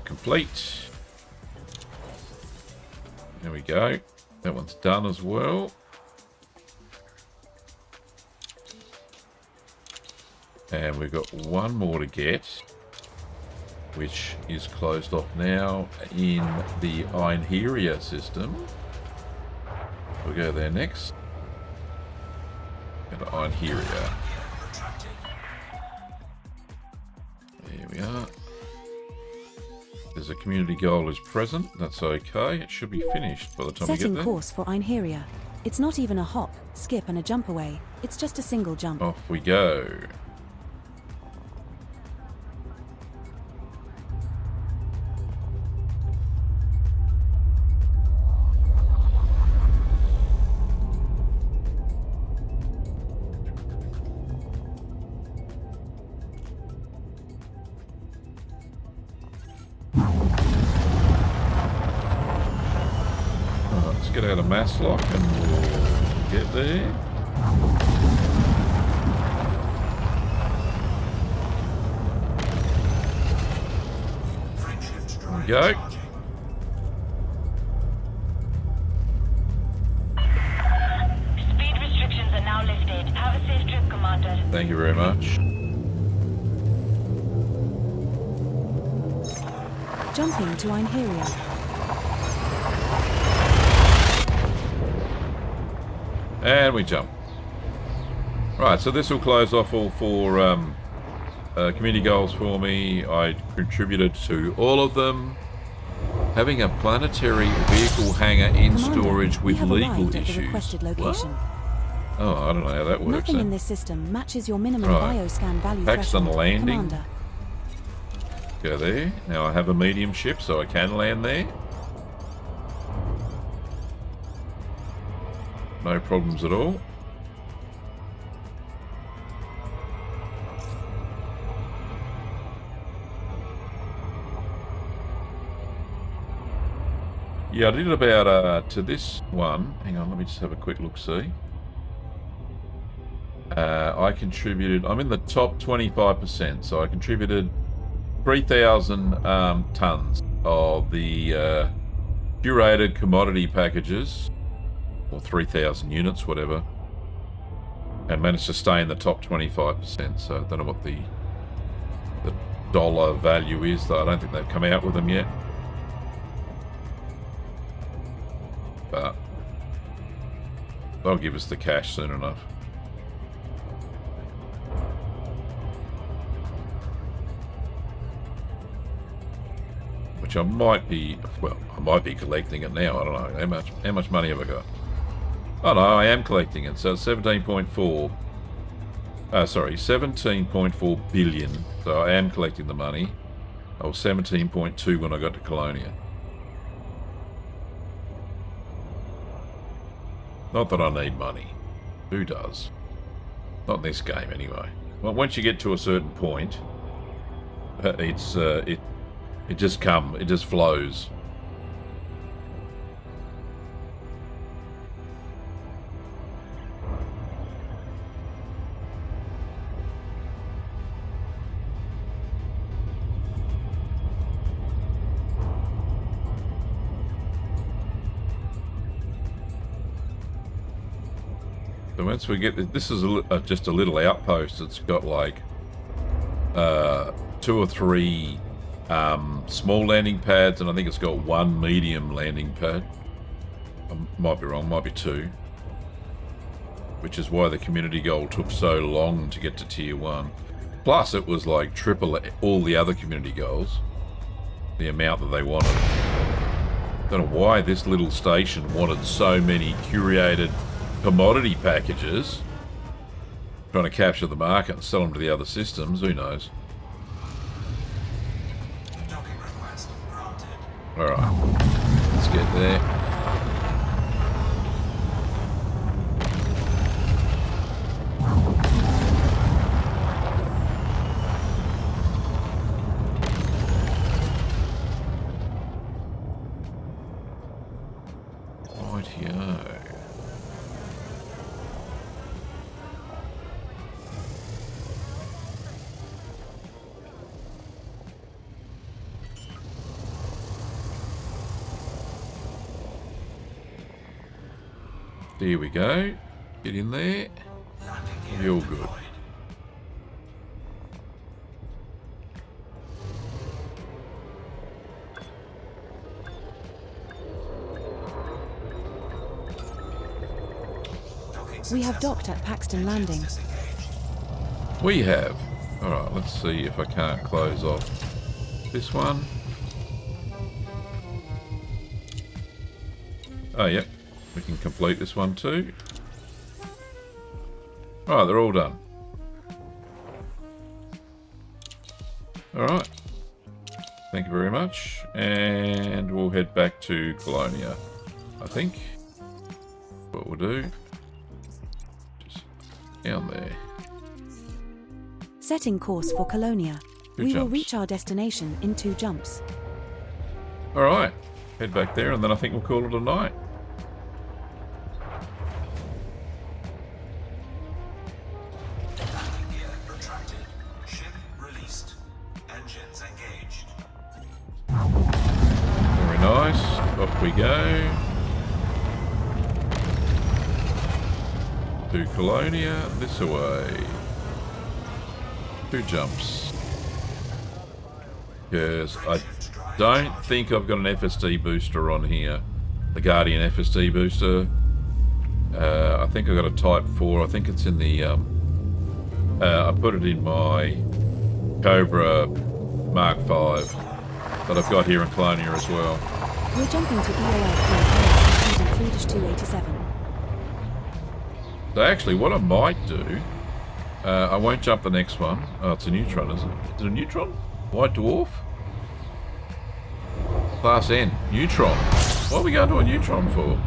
Complete. There we go. That one's done as well. And we've got one more to get, which is closed off now in the Einheria system. We'll go there next. Go to Einheria. There we are. There's a community goal is present. That's okay. It should be finished by the time we get Setting there. course for Einheria. It's not even a hop, skip and a jump away. It's just a single jump. Off we go. Let's get out of mass lock and we'll get there. There we go. Speed restrictions are now lifted. Have a safe trip, Commander. Thank you very much. Jumping to Einheria. And we jump. Right, so this will close off all four community goals for me. I contributed to all of them. Having a planetary vehicle hangar in Commander, storage we with have legal arrived at the issues. requested location. What? Oh, I don't know how that works. Nothing in Then. this system matches your minimum Right. bioscan value Paxton threshold, landing. Commander. Go there. Now I have a medium ship, so I can land there. No problems at all. Yeah, I did about to this one. Hang on, let me just have a quick look see. I contributed, I'm in the top 25%, so I contributed 3,000 tons of the curated commodity packages, or 3,000 units, whatever, and managed to stay in the top 25%. So I don't know what the dollar value is, though I don't think they've come out with them yet. But they'll give us the cash soon enough. Which I might be, well, I might be collecting it now. I don't know how much money have I got. Oh no, I am collecting it. So it's 17.4. Sorry, 17.4 billion. So I am collecting the money. I was 17.2 when I got to Colonia. Not that I need money. Who does? Not in this game, anyway. Well, once you get to a certain point, it just flows. So once we get this is just a little outpost. It's got like 2 or 3 small landing pads, and I think it's got 1 medium landing pad. I might be wrong, might be 2. Which is why the community goal took so long to get to tier 1. Plus it was like triple all the other community goals. The amount that they wanted. Don't know why this little station wanted so many curated commodity packages. Trying to capture the market and sell them to the other systems, who knows. Docking request granted. Alright, let's get there. Rightio. There we go. Get in there. Landing gear You're good. deployed. We have docked at Paxton Landing. We have. Alright, let's see if I can't close off this one. Oh, yep. We can complete this one too. Alright, they're all done. Alright. Thank you very much. And we'll head back to Colonia, I think. What we'll do. Just down there. Setting course for Colonia. Two We will jumps. reach our destination in 2 jumps. Alright. Head back there and then I think we'll call it a night. Landing gear retracted. Ship released. Engines engaged. Very nice. Off we go. To Colonia, this away. 2 jumps. Because I don't think I've got an FSD booster on here. The Guardian FSD booster. I think I got a Type 4. I think it's in the... I put it in my Cobra Mark 5 that I've got here in Colonia as well. We're jumping to EOL 3 using 3-287. So actually, what I might do... I won't jump the next one. Oh, it's a neutron, is it? Is it a neutron? White dwarf? Class N. Neutron. What are we going to a neutron for?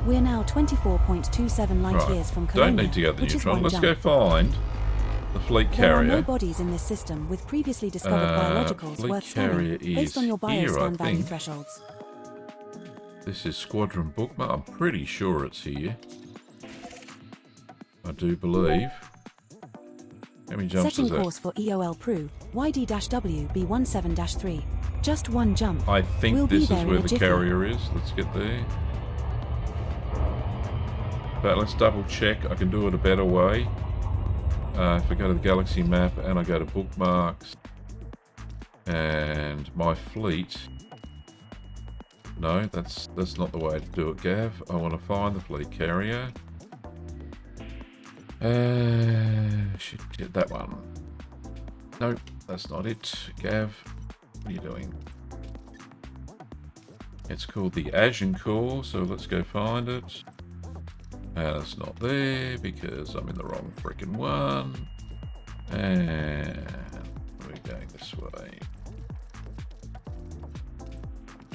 We're now 24.27 light Right. years from Colonia, Don't need to go to the which is neutron. 1 Let's jump. go find the fleet There are no carrier. bodies in this system with previously discovered biologicals fleet worth carrier scanning based is on your here, I bioscan value think. thresholds. This is Squadron Bookmark. I'm pretty sure it's here. I do believe. How many jumps Setting is that? course for EOL Pru, YD-W B17-3. Just 1 jump. I think We'll be this there is in where a the jiffy. carrier is. Let's get there. But let's double check. I can do it a better way. If I go to the galaxy map and I go to bookmarks and my fleet. No, that's not the way to do it, Gav. I want to find the fleet carrier. Should get that one. Nope, that's not it. Gav, what are you doing? It's called the Agincourt, so let's go find it. It's not there because I'm in the wrong freaking one. And we're going this way.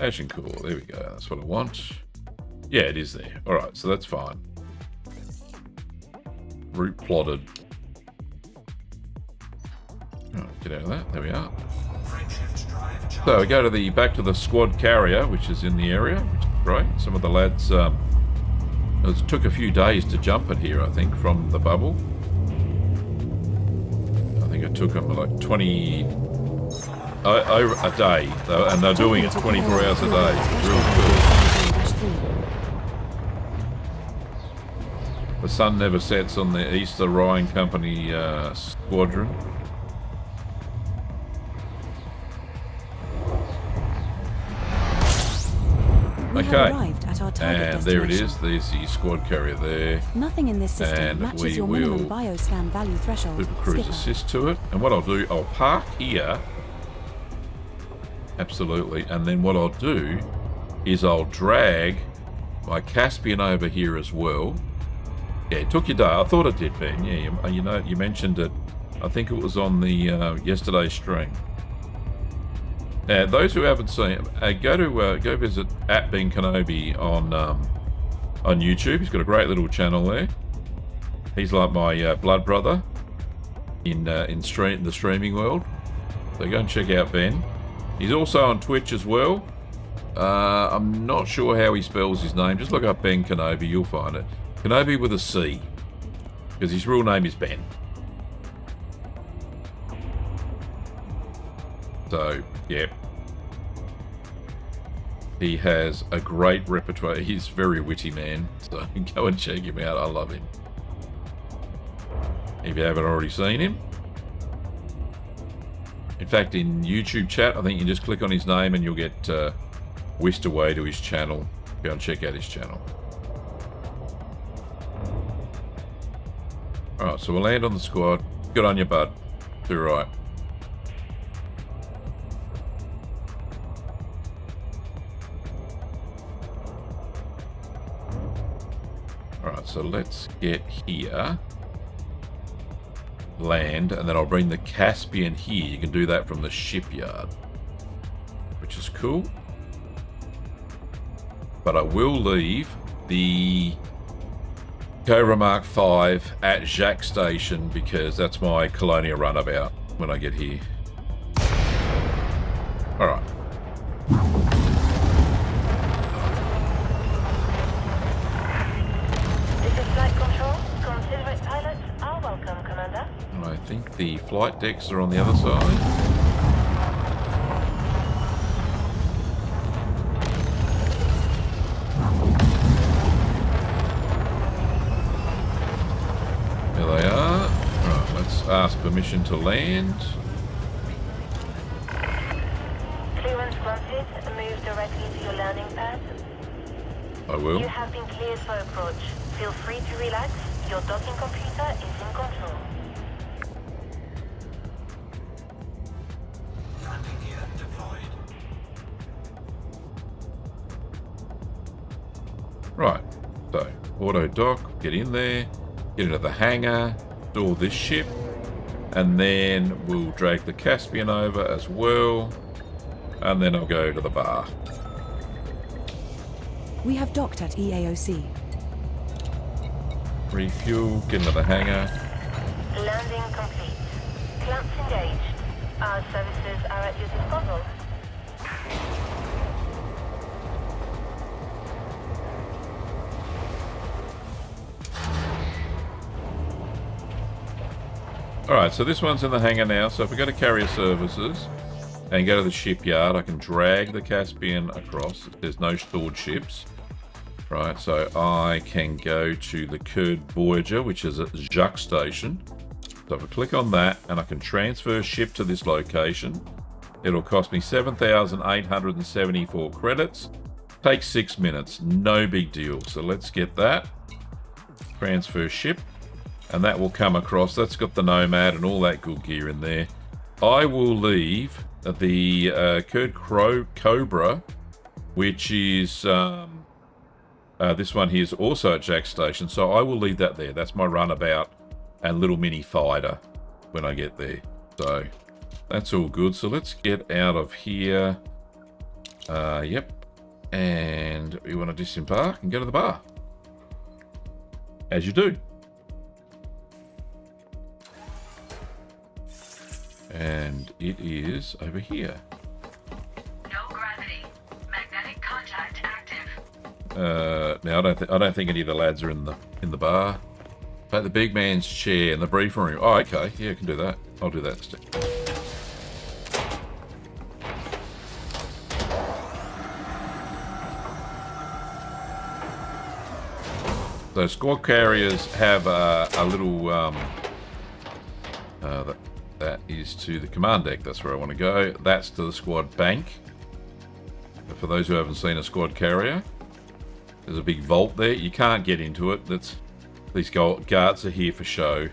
Agincourt, there we go. That's what I want. Yeah, it is there. Alright, so that's fine. Route plotted. Alright, get out of that. There we are. So we go to the back to the squad carrier, which is in the area, which is great. Some of the lads, it took a few days to jump it here, I think, from the bubble. I think it took them like 20 over a day, and they're doing it 24 hours a day. Really cool. The sun never sets on the East Orion Company squadron. We have Okay, arrived at our target and there it destination. is. There's the squad carrier there. Nothing in this system And matches we your minimum will bioscan value threshold. Super Cruise Skipper. assist to it. And what I'll do, I'll park here. Absolutely. And then what I'll do is I'll drag my Caspian over here as well. Yeah, it took your day. I thought it did, Ben. Yeah, you know, you mentioned it. I think it was on the yesterday's stream. Those who haven't seen it, go visit @Ben Kenobi on YouTube. He's got a great little channel there. He's like my blood brother in the streaming world. So go and check out Ben. He's also on Twitch as well. I'm not sure how he spells his name. Just look up Ben Kenobi, you'll find it. Kenobi with a C, because his real name is Ben. So, yeah. He has a great repertoire. He's a very witty man, so go and check him out. I love him. If you haven't already seen him. In fact, in YouTube chat, I think you just click on his name and you'll get whisked away to his channel. Go and check out his channel. Alright, so we'll land on the squad. Good on you, bud. Do right. Alright, so let's get here. Land, and then I'll bring the Caspian here. You can do that from the shipyard, which is cool. But I will leave the Cobra Mark 5 at Jacques Station because that's my Colonia runabout when I get here. Alright. This is flight control. Considerate pilots are welcome, Commander. I think the flight decks are on the other side. There they are. Right, let's ask permission to land. Clearance granted. Move directly to your landing pad. I will. You have been cleared for approach. Feel free to relax. Your docking computer is in control. Landing gear deployed. Right, so auto dock, get in there, get into the hangar, store this ship, and then we'll drag the Caspian over as well, and then I'll go to the bar. We have docked at EAOC. Refuel, get into the hangar. Landing complete. Clamps engaged. Our services are at your disposal. Alright, so this one's in the hangar now, so if we go to carrier services and go to the shipyard, I can drag the Caspian across. There's no stored ships. Right, so I can go to the Kurd Voyager, which is at Jacques Station. So if I click on that and I can transfer ship to this location, it'll cost me 7,874 credits. Takes 6 minutes, no big deal. So let's get that. Transfer ship, and that will come across. That's got the Nomad and all that good gear in there. I will leave the Kurd Cobra, which is... this one here is also at Jacques Station, so I will leave that there. That's my runabout and little mini fighter when I get there. So that's all good. So let's get out of here. Yep. And we want to disembark and go to the bar. As you do. And it is over here. No gravity. Magnetic contact active. Now I don't think any of the lads are in the bar. Take the big man's chair in the briefing room. Oh, okay. Yeah, I can do that. I'll do that instead. So squad carriers have a little that is to the command deck. That's where I want to go. That's to the squad bank. But for those who haven't seen a squad carrier, there's a big vault there. You can't get into it. These guards are here for show.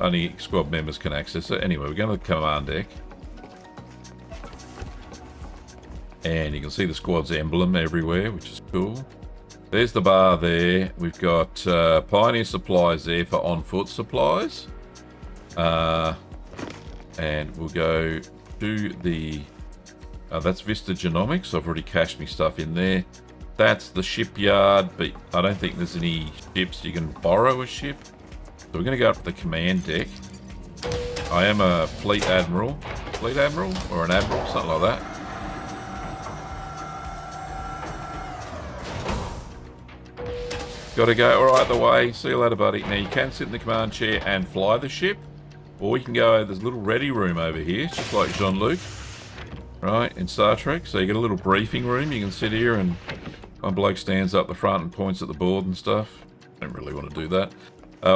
Only squad members can access it. Anyway, we're going to the command deck. And you can see the squad's emblem everywhere, which is cool. There's the bar there. We've got Pioneer supplies there for on-foot supplies. And we'll go to the... that's Vista Genomics. I've already cached me stuff in there. That's the shipyard, but I don't think there's any ships. You can borrow a ship. So we're going to go up to the command deck. I am a fleet admiral. Fleet admiral? Or an admiral? Something like that. Got to go. Alright, the way. See you later, buddy. Now, you can sit in the command chair and fly the ship. Or you can go, there's a little ready room over here, just like Jean-Luc. Right, in Star Trek. So you get a little briefing room. You can sit here and one bloke stands up the front and points at the board and stuff. Don't really want to do that.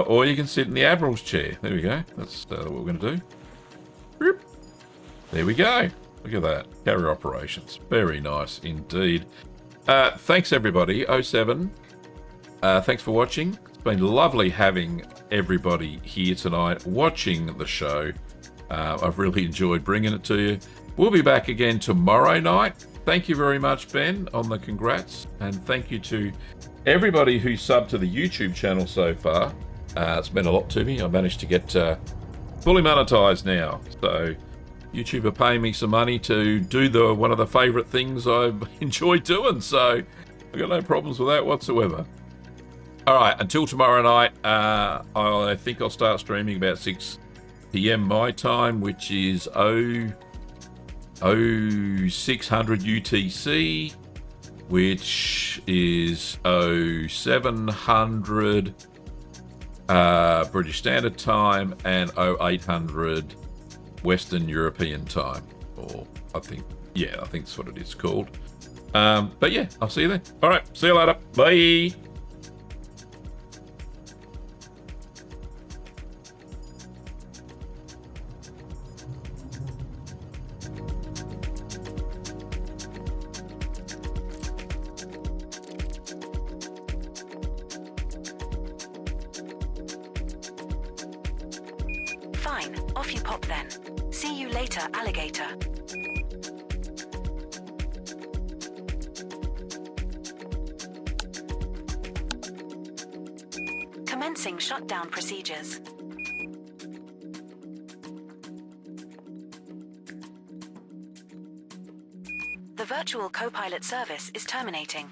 Or you can sit in the Admiral's chair. There we go. That's what we're going to do. Boop. There we go. Look at that. Carrier operations. Very nice indeed. Thanks, everybody. 07. Thanks for watching. It's been lovely having everybody here tonight watching the show. I've really enjoyed bringing it to you. We'll be back again tomorrow night. Thank you very much, Ben, on the congrats. And thank you to everybody who subbed to the YouTube channel so far. It's meant a lot to me. I managed to get fully monetized now. So YouTube are paying me some money to do one of the favourite things I enjoy doing. So I've got no problems with that whatsoever. All right, until tomorrow night, I think I'll start streaming about 6 p.m. my time, which is 0600 UTC, which is 0700 British Standard Time, and 0800 Western European Time. Or I think that's what it is called. But yeah, I'll see you then. All right, see you later. Bye. Fine, off you pop then. See you later, alligator. Commencing shutdown procedures. The virtual co-pilot service is terminating.